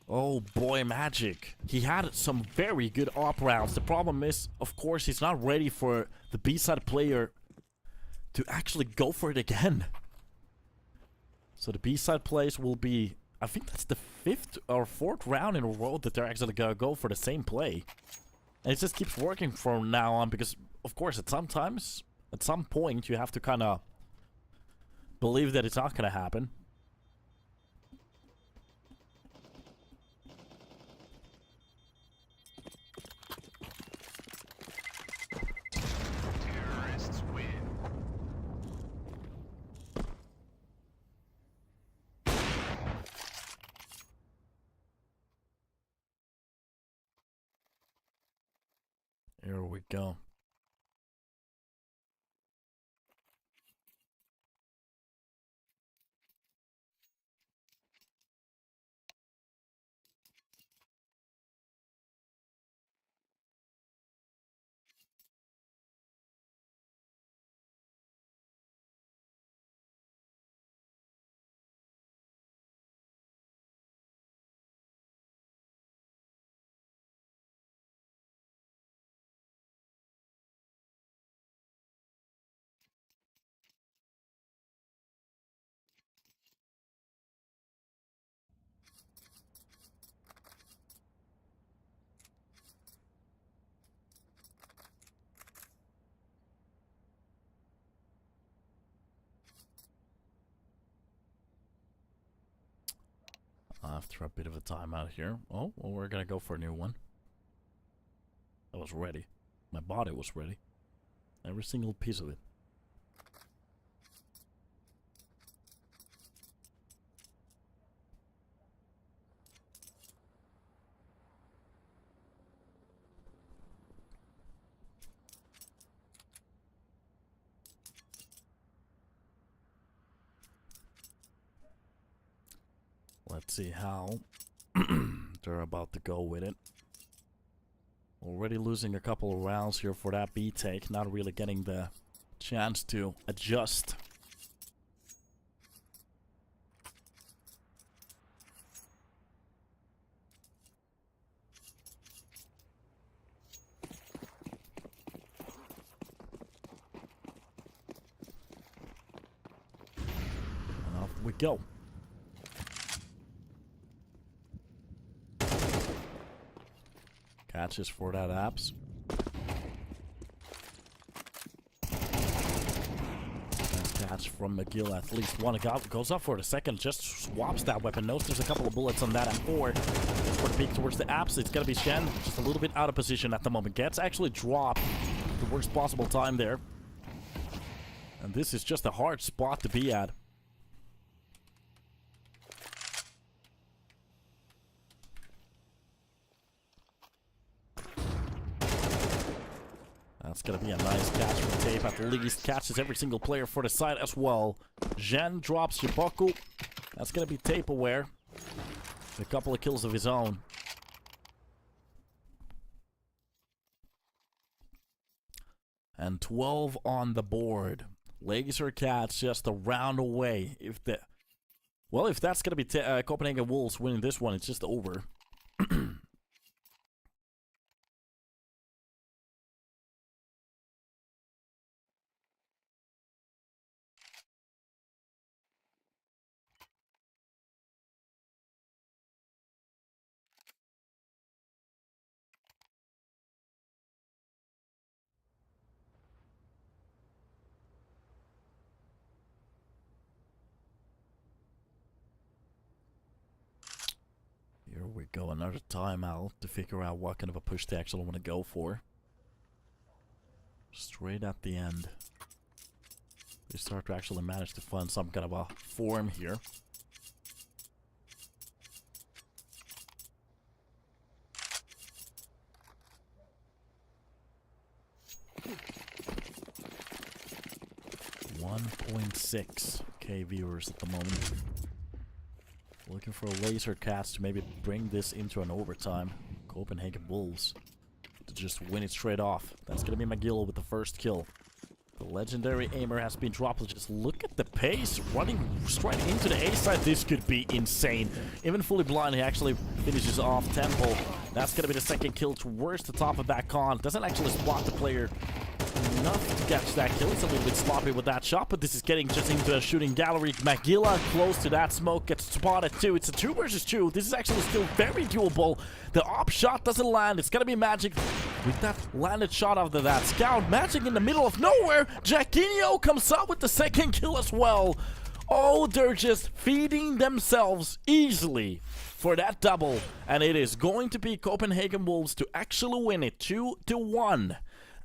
Oh boy, Magic. He had some very good op rounds. The problem is, of course, he's not ready for the B-side player to actually go for it again. So the B-side plays will be, I think that's the 5th or 4th round in a row that they're actually gonna go for the same play. And it just keeps working from now on because, of course, at some point, you have to kind of believe that it's not gonna happen. Terrorists win. Here we go. After a bit of a timeout here. Oh, well, we're gonna go for a new one. I was ready. My body was ready. Every single piece of it. Let's see how they're about to go with it. Already losing a couple of rounds here for that B take. Not really getting the chance to adjust. we go. Catches for that apps. Catch from McGill, at least one goes up for the second, just swaps that weapon, knows there's a couple of bullets on that, and 4 for the peek towards the apps. It's gonna be Shen, just a little bit out of position at the moment. Gets actually dropped the worst possible time there, and this is just a hard spot to be at. That's going to be a nice catch from Tape. At least catches every single player for the side as well. Zhen drops Shiboku. That's going to be Tape aware. A couple of kills of his own. And 12 on the board. Laser Cats just a round away. If that's going to be Copenhagen Wolves winning this one, it's just over. Here we go, another timeout to figure out what kind of a push they actually want to go for. Straight at the end. They start to actually manage to find some kind of a form here. .6K viewers at the moment. Looking for a Laser Cats to maybe bring this into an overtime. Copenhagen Wolves to just win it straight off. That's going to be McGill with the first kill. The legendary aimer has been dropped. Just look at the pace. Running straight into the A side. This could be insane. Even fully blind, he actually finishes off tempo. That's going to be the second kill towards the top of that con. Doesn't actually spot the player enough to catch that kill. It's a little bit sloppy with that shot, but this is getting just into a shooting gallery. Magilla close to that smoke, gets spotted too. It's a 2 versus 2. This is actually still very doable. The op shot doesn't land. It's gonna be Magic with that landed shot after that. Scout Magic in the middle of nowhere. Jacquinho comes up with the second kill as well. Oh, they're just feeding themselves easily for that double, and it is going to be Copenhagen Wolves to actually win it 2-1.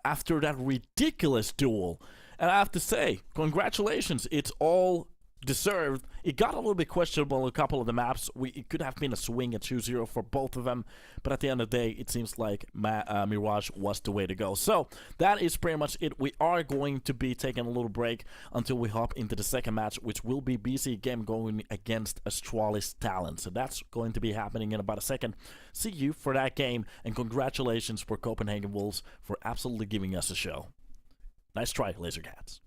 After that ridiculous duel. And I have to say, congratulations, it's all deserved. It got a little bit questionable a couple of the maps. It could have been a swing at 2-0 for both of them, but at the end of the day, it seems like Mirage was the way to go. So that is pretty much it. We are going to be taking a little break until we hop into the second match, which will be BC.Game going against Astralis Talent. So that's going to be happening in about a second. See you for that game, and congratulations for Copenhagen Wolves for absolutely giving us a show. Nice try, Laser Cats.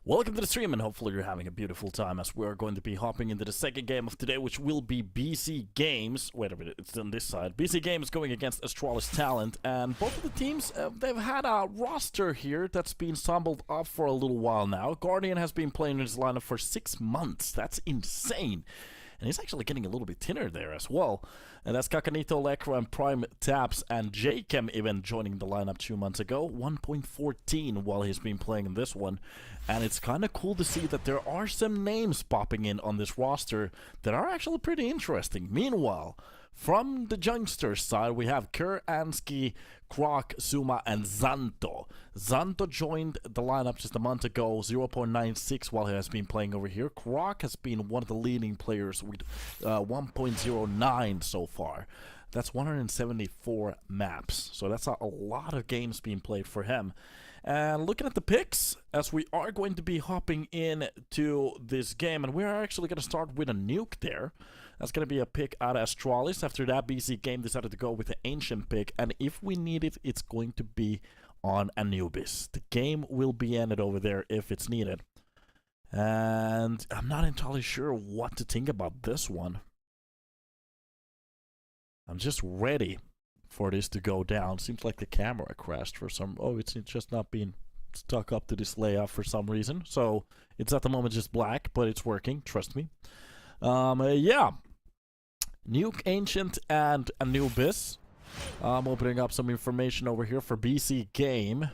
Welcome to the stream, and hopefully you're having a beautiful time as we're going to be hopping into the second game of today, which will be BC Games. Wait a minute, it's on this side. BC Games going against Astralis Talent, and both of the teams, they've had a roster here that's been stumbled up for a little while now. Guardian has been playing in his lineup for 6 months. That's insane. And he's actually getting a little bit thinner there as well. And that's Kakanito, Lekra, and Prime Taps, and J-Chem even joining the lineup 2 months ago. 1.14 while he's been playing in this one. And it's kind of cool to see that there are some names popping in on this roster that are actually pretty interesting. Meanwhile, from the youngsters side, we have Kerr, Ansky, Krok, Zuma, and Zanto. Zanto joined the lineup just a month ago, 0.96 while he has been playing over here. Krok has been one of the leading players with 1.09 so far. That's 174 maps, so that's a lot of games being played for him. And looking at the picks, as we are going to be hopping into this game, and we are actually going to start with a nuke there. That's going to be a pick out of Astralis. After that, BC.Game decided to go with the ancient pick, and if we need it, it's going to be on Anubis. The game will be ended over there if it's needed. And I'm not entirely sure what to think about this one. I'm just ready for this to go down. Seems like the camera crashed for some... Oh, it's just not being stuck up to this layout for some reason. So it's at the moment just black, but it's working. Trust me. Yeah. Nuke, Ancient, and Anubis. I'm opening up some information over here for BC Game.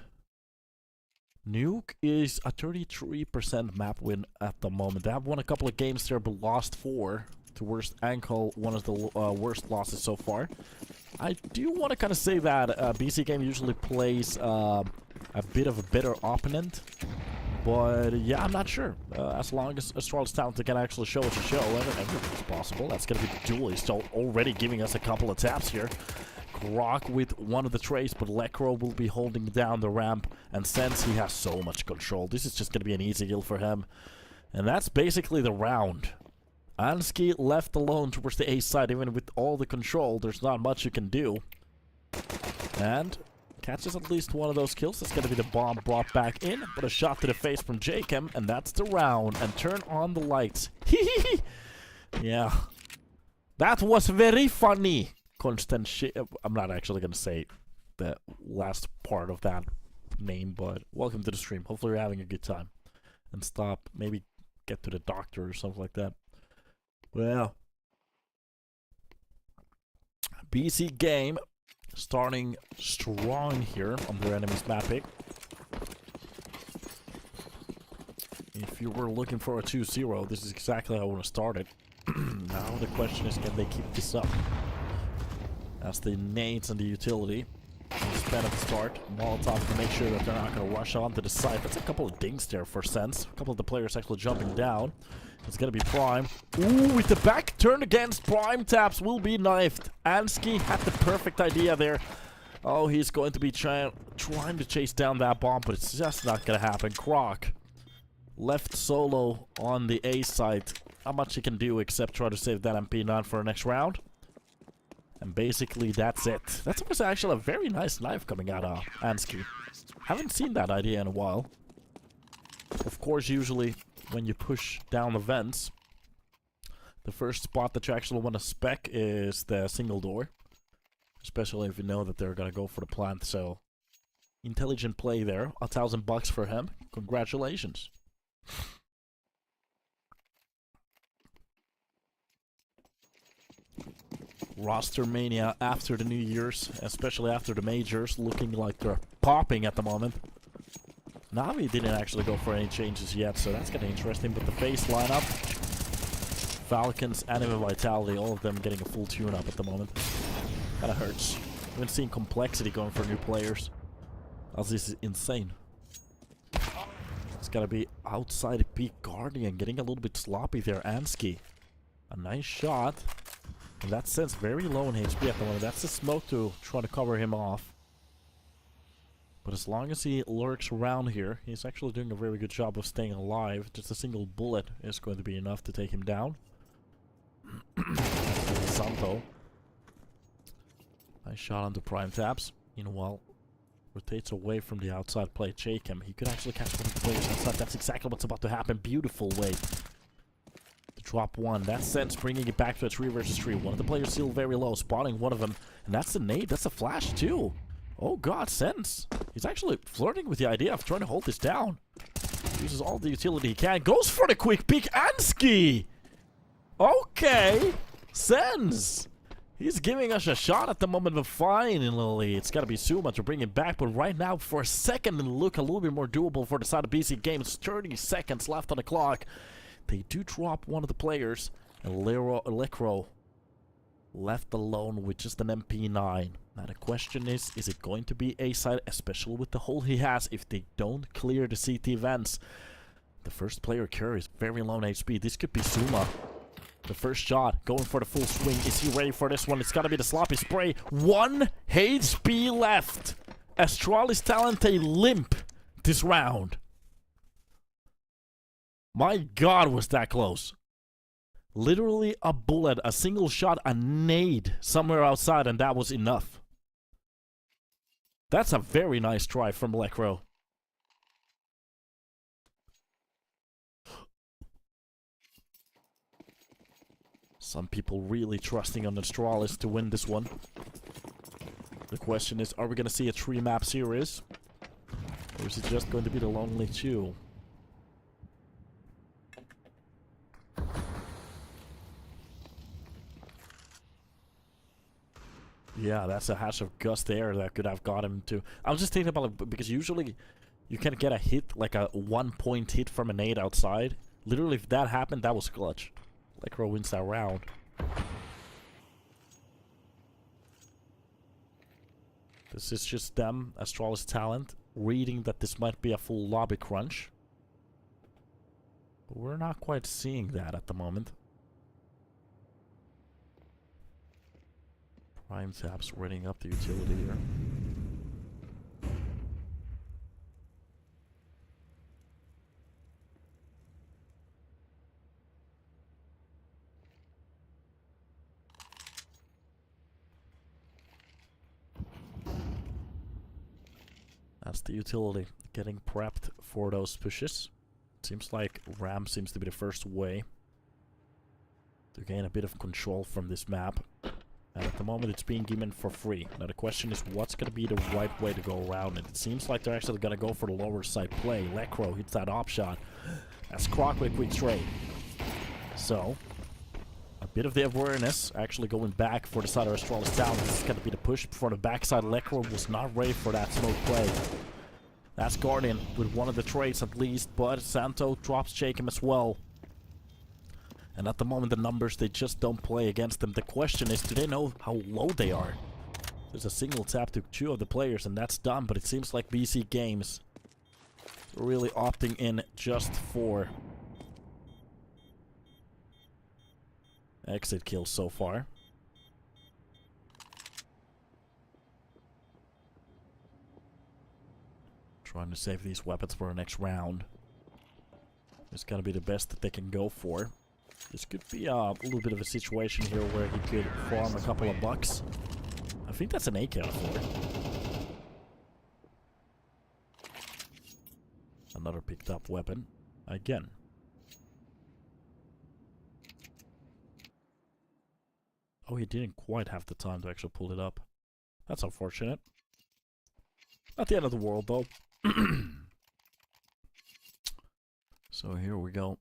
Nuke is a 33% map win at the moment. They have won a couple of games there, but lost 4. To worst ankle, one of the worst losses so far. I do want to kind of say that BC Game usually plays a bit of a better opponent. But yeah, I'm not sure. As long as Astralis Talent can actually show us a show, everything's possible. That's going to be the duelist already giving us a couple of taps here. Krok with one of the trays, but Lekro will be holding down the ramp. And since he has so much control, this is just going to be an easy kill for him. And that's basically the round. Ansky left alone towards the A side, even with all the control, there's not much you can do. And catches at least one of those kills. That's going to be the bomb brought back in, but a shot to the face from J-Chem, and that's the round. And turn on the lights. Yeah. That was very funny. Constant shit. I'm not actually going to say the last part of that name, but welcome to the stream. Hopefully you're having a good time. And stop, maybe get to the doctor or something like that. Well, BC Game starting strong here on their enemy's map pick. If you were looking for a 2-0, this is exactly how I want to start it. Now the question is, can they keep this up? That's the nades and the utility. Sped at the start. Molotov to make sure that they're not going to rush onto the site. That's a couple of dings there for sense. A couple of the players actually jumping down. It's going to be Prime. Ooh, with the back turn against Prime Taps will be knifed. Ansky had the perfect idea there. Oh, he's going to be trying to chase down that bomb, but it's just not going to happen. Krok left solo on the A site. Not much he can do except try to save that MP9 for the next round. And basically, that's it. That was actually a very nice knife coming out of Ansky. Haven't seen that idea in a while. Of course, usually when you push down the vents, the first spot that you actually want to spec is the single door. Especially if you know that they're going to go for the plant. So, intelligent play there. $1,000 for him. Congratulations. Roster mania after the New Year's, especially after the majors, looking like they're popping at the moment. Navi didn't actually go for any changes yet, so that's getting interesting. But the face lineup, Falcons, Anime Vitality, all of them getting a full tune-up at the moment. Kinda hurts. Haven't seen Complexity going for new players. As this is insane. It's gotta be outside peak Guardian, getting a little bit sloppy there. Ansky. A nice shot. In that sense, very low in HP at the moment. That's the smoke to try to cover him off. But as long as he lurks around here, he's actually doing a very good job of staying alive. Just a single bullet is going to be enough to take him down. Santo. Nice shot onto Prime Taps. Meanwhile, Rotates away from the outside play. Jacob, he could actually catch one of the players outside. That's exactly what's about to happen. Beautiful way to drop one. That's Sense bringing it back to a 3 versus 3. One of the players still very low, spotting one of them. And that's the nade. That's a flash too. Oh god, Sense. He's actually flirting with the idea of trying to hold this down. Uses all the utility he can. Goes for the quick peek and ski. Okay. Sense. He's giving us a shot at the moment, but finally, it's got to be Suma to bring it back. But right now, for a second, it'll look a little bit more doable for the side of BC.Game. It's 30 seconds left on the clock. They do drop one of the players, and Elecro left alone with just an MP9. Now the question is it going to be A-side, especially with the hole he has, if they don't clear the CT vents? The first player carries very low HP. This could be Suma. The first shot, going for the full swing. Is he ready for this one? It's gotta be the sloppy spray. 1 HP left. Astralis talent a limp this round. My god, was that close. Literally a bullet, a single shot, a nade somewhere outside, and that was enough. That's a very nice try from Elecro. Some people really trusting on Astralis to win this one. The question is, are we going to see a 3-map series? Or is it just going to be the Lonely 2? Yeah, that's a hash of gust there that could have got him to... I was just thinking about it, because usually you can get a hit, like a 1-point hit from a nade outside. Literally, if that happened, that was clutch. Elecro wins that round. This is just them, Astralis talent, reading that this might be a full lobby crunch. But we're not quite seeing that at the moment. Prime Tap's readying up the utility here. That's the utility, getting prepped for those pushes. Seems like Ram seems to be the first way to gain a bit of control from this map. And at the moment it's being given for free. Now the question is, what's going to be the right way to go around it? It seems like they're actually going to go for the lower side play. Elecro hits that op shot. That's Croc with a quick trade. So, a bit of the awareness actually going back for the side of Astralis down. This is going to be the push for the backside. Elecro was not ready for that smoke play. That's Guardian with one of the trades at least, but Santo drops Jacob as well. And at the moment the numbers, they just don't play against them. The question is, do they know how low they are? There's a single tap to 2 of the players and that's done, but it seems like BC.Games really opting in just for exit kills so far. Trying to save these weapons for the next round. It's gotta be the best that they can go for. This could be a little bit of a situation here where he could farm a couple of bucks. I think that's an AK-4. Another picked up weapon. Again. Oh, he didn't quite have the time to actually pull it up. That's unfortunate. Not the end of the world, though. So here we go.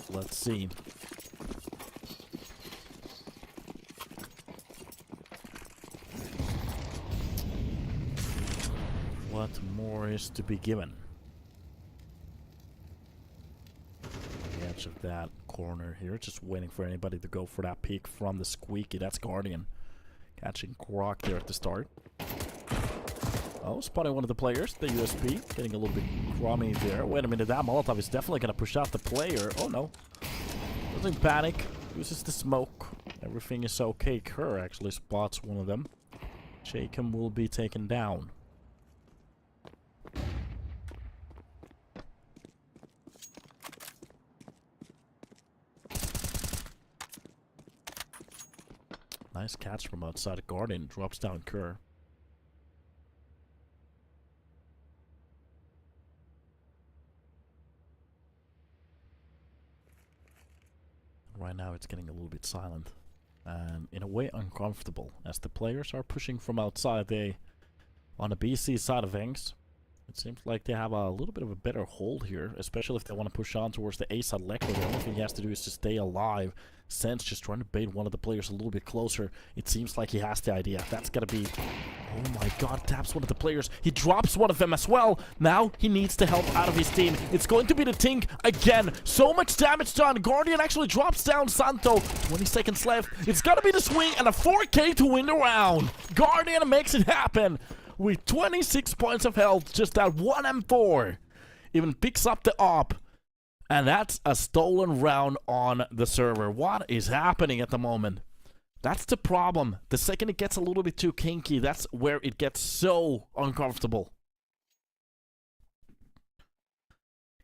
Let's see. What more is to be given? The edge of that corner here, just waiting for anybody to go for that peek from the squeaky. That's Guardian. Catching Croc there at the start. Oh, spotting one of the players, the USP. Getting a little bit crummy there. Wait a minute, that Molotov is definitely going to push out the player. Oh no. Doesn't panic. Uses the smoke. Everything is okay. Kerr actually spots one of them. Jacob will be taken down. Nice catch from outside. Guardian drops down Kerr. Right now it's getting a little bit silent. And in a way uncomfortable. As the players are pushing from outside, they... On the BC side of things, it seems like they have a little bit of a better hold here, especially if they want to push on towards the A side Lekro. The only thing he has to do is to stay alive. Sense just trying to bait one of the players a little bit closer. It seems like he has the idea. That's gotta be... Oh my god, taps one of the players. He drops one of them as well. Now he needs the help out of his team. It's going to be the Tink again. So much damage done. Guardian actually drops down Santo. 20 seconds left. It's gotta be the swing and a 4K to win the round. Guardian makes it happen. With 26 points of health, just that one M4. Even picks up the op. And that's a stolen round on the server. What is happening at the moment? That's the problem. The second it gets a little bit too kinky, that's where it gets so uncomfortable.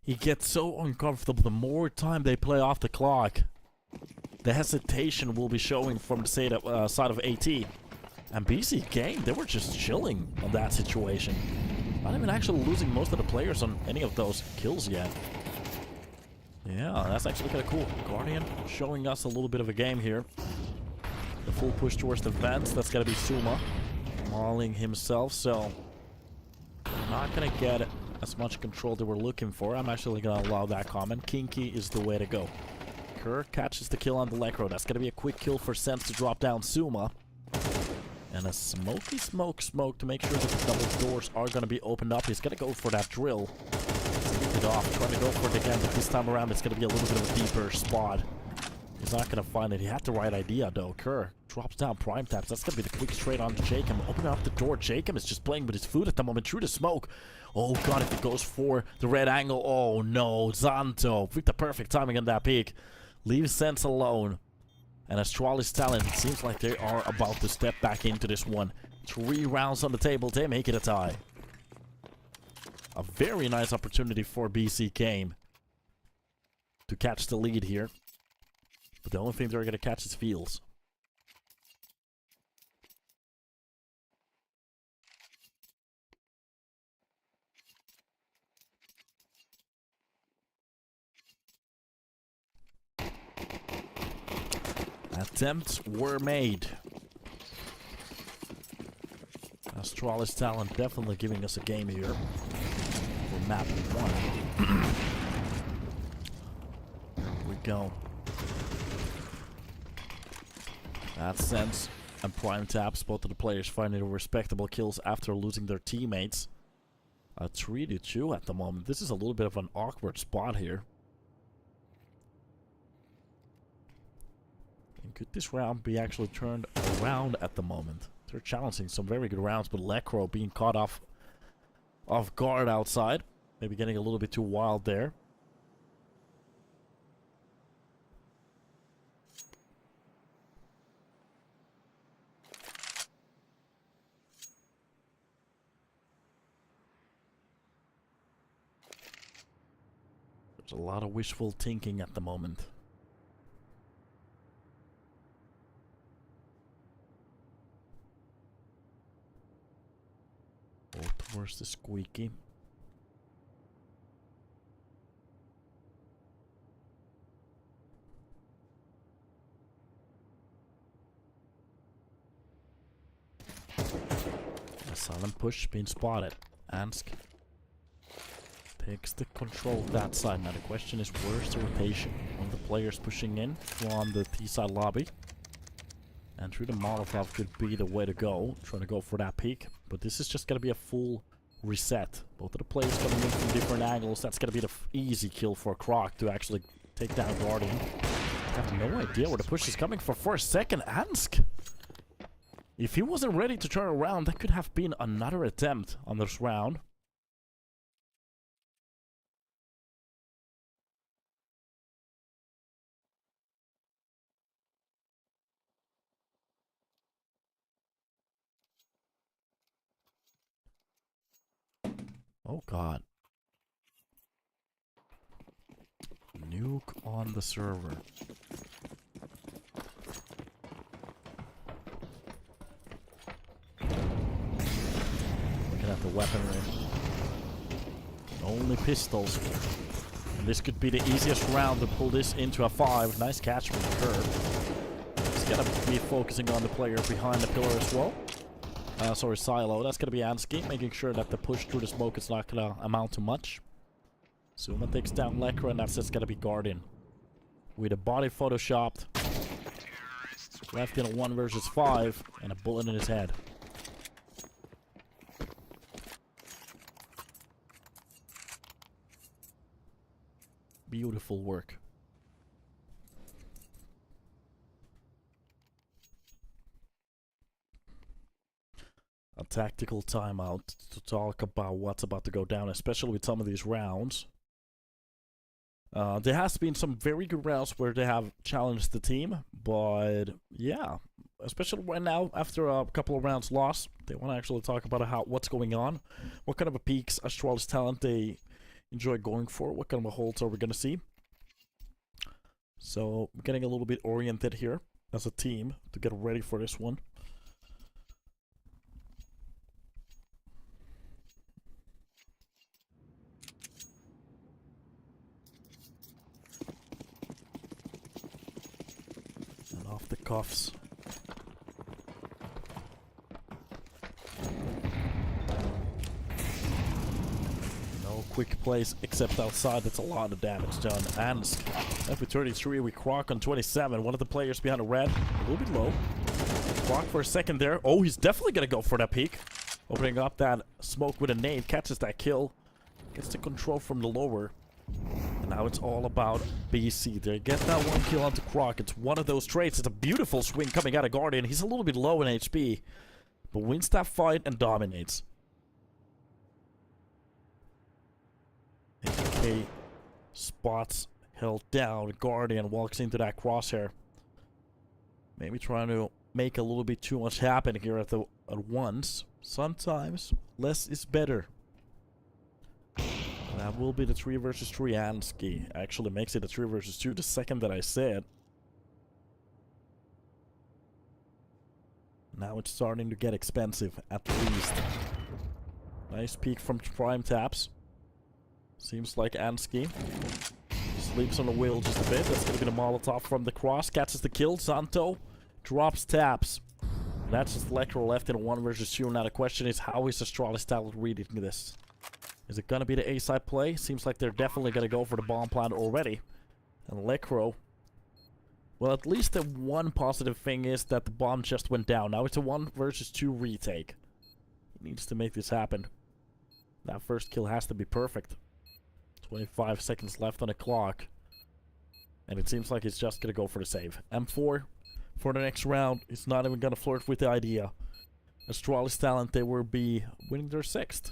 He gets so uncomfortable the more time they play off the clock. The hesitation will be showing from the side of AT. And BC.Game, they were just chilling on that situation. Not even actually losing most of the players on any of those kills yet. Yeah, that's actually kind of cool. Guardian showing us a little bit of a game here. The full push towards the vents, that's gotta be Suma. Mauling himself, so... Not gonna get as much control they were looking for. I'm actually gonna allow that comment. Kinky is the way to go. Kerr catches the kill on the Lekro. That's gonna be a quick kill for Sense to drop down Suma. And a smoky smoke to make sure that the double doors are going to be opened up. He's going to go for that drill. Keep it off. Trying to go for it again, but this time around it's going to be a little bit of a deeper spot. He's not going to find it. He had the right idea, though. Kerr drops down prime taps. That's going to be the quick straight on to Jacob. Opening up the door. Jacob is just playing with his food at the moment through the smoke. Oh, God, if it goes for the red angle. Oh, no. Zanto with the perfect timing on that peak. Leaves Sense alone. And Astralis talent, it seems like they are about to step back into this one. 3 rounds on the table, they make it a tie. A very nice opportunity for BC.Game to catch the lead here. But the only thing they're going to catch is Fields. Attempts were made. Astralis talent definitely giving us a game here for map 1. Here we go. That Sense and prime taps, both of the players finding respectable kills after losing their teammates. A 3-2 at the moment. This is a little bit of an awkward spot here. Could this round be actually turned around at the moment? They're challenging some very good rounds, but Lekro being caught off guard outside. Maybe getting a little bit too wild there. There's a lot of wishful thinking at the moment. Towards the squeaky. A silent push being spotted. Ansk takes the control of that side. Now the question is, where's the rotation? One of the players pushing in from the T-side lobby. And through the Molotov could be the way to go. Trying to go for that peak. But this is just going to be a full reset. Both of the players coming in from different angles. That's going to be the easy kill for Croc to actually take down Guardian. I have no idea where the push is coming from for a second. Ansk! If he wasn't ready to turn around, that could have been another attempt on this round. Oh god. Nuke on the server. the weaponry. Only pistols. And this could be the easiest round to pull this into a 5. Nice catch from the curve. He's gonna be focusing on the player behind the pillar as well. Sorry, silo. That's gonna be Ansky, making sure that the push through the smoke is not gonna amount to much. Zuma takes down Lekra, and that's just gonna be Guardian. With a body photoshopped. Left in a 1 versus 5, and a bullet in his head. Beautiful work. A tactical timeout to talk about what's about to go down, especially with some of these rounds. There has been some very good rounds where they have challenged the team, but yeah, especially right now after a couple of rounds lost, they want to actually talk about what's going on, what kind of a peaks Astralis talent they enjoy going for, what kind of a holds are we going to see. So I'm getting a little bit oriented here as a team to get ready for this one. Off the cuffs. No quick plays except outside. That's a lot of damage done. And F33 with Croc on 27. One of the players behind the red. A little bit low. Croc for a second there. Oh, he's definitely gonna go for that peek. Opening up that smoke with a nade. Catches that kill. Gets the control from the lower. And now it's all about BC. They get that 1 kill onto Croc. It's one of those traits. It's a beautiful swing coming out of Guardian. He's a little bit low in HP, but wins that fight and dominates. AK spots held down. Guardian walks into that crosshair. Maybe trying to make a little bit too much happen here at once. Sometimes less is better. That will be the 3 versus 3 Ansky. Actually makes it a 3 versus 2 the second that I said. Now it's starting to get expensive, at least. Nice peek from Prime Taps. Seems like Ansky sleeps on the wheel just a bit. That's going to be the Molotov from the cross. Catches the kill. Santo drops Taps. That's just Electro left in a 1 versus 2. Now the question is, how is Astralis talent reading this? Is it gonna be the A-side play? Seems like they're definitely gonna go for the bomb plant already. And Lekro. Well, at least the one positive thing is that the bomb just went down. Now it's a 1 versus 2 retake. He needs to make this happen. That first kill has to be perfect. 25 seconds left on the clock. And it seems like he's just gonna go for the save. M4 for the next round. He's not even gonna flirt with the idea. Astralis talent, they will be winning their 6th.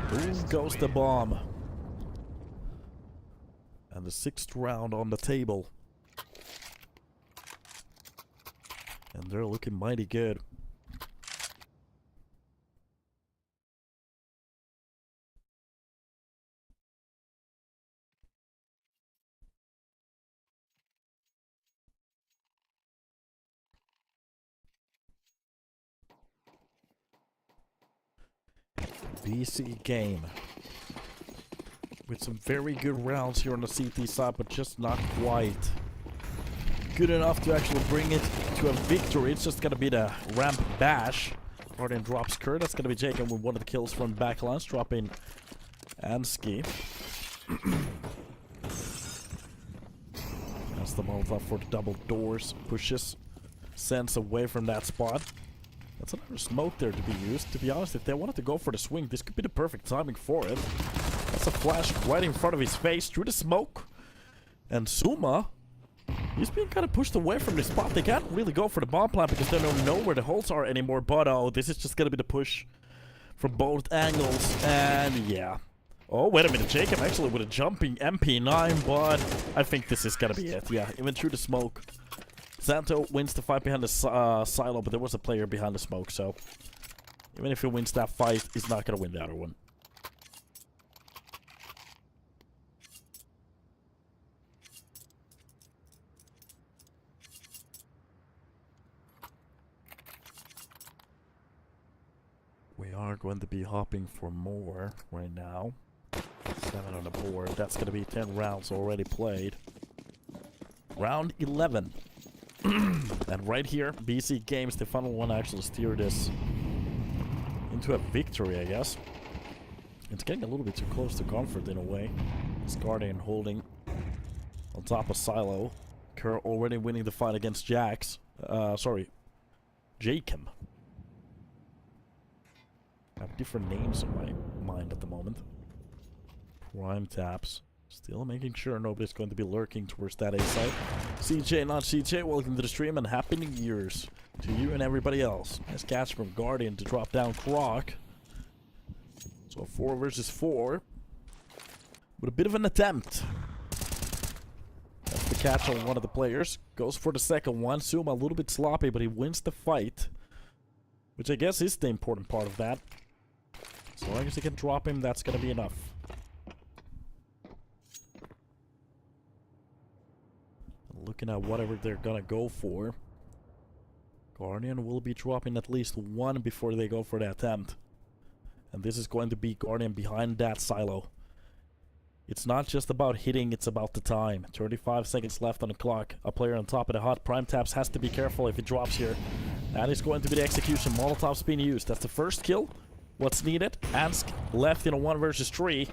Boom goes the bomb. And the 6th round on the table. And they're looking mighty good. BC.Game with some very good rounds here on the CT side, but just not quite good enough to actually bring it to a victory. It's just gonna be the ramp bash. Guardian drops Kurt. That's gonna be Jacob with one of the kills from the backlines, dropping Ansky. That's the Molotov for the double doors. Pushes Sense away from that spot. That's another smoke there to be used. To be honest, if they wanted to go for the swing, this could be the perfect timing for it. That's a flash right in front of his face through the smoke. And Zuma, he's being kind of pushed away from this spot. They can't really go for the bomb plant because they don't know where the holes are anymore. But oh, this is just going to be the push from both angles. And yeah. Oh, wait a minute. Jacob actually with a jumping MP9, but I think this is going to be it. Yeah, even through the smoke. Santo wins the fight behind the silo, but there was a player behind the smoke, so even if he wins that fight, he's not going to win the other one. are going to be hopping for more right now. 7 on the board. That's going to be 10 rounds already played. Round 11. And right here, BC.Game, the final one, actually steer this into a victory, I guess. It's getting a little bit too close to comfort in a way. It's Guardian holding on top of Silo. Kerr already winning the fight against Jax. Sorry, Jacob. I have different names in my mind at the moment. Prime taps. Still making sure nobody's going to be lurking towards that A side. CJ, not CJ, welcome to the stream and happy New Year's to you and everybody else. Nice catch from Guardian to drop down Croc. So 4 versus 4. With a bit of an attempt. That's the catch on one of the players. Goes for the second one. Suma a little bit sloppy, but he wins the fight. Which I guess is the important part of that. So long as he can drop him, that's going to be enough. Looking at whatever they're going to go for. Guardian will be dropping at least one before they go for the attempt. And this is going to be Guardian behind that silo. It's not just about hitting, it's about the time. 35 seconds left on the clock. A player on top of the hut. Prime taps has to be careful if he drops here. That is going to be the execution. Molotov's being used. That's the first kill. What's needed? Ansk left in a 1 versus 3.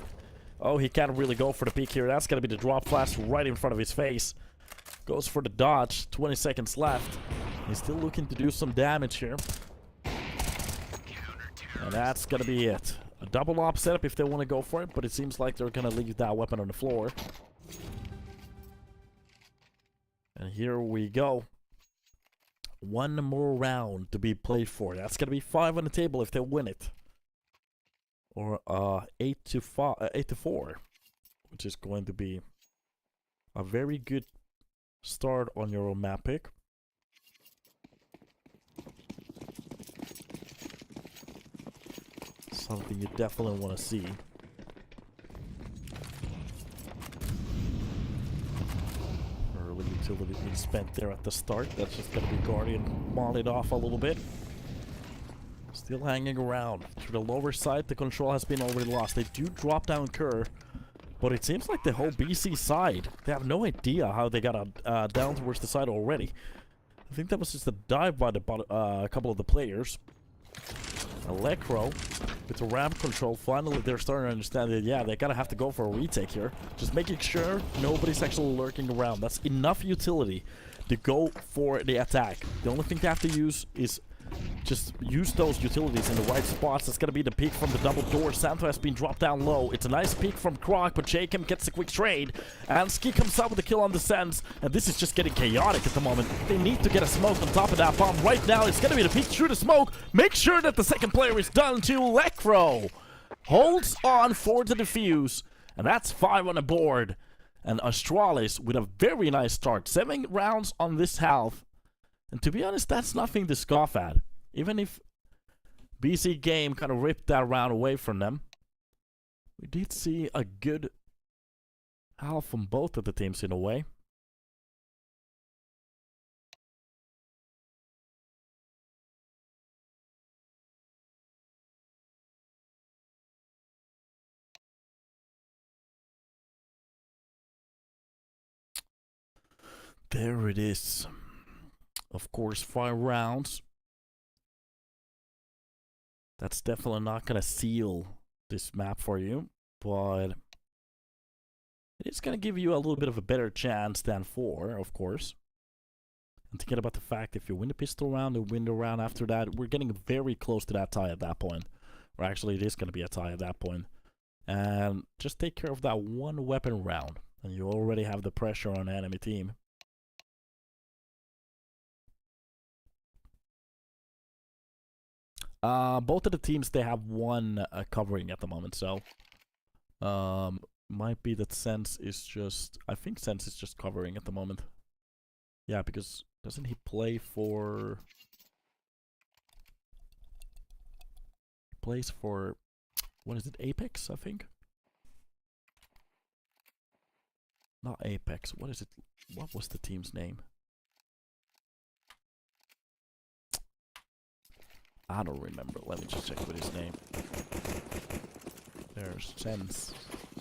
Oh, he can't really go for the peek here. That's going to be the drop flash right in front of his face. Goes for the dodge. 20 seconds left. He's still looking to do some damage here. And that's going to be it. A double op setup if they want to go for it, but it seems like they're going to leave that weapon on the floor. And here we go. One more round to be played for. That's going to be 5 on the table if they win it. Or 8 to 4, which is going to be a very good start on your own map pick. Something you definitely want to see. Early utility being spent there at the start. That's just going to be Guardian mollied off a little bit. Still hanging around. To the lower side, the control has been already lost. They do drop down Kerr, but it seems like the whole BC side, they have no idea how they got down towards the side already. I think that was just a dive by the a couple of the players. Electro with the ramp control, finally they're starting to understand that, yeah, they gotta have to go for a retake here. Just making sure nobody's actually lurking around. That's enough utility to go for the attack. The only thing they have to use is just use those utilities in the right spots. That's gonna be the peek from the double door. Santo has been dropped down low. It's a nice peek from Croc, but Jacob gets a quick trade. And Ski comes out with a kill on the Sense. And this is just getting chaotic at the moment. They need to get a smoke on top of that bomb. Right now, it's gonna be the peek through the smoke. Make sure that the second player is done to Lecro. Holds on for the defuse. And that's 5 on the board. And Astralis with a very nice start. 7 rounds on this half. And to be honest, that's nothing to scoff at. Even if BC.Game kind of ripped that round away from them, we did see a good half from both of the teams in a way. There it is. Of course, 5 rounds. That's definitely not going to seal this map for you, but it is going to give you a little bit of a better chance than 4, of course. And thinking about the fact if you win the pistol round and win the round after that, we're getting very close to that tie at that point. Or actually, it is going to be a tie at that point. And just take care of that 1 weapon round, and you already have the pressure on the enemy team. Both of the teams, they have 1 covering at the moment, so might be that Sense is just, I think Sense is just covering at the moment. Yeah, because doesn't he play for, he plays for, what is it, Apex, I think? Not Apex, what is it, what was the team's name? I don't remember. Let me just check with his name. There's Sense.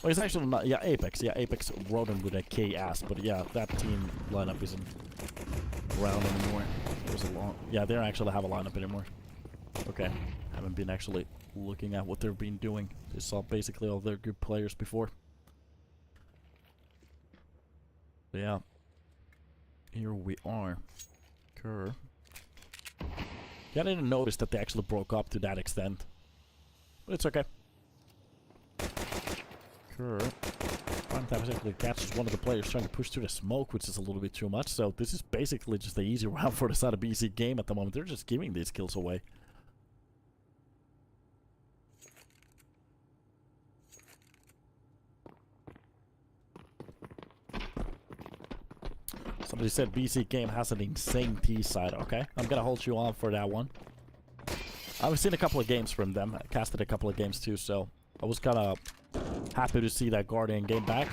Oh, he's actually not. Yeah, Apex. Yeah, Apex wrote him with a KS. But yeah, that team lineup isn't around anymore. It was a long. Yeah, they don't actually have a lineup anymore. Okay. Haven't been actually looking at what they've been doing. They saw basically all their good players before. But yeah. Here we are. Kerr. Yeah, I didn't notice that they actually broke up to that extent. But it's okay. Kerr. Prime Time actually catches one of the players trying to push through the smoke, which is a little bit too much. So this is basically just an easy round for the side of BC.Game at the moment. They're just giving these kills away. Somebody said BC.Game has an insane T side. Okay, I'm gonna hold you on for that one. I've seen a couple of games from them. I casted a couple of games too, so I was kind of happy to see that Guardian game back.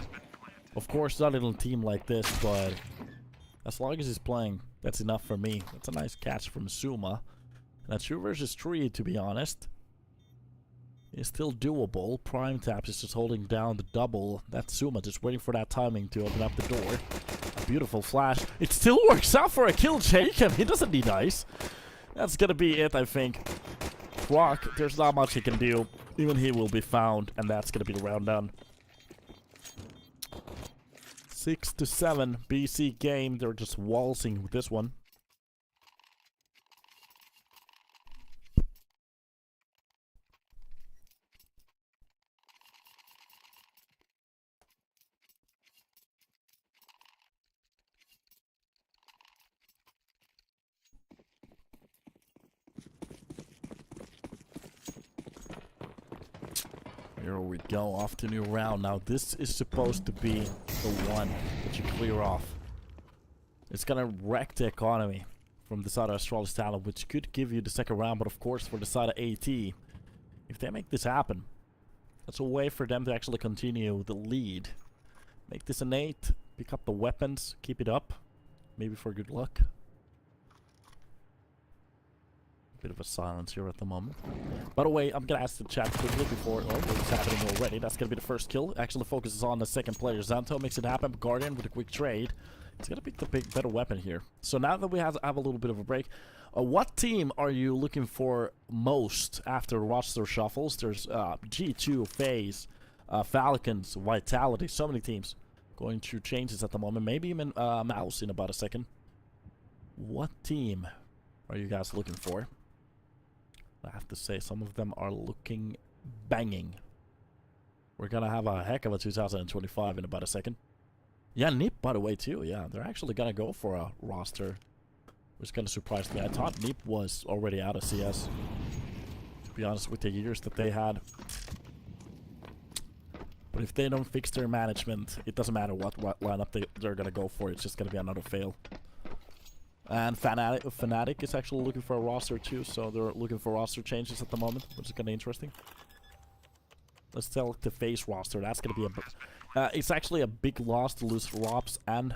Of course, not a little team like this, but as long as he's playing, that's enough for me. That's a nice catch from Suma. That's 2 versus 3, to be honest. It's still doable. Prime Taps is just holding down the double. That's Suma just waiting for that timing to open up the door. A beautiful flash. It still works out for a kill, Jacob. He doesn't need ice. That's gonna be it, I think. Rock, there's not much he can do. Even he will be found, and that's gonna be the round done. 6-7 BC.Game. They're just waltzing with this one. Here we go, off to new round. Now this is supposed to be the one that you clear off. It's gonna wreck the economy from the side of Astralis talent, which could give you the second round, but of course for the side of AT, if they make this happen, that's a way for them to actually continue the lead. Make this an 8, pick up the weapons, keep it up, maybe for good luck. Bit of a silence here at the moment. By the way, I'm gonna ask the chat quickly before it's happening already. That's gonna be the first kill. Actually focuses on the second player. Zanto makes it happen. Guardian with a quick trade. He's gonna pick the better weapon here. So now that we have a little bit of a break, what team are you looking for most after roster shuffles? There's G2, FaZe, Falcons, Vitality. So many teams going through changes at the moment. Maybe even Mouse in about a second. What team are you guys looking for? I have to say, some of them are looking banging. We're gonna have a heck of a 2025 in about a second. Yeah, Nip, by the way, too. Yeah, they're actually gonna go for a roster, which kind of surprised me. I thought Nip was already out of CS, to be honest, with the years that they had. But if they don't fix their management, it doesn't matter what lineup they're gonna go for. It's just gonna be another fail. And Fnatic is actually looking for a roster too, so they're looking for roster changes at the moment, which is kind of interesting. Let's tell the FaZe roster. That's going to be a... it's actually a big loss to lose Robs and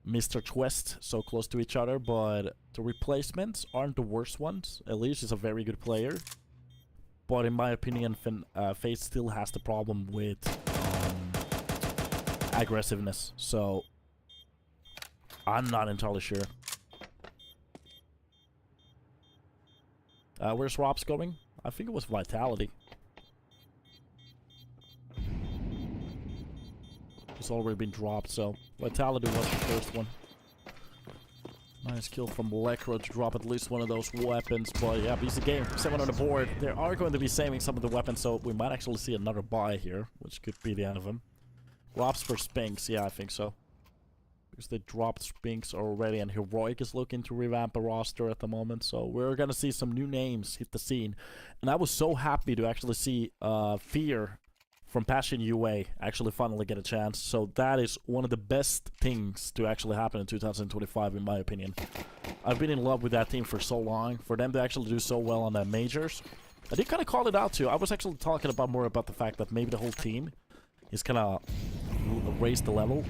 Mr. Twist so close to each other, but the replacements aren't the worst ones. Elise is a very good player, but in my opinion, FaZe still has the problem with aggressiveness, so... I'm not entirely sure. Where's Robs going? I think it was Vitality. It's already been dropped, so Vitality was the first one. Nice kill from Lekro to drop at least one of those weapons, but yeah, BC.Game, 7 on the board. They are going to be saving some of the weapons, so we might actually see another buy here, which could be the end of him. Robs for Spinks, yeah, I think so. Because they dropped Spinks already, and Heroic is looking to revamp a roster at the moment. So we're going to see some new names hit the scene. And I was so happy to actually see Fear from Passion UA actually finally get a chance. So that is one of the best things to actually happen in 2025, in my opinion. I've been in love with that team for so long. For them to actually do so well on the majors, I did kind of call it out too. I was actually talking about more about the fact that maybe the whole team is kind of raised the level.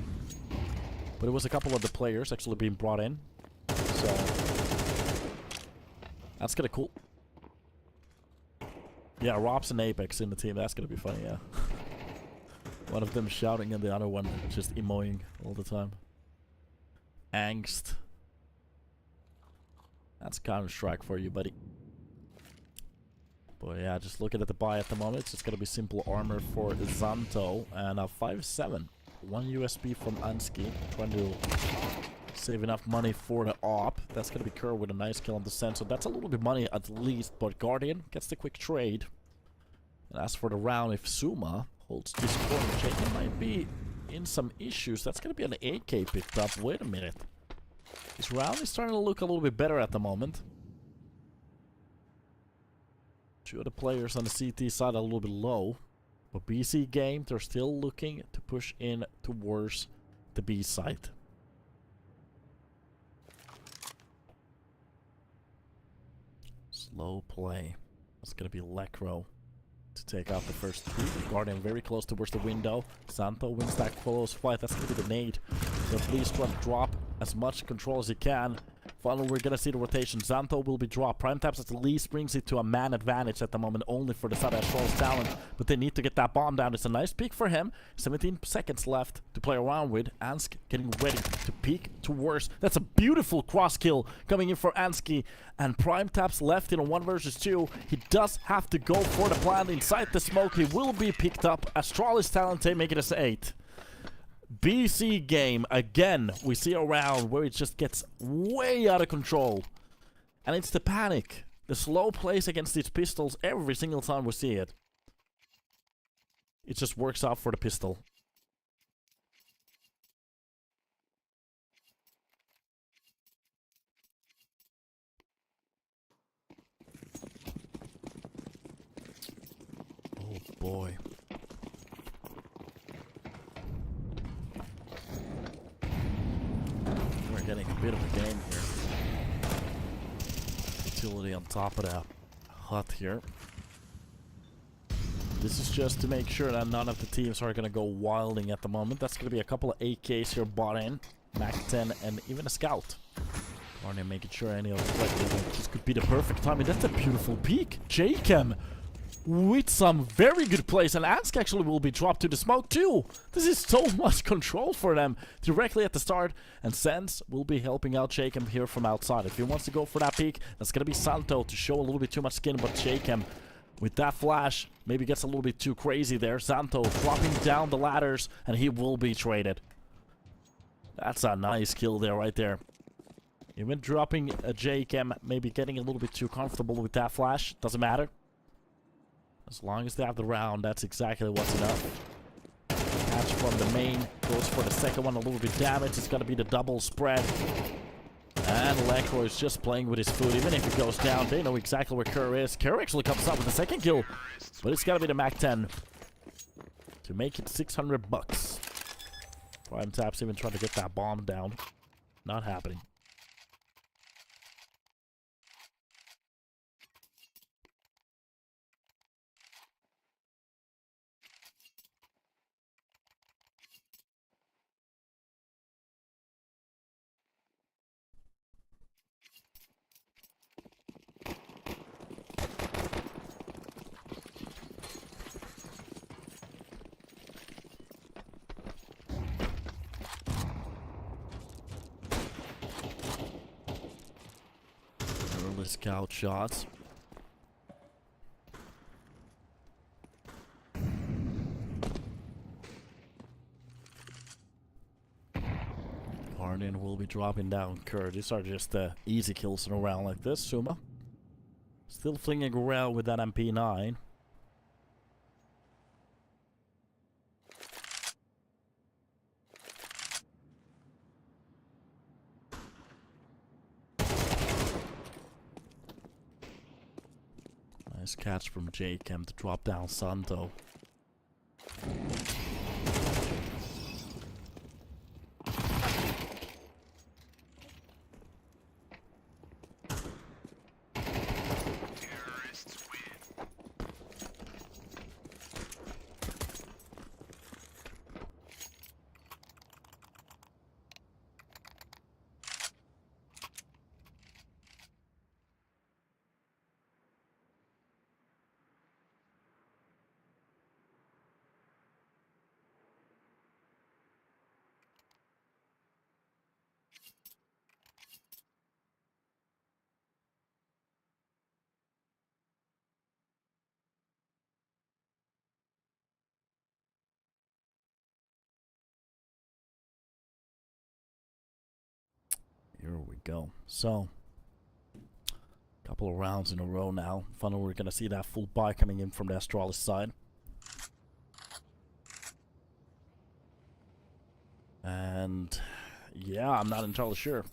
But it was a couple of the players actually being brought in. So That's gonna cool. Yeah, Rob's and Apex in the team. That's gonna be funny, yeah. One of them shouting and the other one just emoing all the time. Angst. That's Counter-Strike for you, buddy. But yeah, just looking at the buy at the moment. It's just gonna be simple armor for Zanto and a 5.7. 1 USB from Ansky. Trying to save enough money for the op. That's gonna be Kerr with a nice kill on the Sen. So that's a little bit of money at least. But Guardian gets the quick trade. And as for the round, if Suma holds this corner, Jacob might be in some issues. That's gonna be an AK picked up. Wait a minute. This round is starting to look a little bit better at the moment. Two of the players on the CT side are a little bit low. But BC.Game, they're still looking to push in towards the B side. Slow play. That's going to be Lekro to take out the first two. Guardian very close towards the window. Santo wins that close fight. That's going to be the nade. So please try to drop as much control as you can. Finally, we're gonna see the rotation. Zanto will be dropped. Prime Taps at least brings it to a man advantage at the moment, only for the side of Astralis talent. But they need to get that bomb down. It's a nice peek for him. 17 seconds left to play around with. Ansk getting ready to peek towards. That's a beautiful cross kill coming in for Ansky. And Prime Taps left in a 1 versus 2. He does have to go for the plant inside the smoke. He will be picked up. Astralis talent, they make it as 8. BC.Game, again, we see a round where it just gets way out of control. And it's the panic. The slow plays against these pistols every single time we see it. It just works out for the pistol. Oh boy. Getting a bit of a game here. Utility on top of that hut here. This is just to make sure that none of the teams are going to go wilding at the moment. That's going to be a couple of AKs here bought in. Mac 10 and even a scout. Arnie making sure any of the players. This could be the perfect timing. That's a beautiful peek. J-Chem with some very good plays, and Ansk actually will be dropped to the smoke too. This is so much control for them directly at the start, and Sense will be helping out J-Chem here from outside. If he wants to go for that peek, that's gonna be Santo to show a little bit too much skin, but J-Chem with that flash maybe gets a little bit too crazy there. Santo dropping down the ladders, and he will be traded. That's a nice kill there, right there. Even dropping a J-Chem, maybe getting a little bit too comfortable with that flash, doesn't matter. As long as they have the round, that's exactly what's enough. Catch from the main, goes for the second one, a little bit damage. It's gonna be the double spread. And Lekro is just playing with his food. Even if it goes down, they know exactly where Kerr is. Kerr actually comes up with the second kill, but it's gotta be the Mac 10 to make it 600 bucks. Prime Taps even trying to get that bomb down. Not happening. Scout shots. Guardian will be dropping down Kerr. These are just easy kills in a round like this. Suma still flinging around with that MP9. Nice catch from J-Chem to drop down Santo. go. So, couple of rounds in a row now. Finally, we're gonna see that full buy coming in from the Astralis side. And yeah, I'm not entirely sure.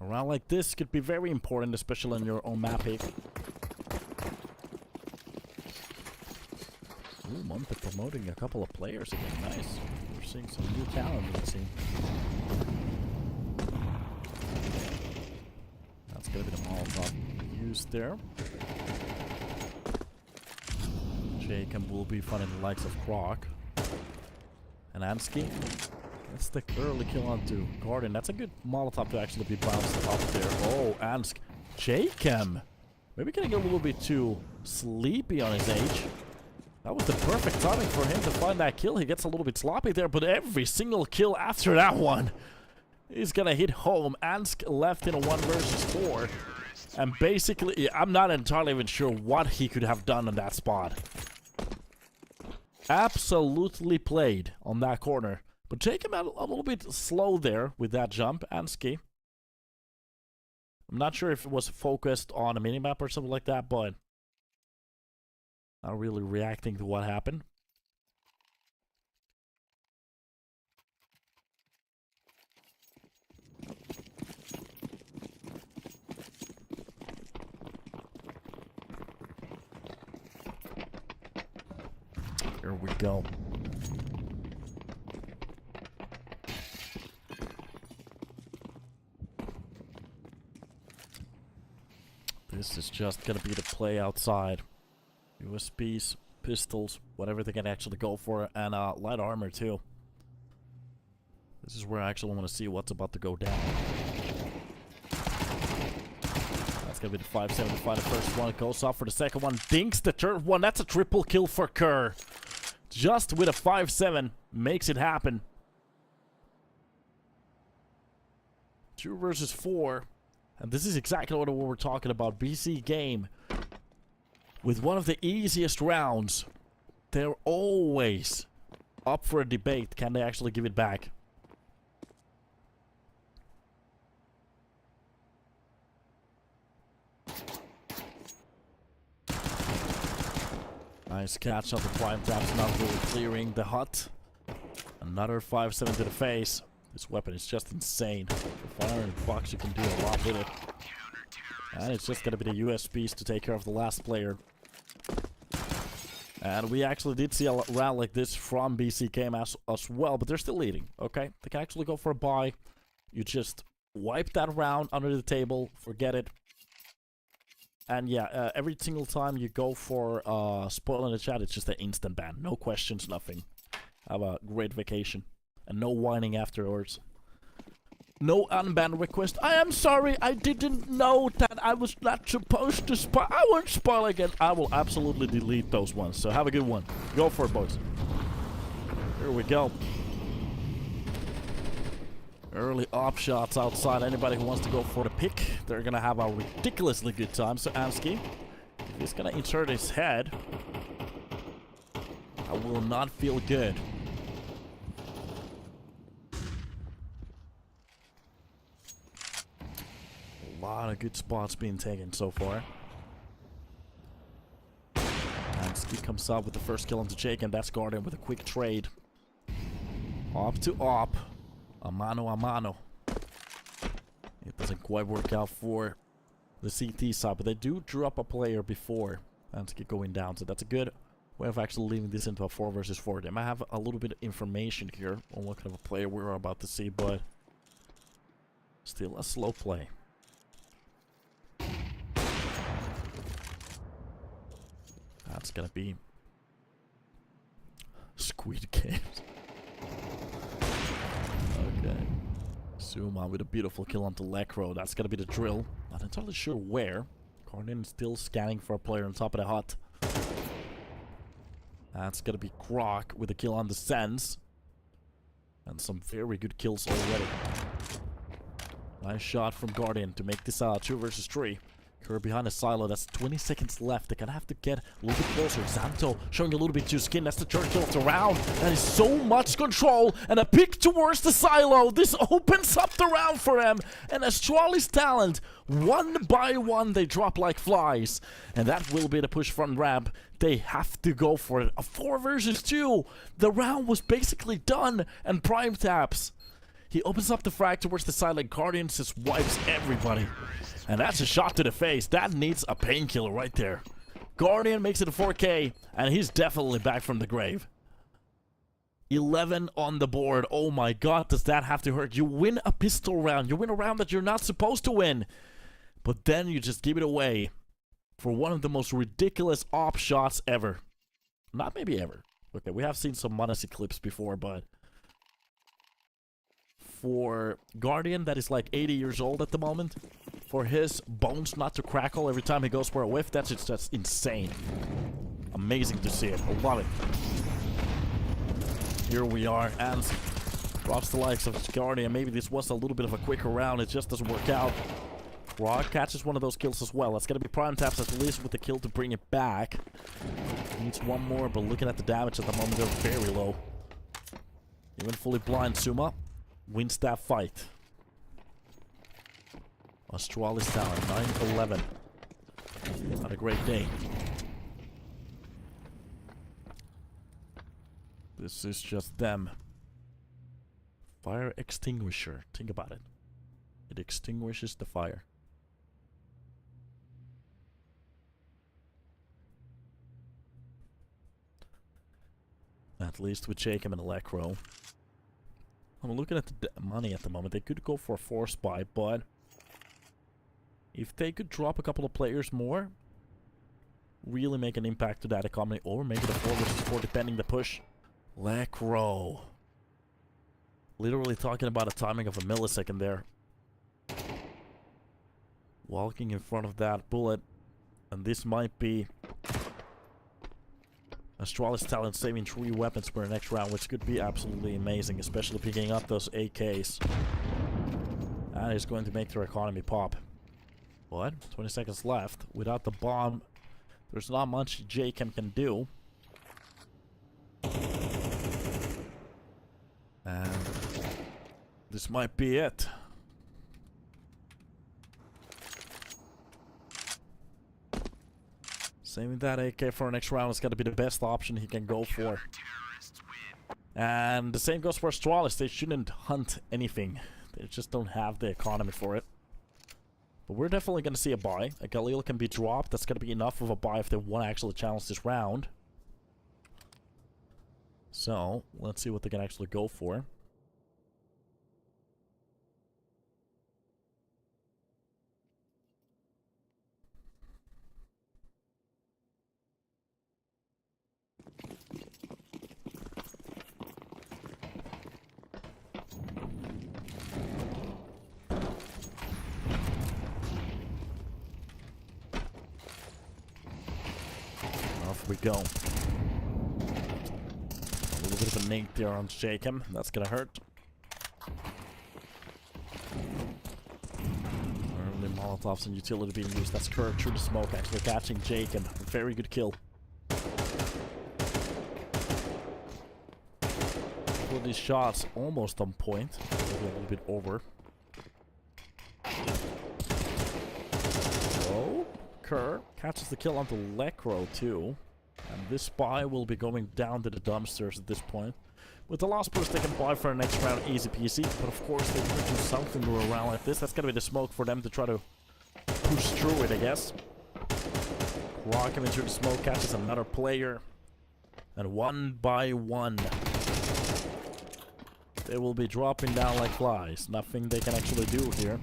A round like this could be very important, especially on your own map pick. Ooh, Mumpet promoting a couple of players again. Nice. We're seeing some new talent in the team. That's gonna be the Molotov used there. Jacob will be finding the likes of Croc. And Ansky. That's the early kill onto Guardian. That's a good Molotov to actually be bounced up there. Oh, Ansk. Jacob! Maybe getting a little bit too sleepy on his age. That was the perfect timing for him to find that kill. He gets a little bit sloppy there, but every single kill after that one is gonna hit home. Ansk left in a 1 versus 4. And basically, I'm not entirely even sure what he could have done on that spot. Absolutely played on that corner. But Jacob a little bit slow there with that jump. Ansky. I'm not sure if it was focused on a minimap or something like that, but not really reacting to what happened. Here we go. This is just gonna be the play outside. USPs, pistols, whatever they can actually go for, and light armor too. This is where I actually want to see what's about to go down. That's gonna be the 575. The first one goes off for the second one. Dinks the third one. That's a triple kill for Kerr. Just with a 5-7 makes it happen. 2 versus 4. And this is exactly what we're talking about. BC.Game. With one of the easiest rounds. They're always up for a debate. Can they actually give it back? Nice catch on the prime taps, not really clearing the hut. Another 5-7 to the face. This weapon is just insane. For $500 you can do a lot with it. And it's just gonna be the USPs to take care of the last player. And we actually did see a round like this from BC.Game as well, but they're still leading, okay? They can actually go for a buy. You just wipe that round under the table, forget it. And yeah, every single time you go for spoil in the chat, it's just an instant ban. No questions, nothing. Have a great vacation. And no whining afterwards. No unban request. I am sorry, I didn't know that I was not supposed to spoil. I won't spoil again. I will absolutely delete those ones. So have a good one. Go for it, boys. Here we go. Early op shots outside. Anybody who wants to go for the pick, they're gonna have a ridiculously good time. So Ansky, if he's gonna insert his head, I will not feel good. A lot of good spots being taken so far. Ansky comes up with the first kill onto Jake, and that's Guardian with a quick trade. Op to op. A mano a mano. It doesn't quite work out for the CT side, but they do drop a player before Ansky going down, so that's a good way of actually leaving this into a 4 versus 4. They might have a little bit of information here on what kind of a player we're about to see, but still a slow play. That's gonna be Squid Games. Okay. Zuma with a beautiful kill onto Lekro. That's gonna be the drill. Not entirely sure where. Guardian is still scanning for a player on top of the hut. That's gonna be Croc with a kill on the Sense. And some very good kills already. Nice shot from Guardian to make this 2 versus 3. Kerr behind the silo. That's 20 seconds left. They're gonna have to get a little bit closer. Xanto showing a little bit too skin. That's the Churchill. It's around. That is so much control. And a pick towards the silo. This opens up the round for them. And Astralis talent, one by one, they drop like flies. And that will be the push front grab. They have to go for it. A 4 versus 2. The round was basically done. And Prime taps. He opens up the frag towards the side like Guardian, just wipes everybody. And that's a shot to the face. That needs a painkiller right there. Guardian makes it a 4K, and he's definitely back from the grave. 11 on the board. Oh my god, does that have to hurt? You win a pistol round. You win a round that you're not supposed to win. But then you just give it away for one of the most ridiculous op shots ever. Not maybe ever. Okay, we have seen some Manasi clips before, but for Guardian that is like 80 years old at the moment, for his bones not to crackle every time he goes for a whiff, that's just insane. Amazing to see it. I love it. Here we are, and drops the likes of Guardian. Maybe this was a little bit of a quicker round. It just doesn't work out. Rock catches one of those kills as well. That's going to be Prime taps at least with the kill to bring it back. Needs one more, but looking at the damage at the moment, they're very low. Even fully blind, Suma wins that fight. Astralis down, 9-11. Not a great day. This is just them. Fire extinguisher. Think about it. It extinguishes the fire. At least with Jacob and Electro. I'm looking at the money at the moment. They could go for a force buy, but if they could drop a couple of players more, really make an impact to that economy, or make it a 4 versus 4 depending the push. Electro. Literally talking about a timing of a millisecond there. Walking in front of that bullet, and this might be Astralis talent saving 3 weapons per next round, which could be absolutely amazing, especially picking up those AKs. That is going to make their economy pop. What? 20 seconds left. Without the bomb, there's not much J-Chem can do. And this might be it. Saving that AK for our next round is going to be the best option he can go for. And the same goes for Astralis. They shouldn't hunt anything. They just don't have the economy for it. But we're definitely going to see a buy. A Galil can be dropped. That's going to be enough of a buy if they want to actually challenge this round. So, let's see what they can actually go for. Off we go. A little bit of a nade there on Jacob. That's gonna hurt. Early Molotovs and utility being used. That's Kerr through the smoke, actually catching Jacob. Very good kill. All these shots almost on point. Maybe a little bit over. Oh, Kerr catches the kill onto Lecro too. And this spy will be going down to the dumpsters at this point. With the last burst they can buy for the next round, easy peasy. But of course they need to do something to a round like this. That's gonna be the smoke for them to try to push through it, I guess. Rock him into the smoke, catches another player. And one by one, they will be dropping down like flies. Nothing they can actually do here.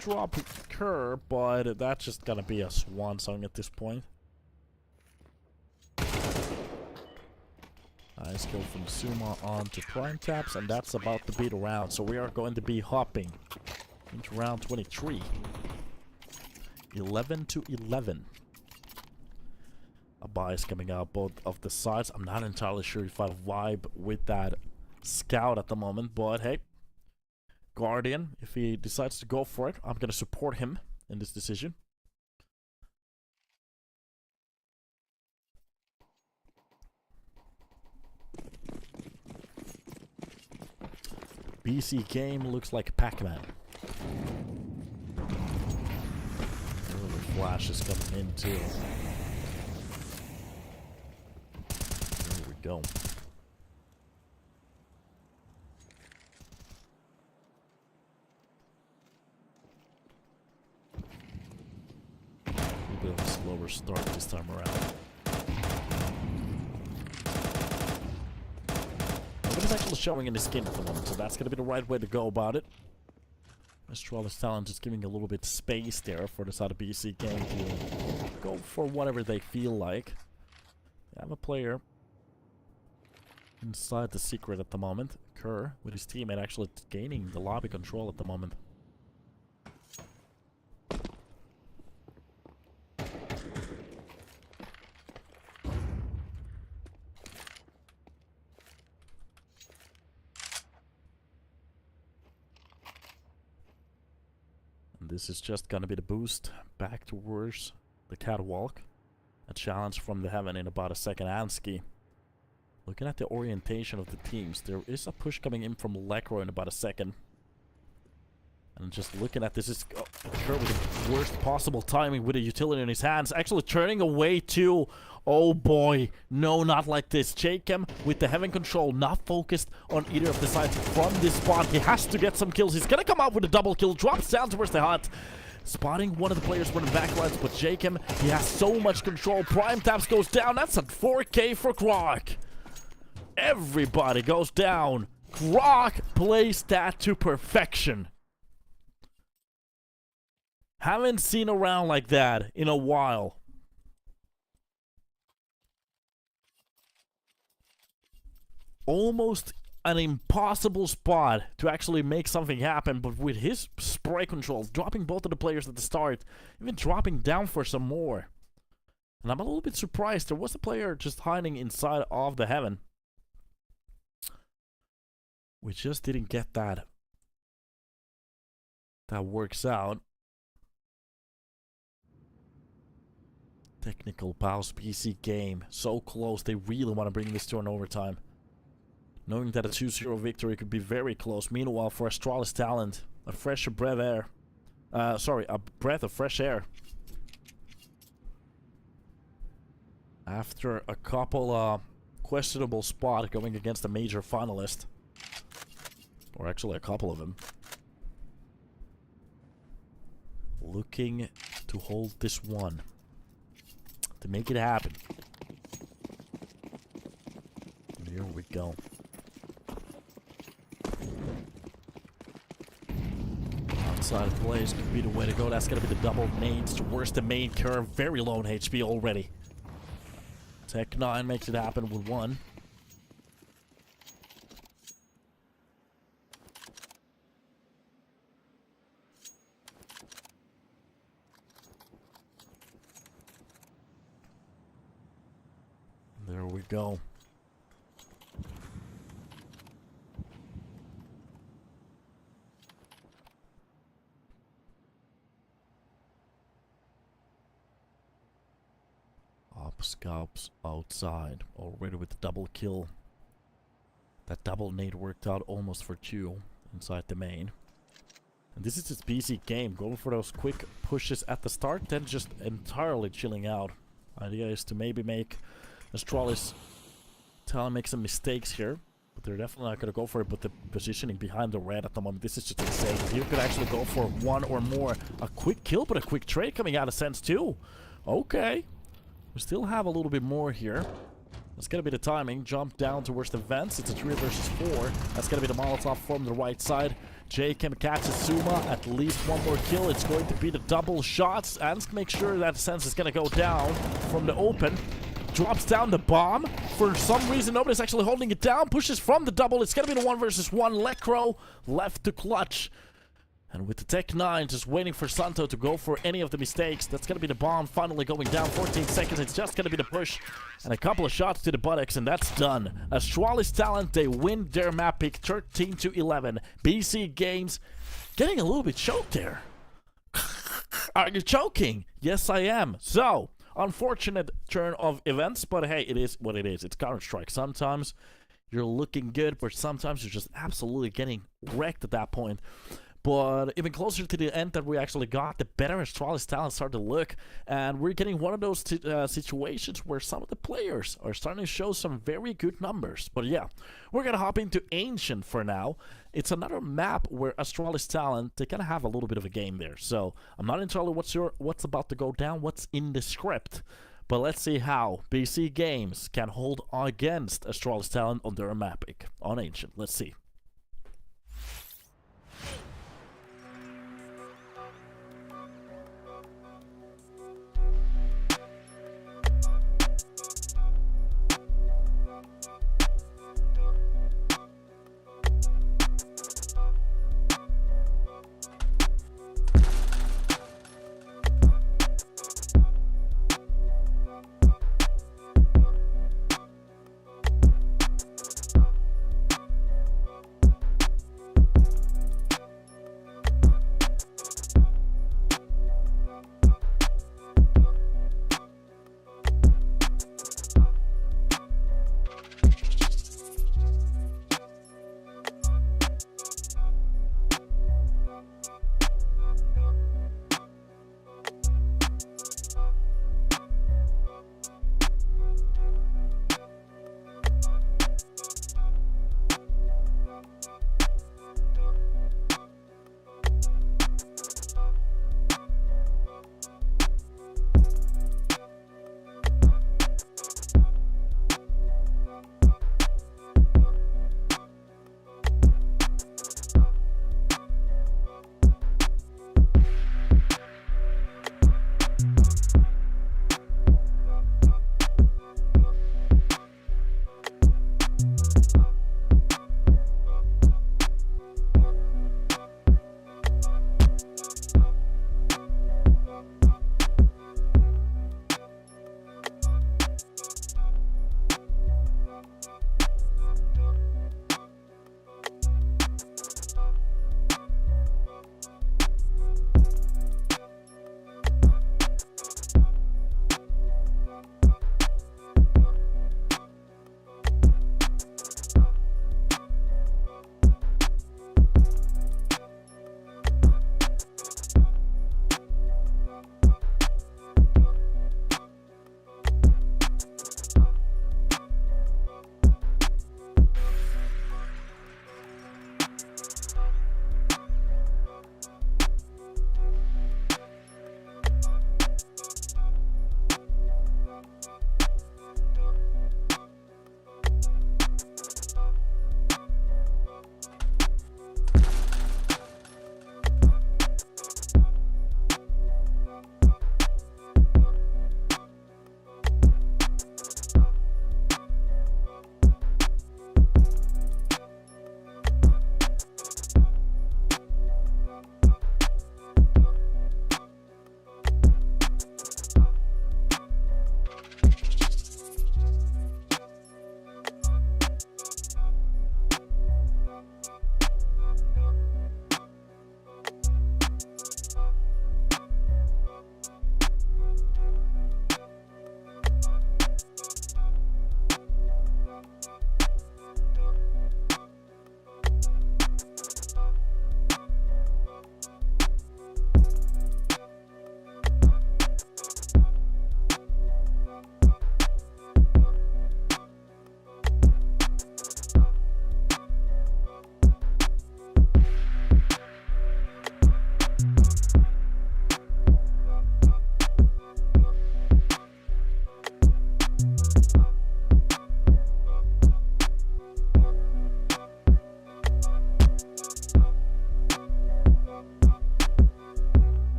Drop Kerr, but that's just gonna be a swan song at this point. Nice kill from Suma on to Prime taps, and that's about to be the round. So we are going to be hopping into round 23. 11-11. A buy is coming out both of the sides. I'm not entirely sure if I vibe with that scout at the moment, but hey, Guardian, if he decides to go for it, I'm gonna support him. in this decision. BC.Game looks like Pac-Man. The flash is coming in too. There we go. A bit of a slower start this time around. But it's actually showing in the skin at the moment, so that's going to be the right way to go about it. Astralis Talent is giving a little bit space there for this other BC.Game to go for whatever they feel like. They have a player inside the secret at the moment. Kerr, with his teammate, actually gaining the lobby control at the moment. This is just gonna be the boost back towards the catwalk. A challenge from the heaven in about a second. Ansky. Looking at the orientation of the teams, there is a push coming in from Lekro in about a second. And just looking at this, is Kerr with the worst possible timing with a utility in his hands. Actually turning away too. Oh boy, no, not like this. Jakem with the heaven control, not focused on either of the sides from this spot. He has to get some kills. He's gonna come out with a double kill, drops down towards the hut. Spotting one of the players running backlines, but Jakem, he has so much control. Prime Taps goes down. That's a 4K for Grok. Everybody goes down. Grok plays that to perfection. Haven't seen a round like that in a while. Almost an impossible spot to actually make something happen, but with his spray control, dropping both of the players at the start, even dropping down for some more. And I'm a little bit surprised. There was a player just hiding inside of the heaven. We just didn't get that. That works out. Technical pause, BC.Game. So close. They really want to bring this to an overtime. Knowing that a 2-0 victory could be very close. Meanwhile, for Astralis Talent, a fresh breath air. A breath of fresh air. After a couple questionable spot going against a major finalist. Or actually a couple of them. Looking to hold this one. To make it happen. Here we go. Outside plays could be the way to go. That's gonna be the double nades towards the main curve. Very low in HP already. Tech9 makes it happen with one. There we go. Scalps outside already with the double kill. That double nade worked out almost for 2 inside the main. And this is its BC.Game, going for those quick pushes at the start, then just entirely chilling out. Idea is to maybe make Astralis Talent make some mistakes here, but they're definitely not going to go for it. But the positioning behind the red at the moment, this is just insane. You could actually go for one or more. A quick kill, but a quick trade coming out of sense too. Okay. We still have a little bit more here. That's going to be the timing. Jump down towards the vents. It's a 3 versus 4. That's going to be the Molotov from the right side. Jakem catches Suma. At least one more kill. It's going to be the double shots. And make sure that sense is going to go down from the open. Drops down the bomb. For some reason, nobody's actually holding it down. Pushes from the double. It's going to be the 1 versus 1. Lekro left to clutch. And with the Tech9 just waiting for Santo to go for any of the mistakes. That's going to be the bomb finally going down. 14 seconds. It's just going to be the push. And a couple of shots to the buttocks. And that's done. Astralis Talent, they win their map pick 13-11. BC Games getting a little bit choked there. Are you joking? Yes, I am. So, unfortunate turn of events, but hey, it is what it is. It's Counter-Strike. Sometimes you're looking good, but sometimes you're just absolutely getting wrecked at that point. But even closer to the end that we actually got, the better Astralis talent started to look. And we're getting one of those situations where some of the players are starting to show some very good numbers. But yeah, we're going to hop into Ancient for now. It's another map where Astralis talent, they kind of have a little bit of a game there. So I'm not entirely what's about to go down, what's in the script. But let's see how BC Games can hold against Astralis talent on their mapping on Ancient. Let's see.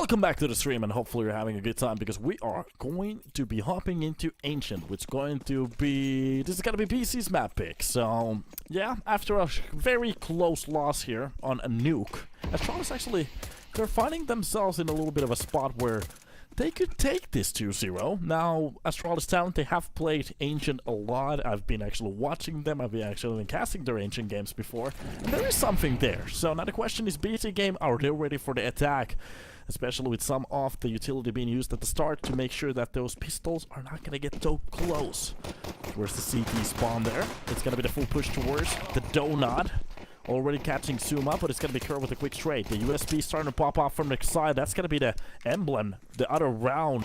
Welcome back to the stream, and hopefully you're having a good time because we are going to be hopping into Ancient, which is going to be... This is going to be PC's map pick. So, yeah, after a very close loss here on a nuke, Astralis actually, they're finding themselves in a little bit of a spot where they could take this 2-0. Now, Astralis Talent, they have played Ancient a lot. I've been actually watching them. I've been actually casting their Ancient games before. And there is something there. So now the question is, BC.Game, are they ready for the attack? Especially with some of the utility being used at the start to make sure that those pistols are not going to get so close. Where's the CT spawn there? It's going to be the full push towards the donut. Already catching zoom up, but it's going to be curved with a quick straight. The USB starting to pop off from the side. That's going to be the emblem. The other round,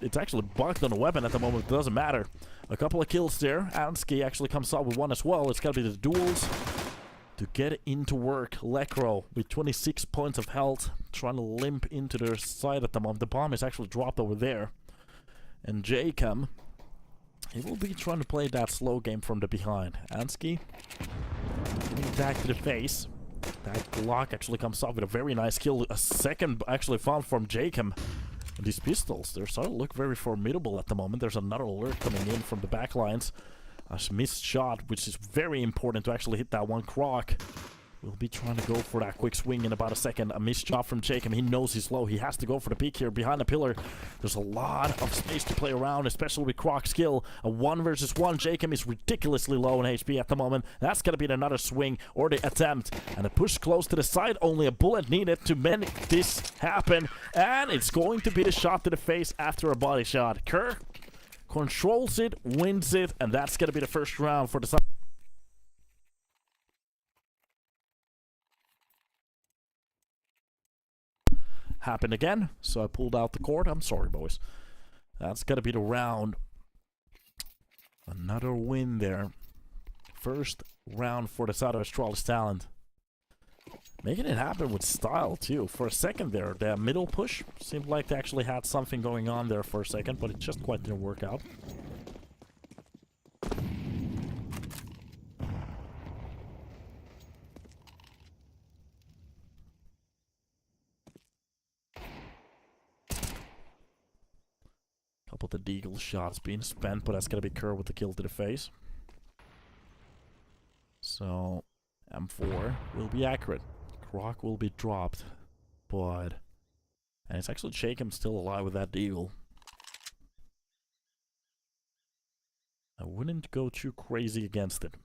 it's actually bugged on the weapon at the moment. It doesn't matter. A couple of kills there. Ansky actually comes out with one as well. It's going to be the duels to get into work. Lekro with 26 points of health, trying to limp into their side at the moment. The bomb is actually dropped over there. And Jacob, he will be trying to play that slow game from the behind. Ansky attack to the face. That Glock actually comes off with a very nice kill. A second actually found from Jacob. And these pistols, they're starting to look very formidable at the moment. There's another alert coming in from the back lines. A missed shot, which is very important to actually hit that one croc. We'll be trying to go for that quick swing in about a second. A missed shot from Jacob. He knows he's low. He has to go for the peak here behind the pillar. There's a lot of space to play around, especially with Croc's skill. A 1 versus 1. Jacob is ridiculously low in HP at the moment. That's going to be another swing or the attempt. And a push close to the side. Only a bullet needed to make this happen. And it's going to be the shot to the face after a body shot. Kerr controls it, wins it, and that's going to be the first round for the side. Happened again, so I pulled out the cord. I'm sorry, boys. That's going to be the round. Another win there. First round for the side of Astralis Talent. Making it happen with style, too. For a second there, the middle push seemed like they actually had something going on there for a second, but it just quite didn't work out. Couple of the deagle shots being spent, but that's going to be Kerr with the kill to the face. So, M4 will be accurate. Croc will be dropped, but... And it's actually Jacob still alive with that deagle. I wouldn't go too crazy against it.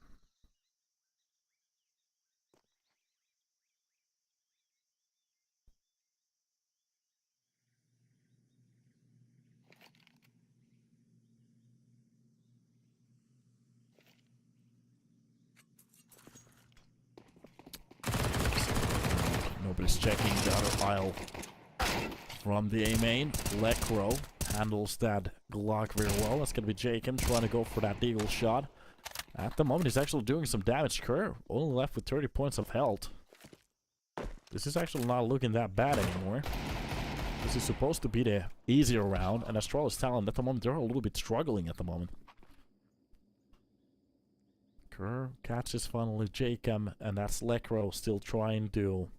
Nobody's checking the other aisle from the A main. Lekro handles that Glock very well. That's gonna be Jacob trying to go for that deagle shot. At the moment, he's actually doing some damage. Kerr only left with 30 points of health. This is actually not looking that bad anymore. This is supposed to be the easier round, and Astralis Talent at the moment, they're a little bit struggling at the moment. Kerr catches finally Jacob, and that's Lekro still trying to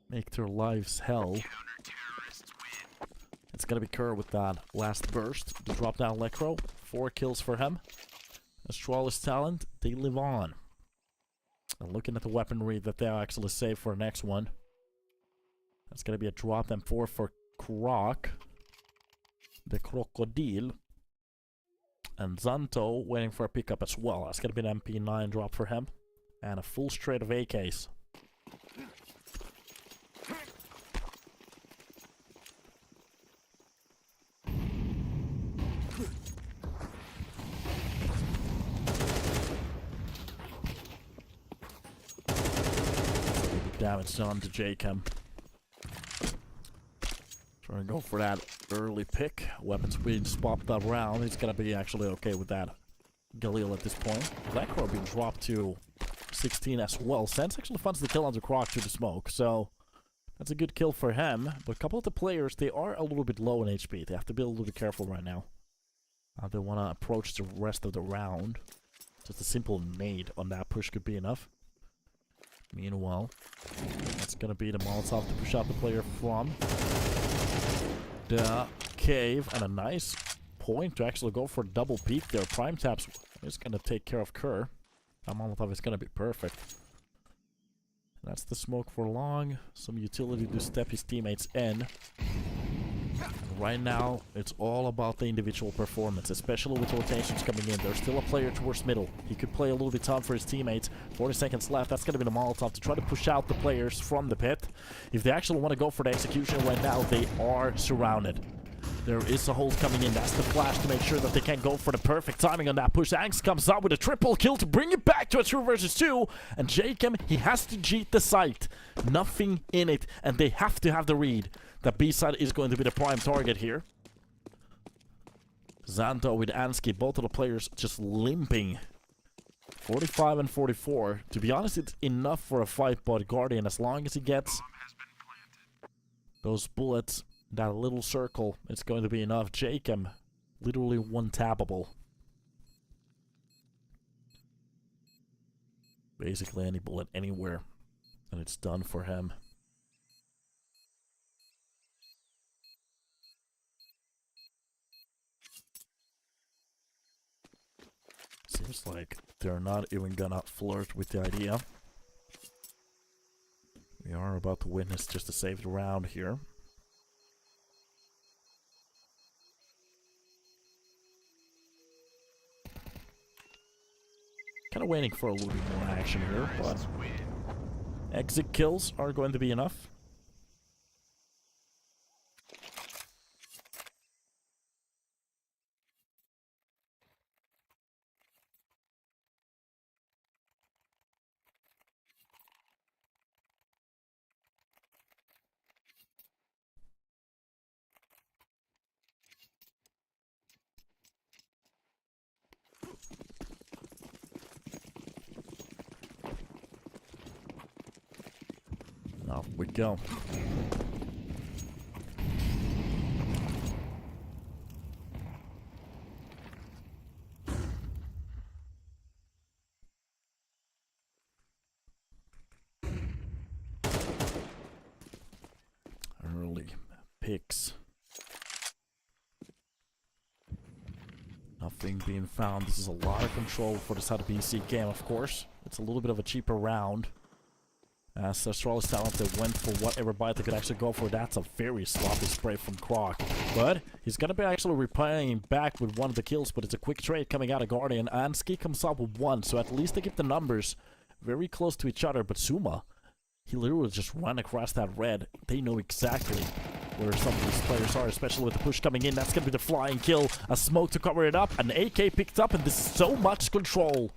make their lives hell. It's gonna be Kerr with that last burst to drop down Lekro. 4 kills for him. Astralis Talent, they live on. And looking at the weaponry that they'll actually save for the next one. That's gonna be a drop M4 for Croc. The Crocodile. And Zanto waiting for a pickup as well. That's gonna be an MP9 drop for him. And a full straight of AKs. Damage done to Jacob. Trying to go for that early pick. Weapon speed's popped up round. He's gonna be actually okay with that Galil at this point. Lekro being dropped to 16 as well. Sense actually finds the kill on the Croc through the smoke, so that's a good kill for him. But a couple of the players, they are a little bit low in HP. They have to be a little bit careful right now. They want to approach the rest of the round. Just a simple nade on that push could be enough. Meanwhile, that's gonna be the Molotov to push out the player from the cave, and a nice point to actually go for double peek there. Prime Taps is gonna take care of Kerr. That Molotov is gonna be perfect. That's the smoke for long. Some utility to step his teammates in. Right now, it's all about the individual performance, especially with rotations coming in. There's still a player towards middle. He could play a little bit tough for his teammates. 40 seconds left. That's going to be the Molotov to try to push out the players from the pit. If they actually want to go for the execution right now, they are surrounded. There is a hold coming in. That's the flash to make sure that they can't go for the perfect timing on that push. Angst comes up with a triple kill to bring it back to a 2 versus 2. And Jacob, he has to cheat the site. Nothing in it. And they have to have the read that B-side is going to be the prime target here. Zanto with Ansky, both of the players just limping. 45 and 44. To be honest, it's enough for a fight, but Guardian, as long as he gets those bullets, that little circle, it's going to be enough. Jacob, literally one-tappable. Basically any bullet anywhere, and it's done for him. Seems like they're not even gonna flirt with the idea. We are about to witness just a saved round here. Kind of waiting for a little bit more action here, but exit kills are going to be enough. Off we go. Early picks. Nothing being found. This is a lot of control for the side of BC.Game, of course. It's a little bit of a cheaper round. As Astralis talented went for whatever bite they could actually go for. That's a very sloppy spray from Croc. But he's going to be actually replying back with one of the kills, but it's a quick trade coming out of Guardian. And Ski comes up with one, so at least they get the numbers very close to each other. But Suma, he literally just ran across that red. They know exactly where some of these players are, especially with the push coming in. That's going to be the flying kill. A smoke to cover it up. An AK picked up, and this is so much control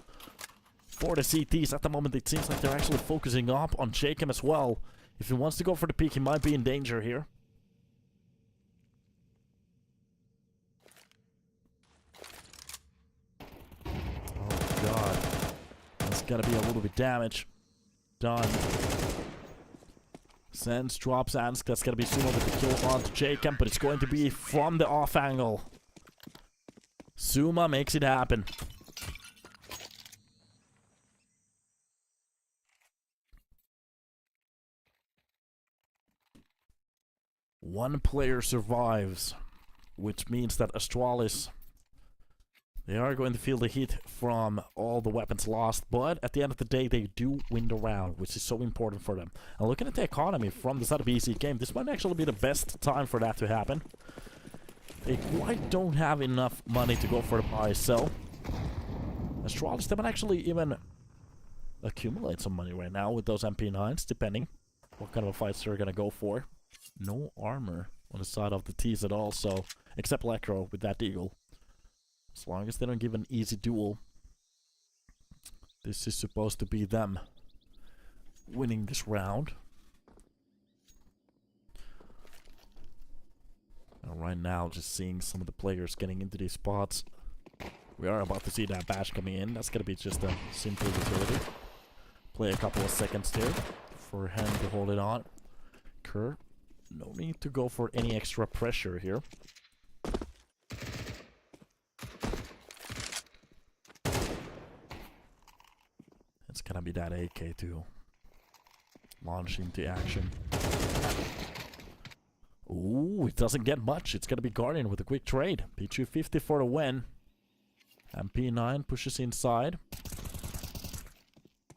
for the CTs. At the moment, it seems like they're actually focusing up on Jacob as well. If he wants to go for the peak, he might be in danger here. Oh god. That's gotta be a little bit damage done. Sense drops Ansk. That's gonna be Sumo with the kill onto Jacob, but it's going to be from the off angle. Suma makes it happen. One player survives, which means that Astralis, they are going to feel the heat from all the weapons lost, but at the end of the day, they do win the round, which is so important for them. And looking at the economy from the side of BC.Game, this might actually be the best time for that to happen. They quite don't have enough money to go for the buy sell. Astralis, they might actually even accumulate some money right now with those MP9s, depending what kind of fights they're going to go for. No armor on the side of the T's at all, so except Electro with that Eagle. As long as they don't give an easy duel, this is supposed to be them winning this round. And right now, just seeing some of the players getting into these spots. We are about to see that bash coming in. That's gonna be just a simple utility. Play a couple of seconds here for him to hold it on. Kerr, no need to go for any extra pressure here. It's gonna be that AK too. Launch into action. Ooh, it doesn't get much. It's gonna be Guardian with a quick trade. P250 for the win. And P9 pushes inside.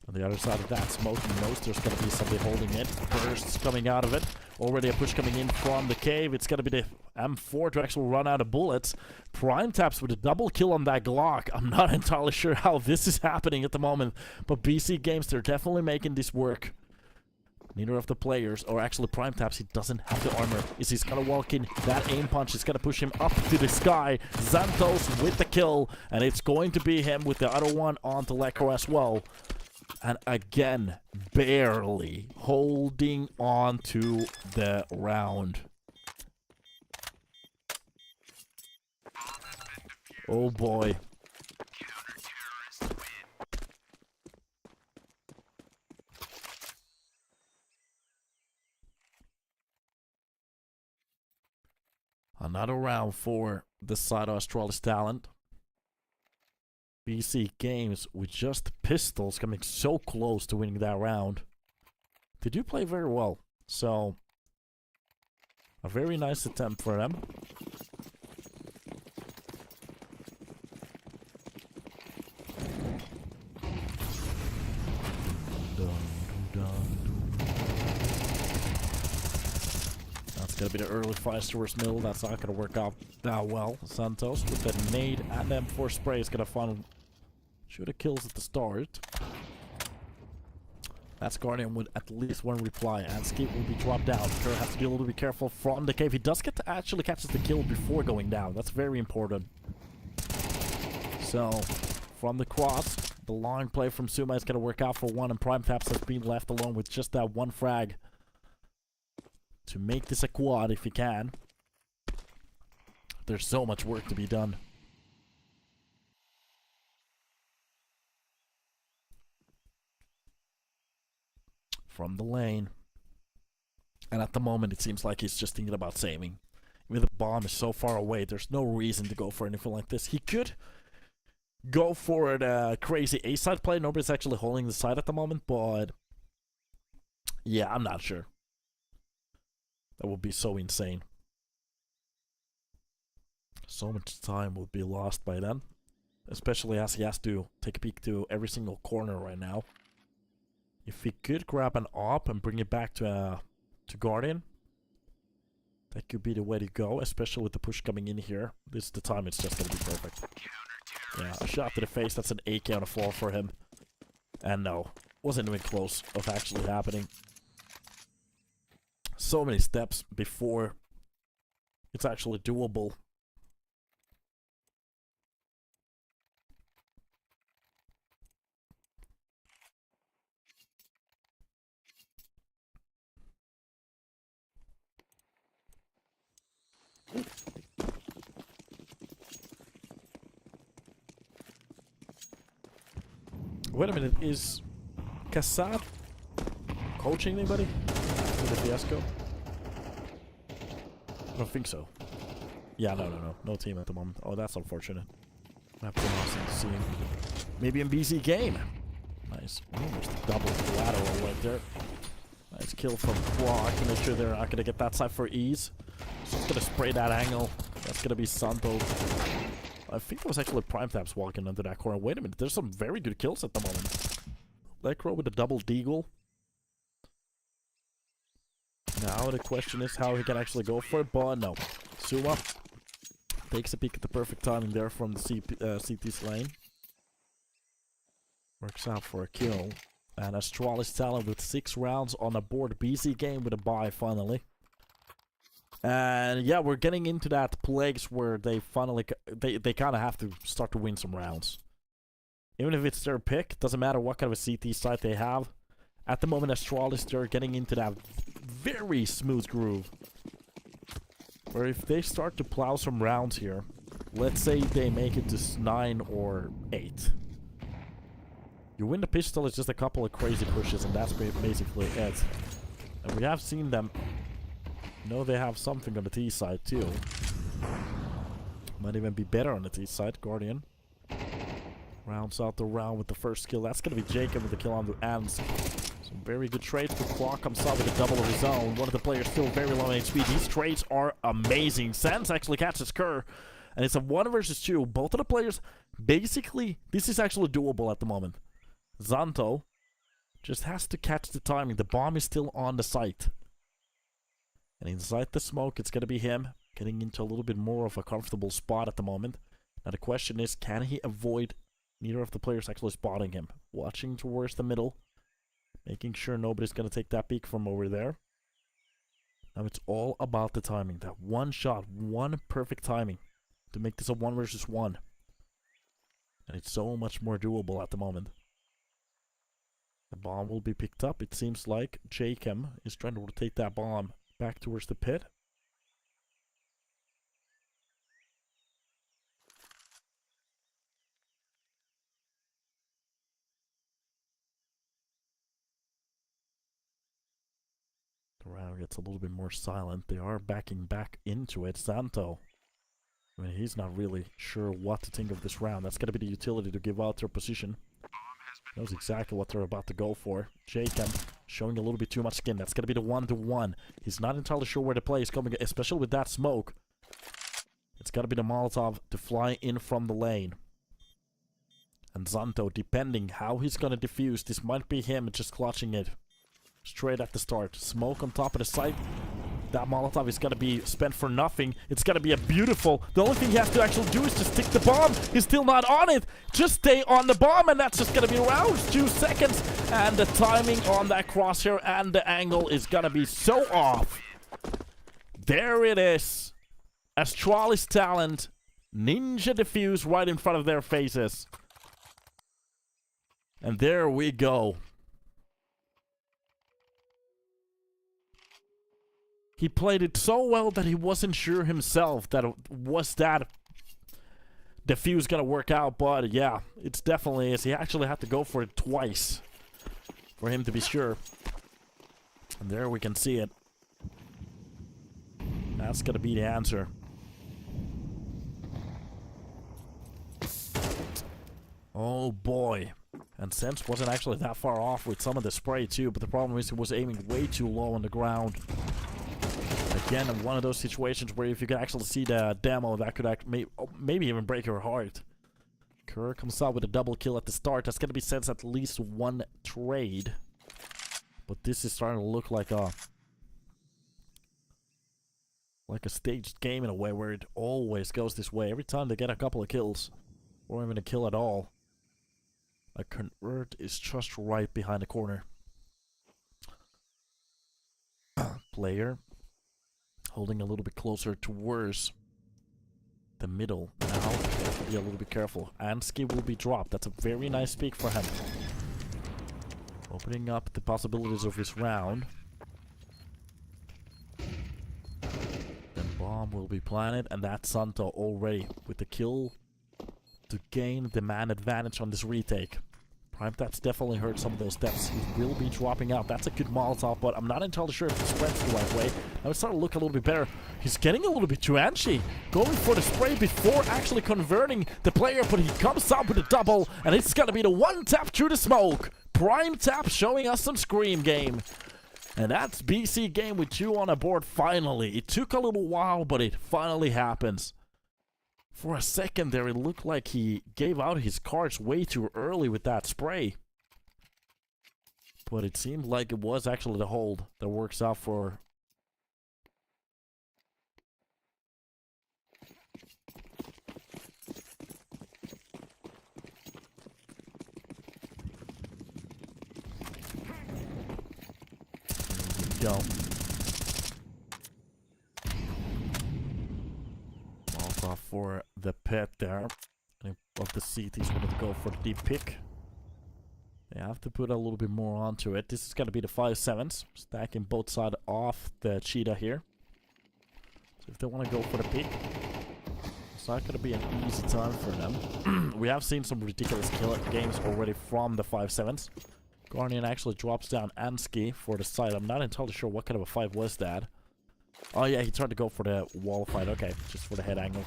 On the other side of that, smoking nose, there's gonna be somebody holding it. Bursts coming out of it. Already a push coming in from the cave. It's gonna be the M4 to actually run out of bullets. Prime taps with a double kill on that Glock. I'm not entirely sure how this is happening at the moment, but BC Games, they're definitely making this work. Neither of the players, or actually Prime taps, he doesn't have the armor. He's gonna walk in. That aim punch is gonna push him up to the sky. Xantos with the kill, and it's going to be him with the other one onto Lekro as well. And again, barely holding on to the round. Oh boy. Another round for the side of Astralis talent. BC Games with just pistols coming so close to winning that round. They do play very well, so a very nice attempt for them. That's gonna be the early 5-source middle. That's not gonna work out that well. Santos with the nade and M4 spray is gonna find should have kills at the start. That's Guardian with at least one reply, and Skip will be dropped down. Kerr has to be a little bit careful from the cave. He does get to actually catches the kill before going down. That's very important. So, from the cross, the long play from Suma is going to work out for one, and Prime Taps has been left alone with just that one frag to make this a quad if he can. There's so much work to be done. From the lane. And at the moment, it seems like he's just thinking about saving. Even the bomb is so far away, there's no reason to go for anything like this. He could go for a crazy A-side play. Nobody's actually holding the side at the moment, but yeah, I'm not sure. That would be so insane. So much time would be lost by then. Especially as he has to take a peek to every single corner right now. If he could grab an AWP and bring it back to Guardian, that could be the way to go, especially with the push coming in here. This is the time it's just going to be perfect. Yeah, a shot to the face, that's an AK on the floor for him. And no, wasn't even close of actually happening. So many steps before it's actually doable. Wait a minute, is Kassad coaching anybody for the fiasco? I don't think so. Yeah, no team at the moment. Oh, that's unfortunate. I have to see him. Maybe in BC Game. Nice. Almost a double lateral right there. Nice kill from Quack to make sure they're not going to get that side for ease. So it's going to spray that angle. That's going to be Santos. I think there was actually Prime Taps walking under that corner. Wait a minute, there's some very good kills at the moment. Lekro with a double deagle. Now the question is how he can actually go for it, but no. Suma takes a peek at the perfect timing there from the CT's lane. Works out for a kill. And Astralis talent with 6 rounds on the board. BC Game with a bye finally. And yeah, we're getting into that place where they finally they kind of have to start to win some rounds. Even if it's their pick, doesn't matter what kind of a CT site they have. At the moment, Astralis, they're getting into that very smooth groove. Where if they start to plow some rounds here, let's say they make it to 9 or 8. You win the pistol, it's just a couple of crazy pushes, and that's basically it. And we have seen them. Know they have something on the T side too. Might even be better on the T side, Guardian. Rounds out the round with the first kill. That's going to be Jacob with the kill on the ends. Some very good trades. The Claw comes out with a double of his own. One of the players still very low in HP. These trades are amazing. Sans actually catches Kerr. And it's a 1 versus 2. Both of the players, basically, this is actually doable at the moment. Zanto just has to catch the timing. The bomb is still on the site. And inside the smoke, it's going to be him getting into a little bit more of a comfortable spot at the moment. Now the question is, can he avoid neither of the players actually spotting him? Watching towards the middle. Making sure nobody's going to take that peek from over there. Now it's all about the timing. That one shot, one perfect timing to make this a 1 versus 1. And it's so much more doable at the moment. The bomb will be picked up. It seems like Jacob is trying to rotate that bomb back towards the pit. The round gets a little bit more silent. They are backing back into it. Santo, I mean, he's not really sure what to think of this round. That's going to be the utility to give out their position. Knows exactly what they're about to go for. Jacob showing a little bit too much skin. That's going to be the 1-to-1. He's not entirely sure where the play is coming, especially with that smoke. It's got to be the Molotov to fly in from the lane. And Zanto, depending how he's going to defuse, this might be him just clutching it straight at the start. Smoke on top of the site. That Molotov is going to be spent for nothing. It's going to be a beautiful... The only thing he has to actually do is just stick the bomb. He's still not on it. Just stay on the bomb, and that's just going to be around 2 seconds. And the timing on that crosshair and the angle is going to be so off. There it is. Astralis talent. Ninja defuse right in front of their faces. And there we go. He played it so well that he wasn't sure himself that that defuse gonna work out, but yeah, it's definitely is. He actually had to go for it twice for him to be sure. And there we can see it. That's gonna be the answer. Oh boy. And Sense wasn't actually that far off with some of the spray too, but the problem is he was aiming way too low on the ground. Again, in one of those situations where if you can actually see the demo, that could maybe even break your heart. Kerr comes out with a double kill at the start. That's going to be Sense at least 1 trade. But this is starting to look like a staged game in a way, where it always goes this way. Every time they get a couple of kills, or even a kill at all, a convert is just right behind the corner. Player holding a little bit closer towards the middle. Now, have to be a little bit careful. Ansky will be dropped. That's a very nice pick for him. Opening up the possibilities of his round. Then bomb will be planted, and that's Santo already with the kill to gain the man advantage on this retake. Prime Tap's definitely hurt some of those steps. He will be dropping out. That's a good Molotov, but I'm not entirely sure if the spread's the right way. Now it's starting to look a little bit better. He's getting a little bit too antsy. Going for the spray before actually converting the player, but he comes out with a double, and it's gonna be the 1 tap through the smoke. Prime Tap showing us some Scream game. And that's BC.Game with 2 on a board finally. It took a little while, but it finally happens. For a second there, it looked like he gave out his cards way too early with that spray. But it seemed like it was actually the hold that works out for... There we go. For the pet there. Of the seat, he's going to go for the deep pick. They have to put a little bit more onto it. This is going to be the 5-7s, stacking both sides off the cheetah here. So if they want to go for the pick, it's not going to be an easy time for them. We have seen some ridiculous kill games already from the 5-7s. Guardian actually drops down Ansky for the side. I'm not entirely sure what kind of a fight was that. Oh yeah, he tried to go for the wall fight. Okay, just for the head angle.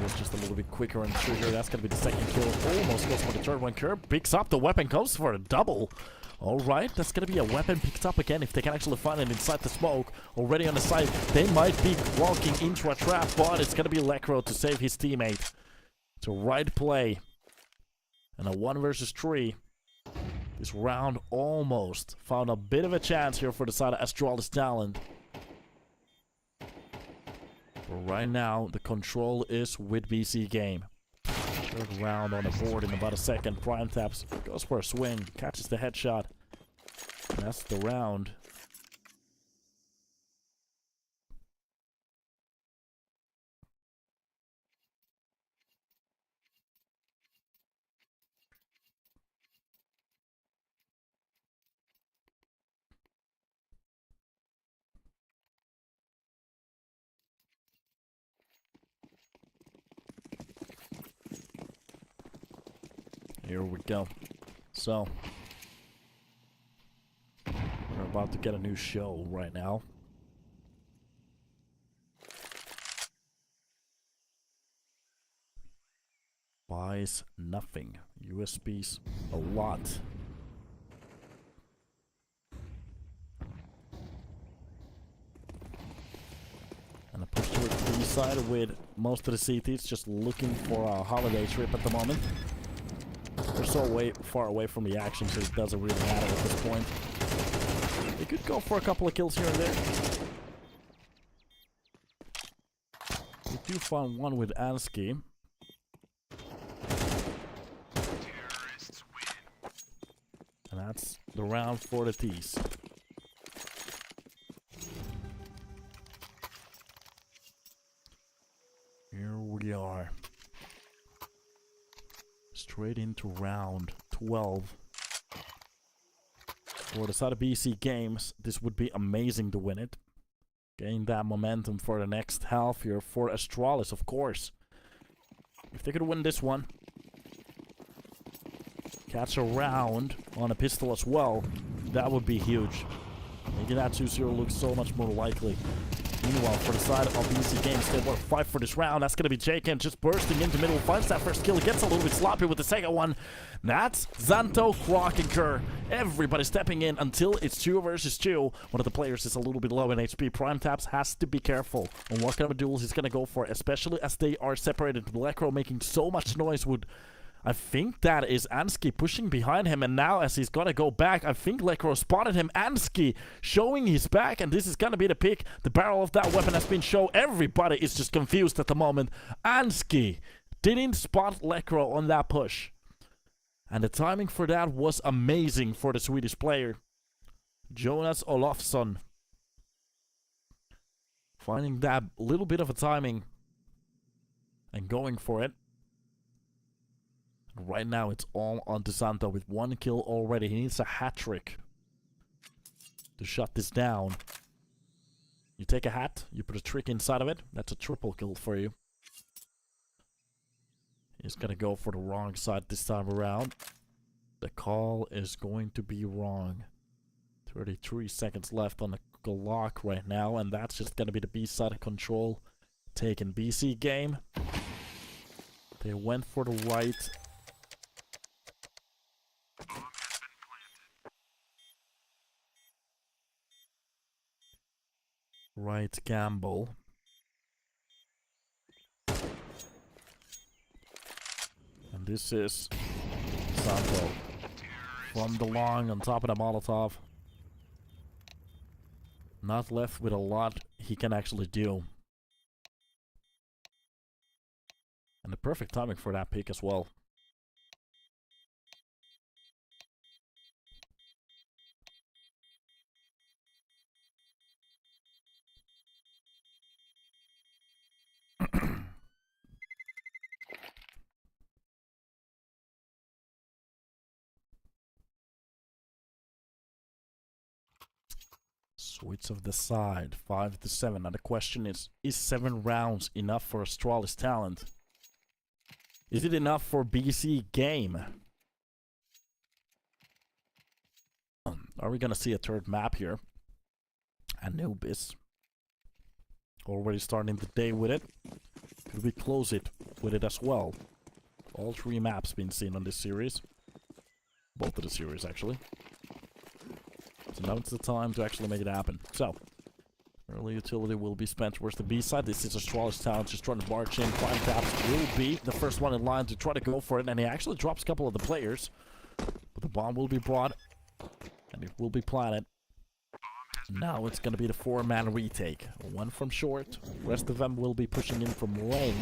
was just a little bit quicker and trigger. That's gonna be the second kill. Almost goes for the third one. Kerr picks up the weapon, goes for a double. Alright, that's gonna be a weapon picked up again. If they can actually find it inside the smoke, already on the side, they might be walking into a trap, but it's gonna be Lekro to save his teammate. It's a right play. And a 1 versus 3. This round almost found a bit of a chance here for the side of Astralis talent. But right now, the control is with BC.Game. Third round on the board in about a second. Prime taps, goes for a swing, catches the headshot. That's the round. Here we go. So, we're about to get a new show right now. Buys nothing. USBs a lot. And a push towards the B side with most of the CTs just looking for a holiday trip at the moment. They're so far away from the action, so it doesn't really matter at this point. They could go for a couple of kills here and there. We do find one with Ansky. And that's the round for the T's. Here we are. Straight into round 12. For the side of BC Games, this would be amazing to win it. Gain that momentum for the next half here for Astralis, of course. If they could win this one, catch a round on a pistol as well, that would be huge. Making that 2-0 look so much more likely. Meanwhile, for the side of BC Games, they want to fight for this round. That's going to be J-Cam just bursting into middle. Finds that first kill. Gets a little bit sloppy with the second one. That's Xanto, Croc, and Kerr. Everybody stepping in until it's 2 versus 2. One of the players is a little bit low in HP. Prime Taps has to be careful on what kind of duels he's going to go for, especially as they are separated. Lekro making so much noise would... I think that is Ansky pushing behind him, and now as he's gonna go back, I think Lekro spotted him. Ansky showing his back, and this is gonna be the pick. The barrel of that weapon has been shown. Everybody is just confused at the moment. Ansky didn't spot Lekro on that push. And the timing for that was amazing for the Swedish player. Jonas Olofsson. Finding that little bit of a timing and going for it. Right now, it's all on to Santo with 1 kill already. He needs a hat trick to shut this down. You take a hat, you put a trick inside of it. That's a triple kill for you. He's gonna go for the wrong side this time around. The call is going to be wrong. 33 seconds left on the clock right now, and that's just gonna be the B side of control. Taking BC Game. They went for the right. Right gamble. And this is Santo from the long on top of the Molotov. Not left with a lot he can actually do. And the perfect timing for that pick as well. Switch of the side, 5-7. Now the question is 7 rounds enough for Astralis talent? Is it enough for BC Game? Are we gonna see a third map here? Anubis. Already starting the day with it. Could we close it with it as well? All 3 maps being seen on this series. Both of the series, actually. So now it's the time to actually make it happen. So, early utility will be spent towards the B side. This is Astralis Talent just trying to march in. Prime Taps will be the first one in line to try to go for it. And he actually drops a couple of the players. But the bomb will be brought. And it will be planted. Now it's going to be the 4-man retake. 1 from short. Rest of them will be pushing in from lane.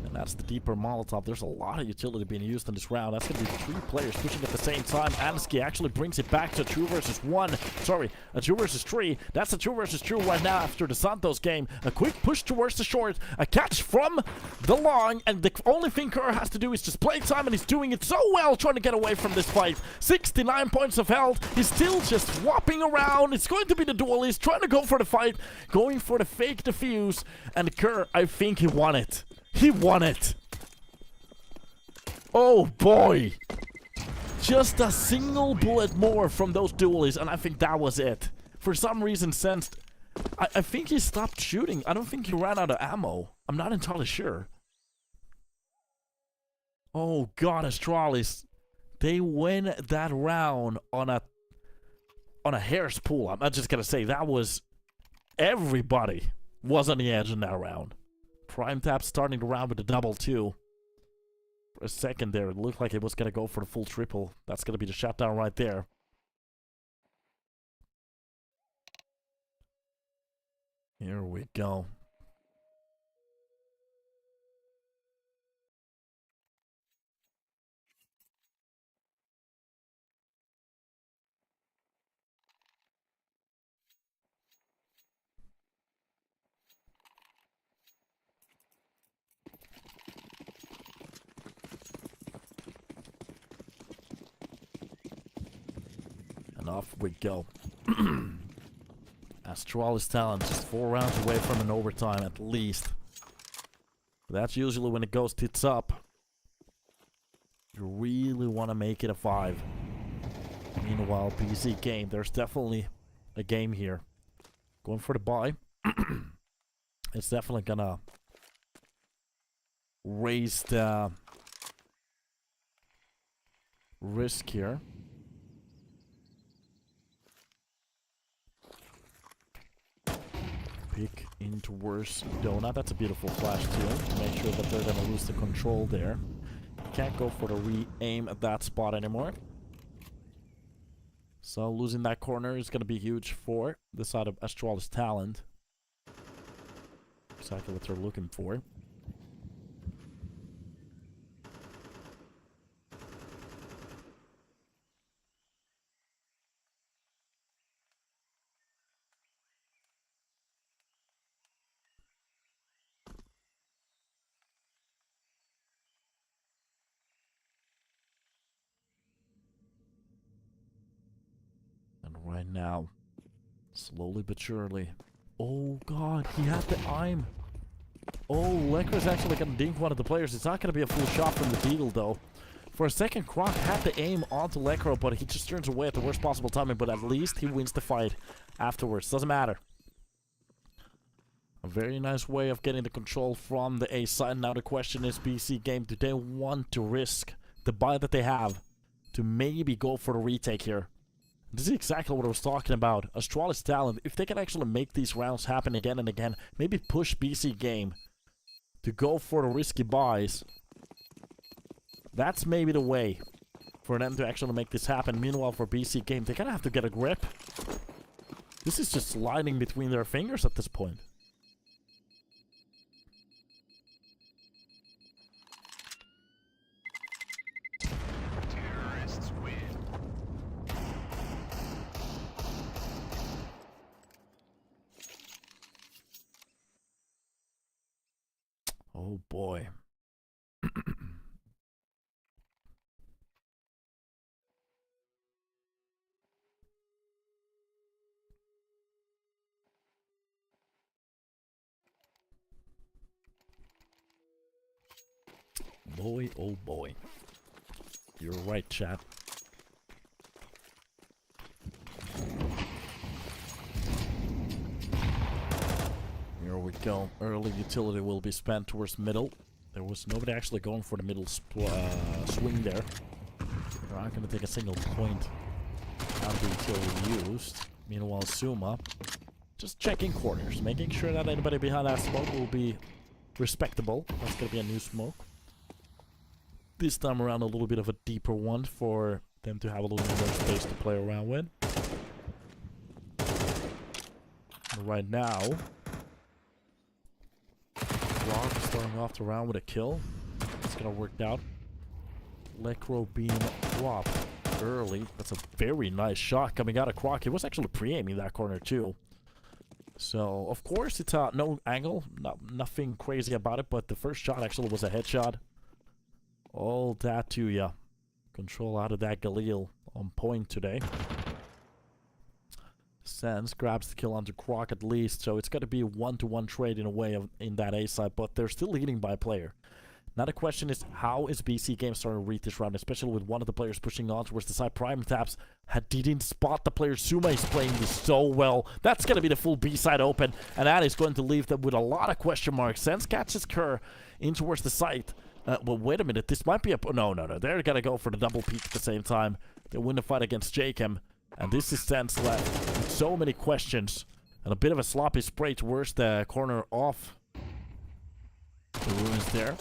And that's the deeper Molotov. There's a lot of utility being used in this round. That's going to be 3 players pushing at the same time. Ansky actually brings it back to a 2 versus 1. Sorry, a 2 versus 3. That's a 2 versus 2 right now after the Santos game. A quick push towards the short. A catch from the long. And the only thing Kerr has to do is just play time. And he's doing it so well trying to get away from this fight. 69 points of health. He's still just whopping around. It's going to be the duel. He's trying to go for the fight. Going for the fake defuse. And Kerr, I think he won it. He won it. Oh boy. Just a single bullet more from those duelies, and I think that was it. For some reason, sensed. I think he stopped shooting. I don't think he ran out of ammo. I'm not entirely sure. Oh god, Astralis. They win that round on a hair's pull. I'm just gonna say that was everybody was on the edge in that round. Prime Tap starting the round with a double too. For a second there, it looked like it was going to go for the full triple. That's going to be the shutdown right there. Here we go. And off we go. Astralis Talent just 4 rounds away from an overtime at least. That's usually when it goes tits up. You really want to make it a 5. Meanwhile, BC.Game, there's definitely a game here. Going for the buy. It's definitely gonna raise the risk here. Pick in towards Donut. That's a beautiful flash too. Make sure that they're gonna lose the control there. Can't go for the re-aim at that spot anymore. So losing that corner is gonna be huge for the side of Astralis Talent. Exactly what they're looking for. Right now, slowly but surely. Oh god, he had the aim. Oh, Lecra's actually gonna dink one of the players. It's not gonna be a full shot from the Deagle though. For a second, Croc had the aim onto Lecro, but he just turns away at the worst possible timing. But at least he wins the fight afterwards. Doesn't matter. A very nice way of getting the control from the A side. Now the question is, BC.Game, do they want to risk the buy that they have to maybe go for the retake here? This is exactly what I was talking about. Astralis Talent, if they can actually make these rounds happen again and again, maybe push BC.Game to go for the risky buys. That's maybe the way for them to actually make this happen. Meanwhile, for BC.Game, they're gonna have to get a grip. This is just sliding between their fingers at this point. Terrorists win. Oh boy. Boy, oh boy. You're right, chat. Here we go. Early utility will be spent towards middle. There was nobody actually going for the middle swing there. We're not going to take a single point out of the utility used. Meanwhile, Suma just checking corners, making sure that anybody behind that smoke will be respectable. That's going to be a new smoke. This time around, a little bit of a deeper one for them to have a little more space to play around with. And right now, Rock starting off the round with a kill. It's gonna work out. Lecro beam drop early. That's a very nice shot coming out of Croc. He was actually pre-aiming that corner too. So, of course, it's no angle. Nothing crazy about it, but the first shot actually was a headshot. All that to ya. Control out of that Galil on point today. Sense grabs the kill onto Croc at least, so it's got to be a one-to-one trade in a way in that A side, but they're still leading by a player. Now the question is, how is BC.Game starting to read this round, especially with one of the players pushing on towards the side. Prime taps, didn't spot the player. Suma is playing this so well. That's going to be the full B side open, and that is going to leave them with a lot of question marks. Sense catches Kerr in towards the site. Well, wait a minute, this might be a... No. They're going to go for the double peek at the same time. They win the fight against Jakem. And this is Sense left with so many questions. And a bit of a sloppy spray towards the corner off the ruins there.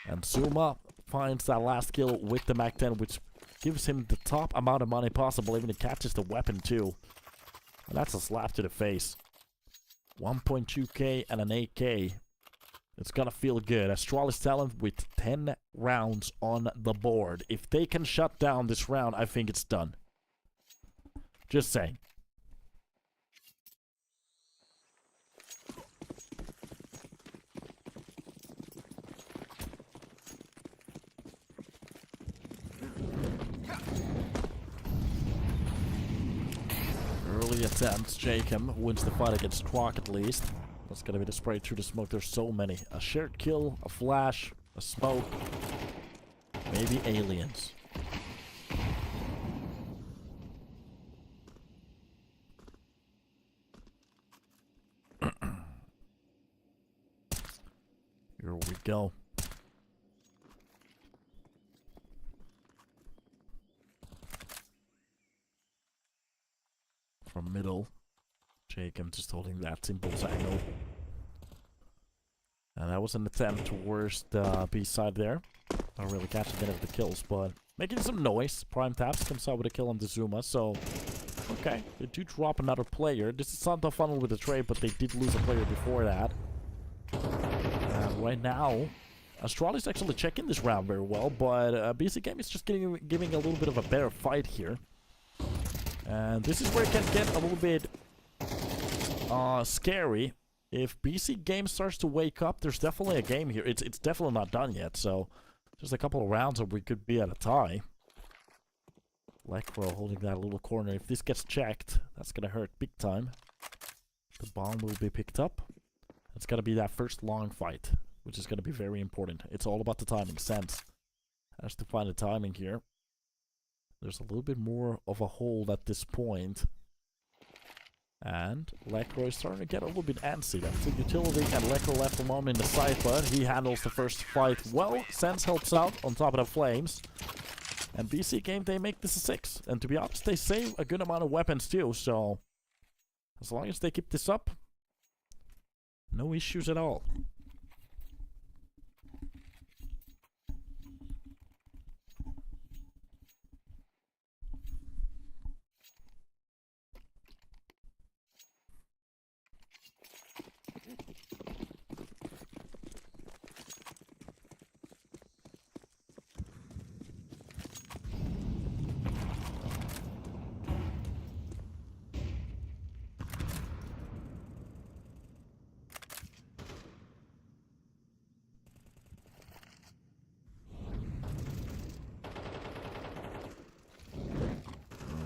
And Suma finds that last kill with the Mac-10, which gives him the top amount of money possible. Even he catches the weapon too. And that's a slap to the face. 1.2k and an 8k. It's gonna feel good. Astralis talent with 10 rounds on the board. If they can shut down this round, I think it's done. Just saying. Early attempts. Jakem wins the fight against Croc at least. That's gonna be the spray through the smoke. There's so many. A shared kill, a flash, a smoke. Maybe aliens. Here we go. From middle. Jakem just holding that simple angle. And that was an attempt towards the B side there. Not really catching any of the kills, but making some noise. Prime taps comes out with a kill on the Zuma, so... Okay, they do drop another player. This is not the funnel with the trade, but they did lose a player before that. Right now, Astralis actually checking this round very well, but BC.Game is just giving a little bit of a better fight here. And this is where it can get a little bit scary. If BC.Game starts to wake up, there's definitely a game here. It's definitely not done yet, so just a couple of rounds and we could be at a tie. Lecro holding that little corner. If this gets checked, that's going to hurt big time. The bomb will be picked up. It's going to be that first long fight, which is going to be very important. It's all about the timing. Sense has to find the timing here. There's a little bit more of a hold at this point. And Lecro is starting to get a little bit antsy. That's the utility, and Lecro left alone in the side, but he handles the first fight well. Sense helps out on top of the flames. And BC.Game, they make this a 6. And to be honest, they save a good amount of weapons too, so... As long as they keep this up, no issues at all.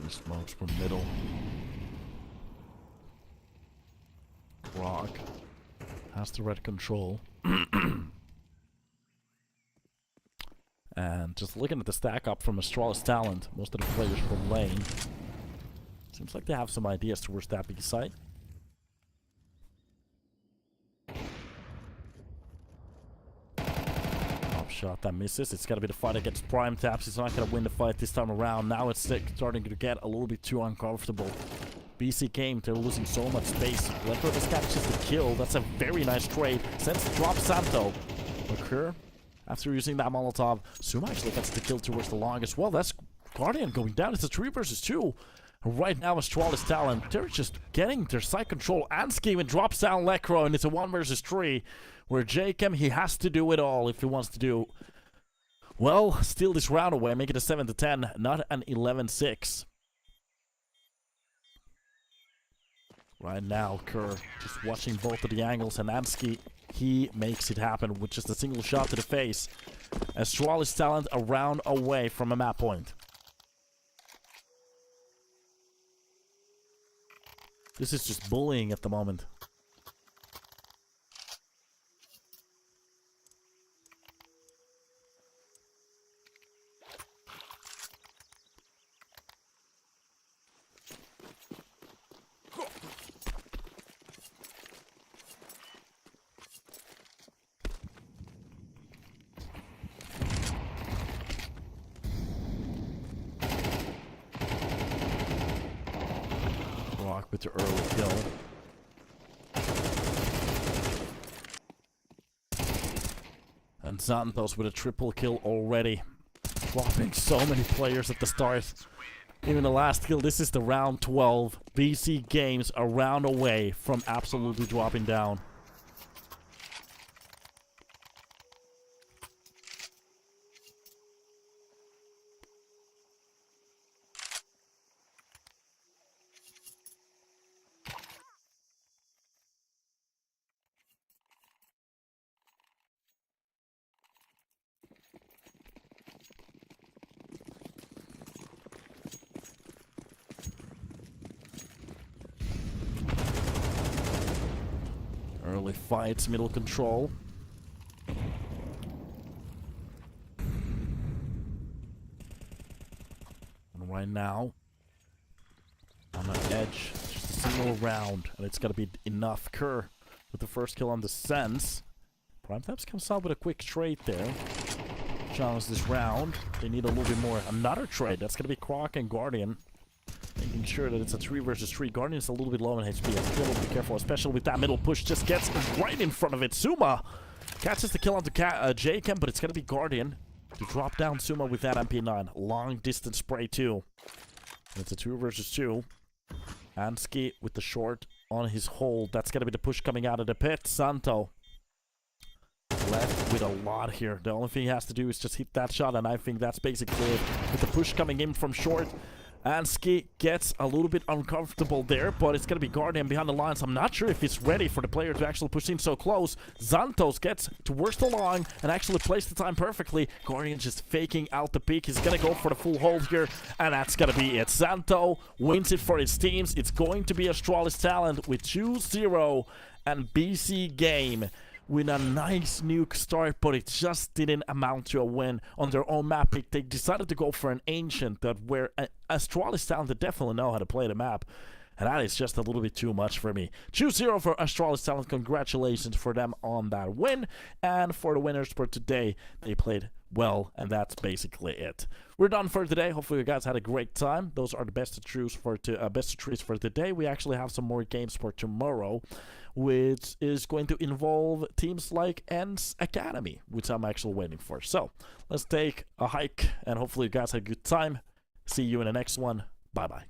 Smokes from middle. Rock has the red control. And just looking at the stack up from Astralis talent, most of the players from lane. Seems like they have some ideas towards that B side. Shot that misses. It's got to be the fight against Prime Taps. He's not going to win the fight this time around. Now it's starting to get a little bit too uncomfortable. BC.Game, they're losing so much space. Leopard just catches the kill. That's a very nice trade. Sends to drop Santo. Occur after using that Molotov. Suma actually gets the kill towards the long as well. That's Guardian going down. It's a 3 versus 2. Right now, Astralis talent, they're just getting their side control. Ansky even drops down Lekro, and it's a 1 versus 3. Where J-Chem, he has to do it all if he wants to do, well, steal this round away, make it a 7-10, not an 11-6. Right now, Kerr just watching both of the angles, and Ansky, he makes it happen with just a single shot to the face. Astralis talent a round away from a map point. This is just bullying at the moment. With the early kill. And Santos with a triple kill already. Dropping so many players at the start. Even the last kill, this is the round 12. BC Games a round away from absolutely dropping down. Early fights, middle control. And right now, on the edge, just a single round, and it's gotta be enough. Kerr with the first kill on the Sense. Prime Taps comes out with a quick trade there. Challenge this round. They need a little bit more. Another trade. That's gonna be Croc and Guardian. Making sure that it's a 3 versus 3. Guardian is a little bit low on HP. You have to be careful, especially with that middle push. Just gets right in front of it. Suma catches the kill onto J-Chem, but it's going to be Guardian to drop down Suma with that MP9. Long distance spray too. And it's a 2 versus 2. Ansky with the short on his hold. That's going to be the push coming out of the pit. Santo left with a lot here. The only thing he has to do is just hit that shot, and I think that's basically it. With the push coming in from short, Ansky gets a little bit uncomfortable there, but it's going to be Guardian behind the lines. I'm not sure if he's ready for the player to actually push in so close. Santos gets towards the long and actually plays the time perfectly. Guardian just faking out the peak. He's going to go for the full hold here, and that's going to be it. Santo wins it for his teams. It's going to be Astralis talent with 2-0, and BC Game with a nice nuke start, but it just didn't amount to a win on their own map pick. They decided to go for an Ancient that where Astralis talent definitely know how to play the map, and that is just a little bit too much for me. 2-0 for Astralis talent. Congratulations for them on that win, and for the winners for today, they played well, and that's basically it. We're done for today. Hopefully you guys had a great time. Those are the best of truths for today. We actually have some more games for tomorrow, which is going to involve teams like Ends Academy, which I'm actually waiting for. So let's take a hike, and hopefully you guys had a good time. See you in the next one. Bye bye.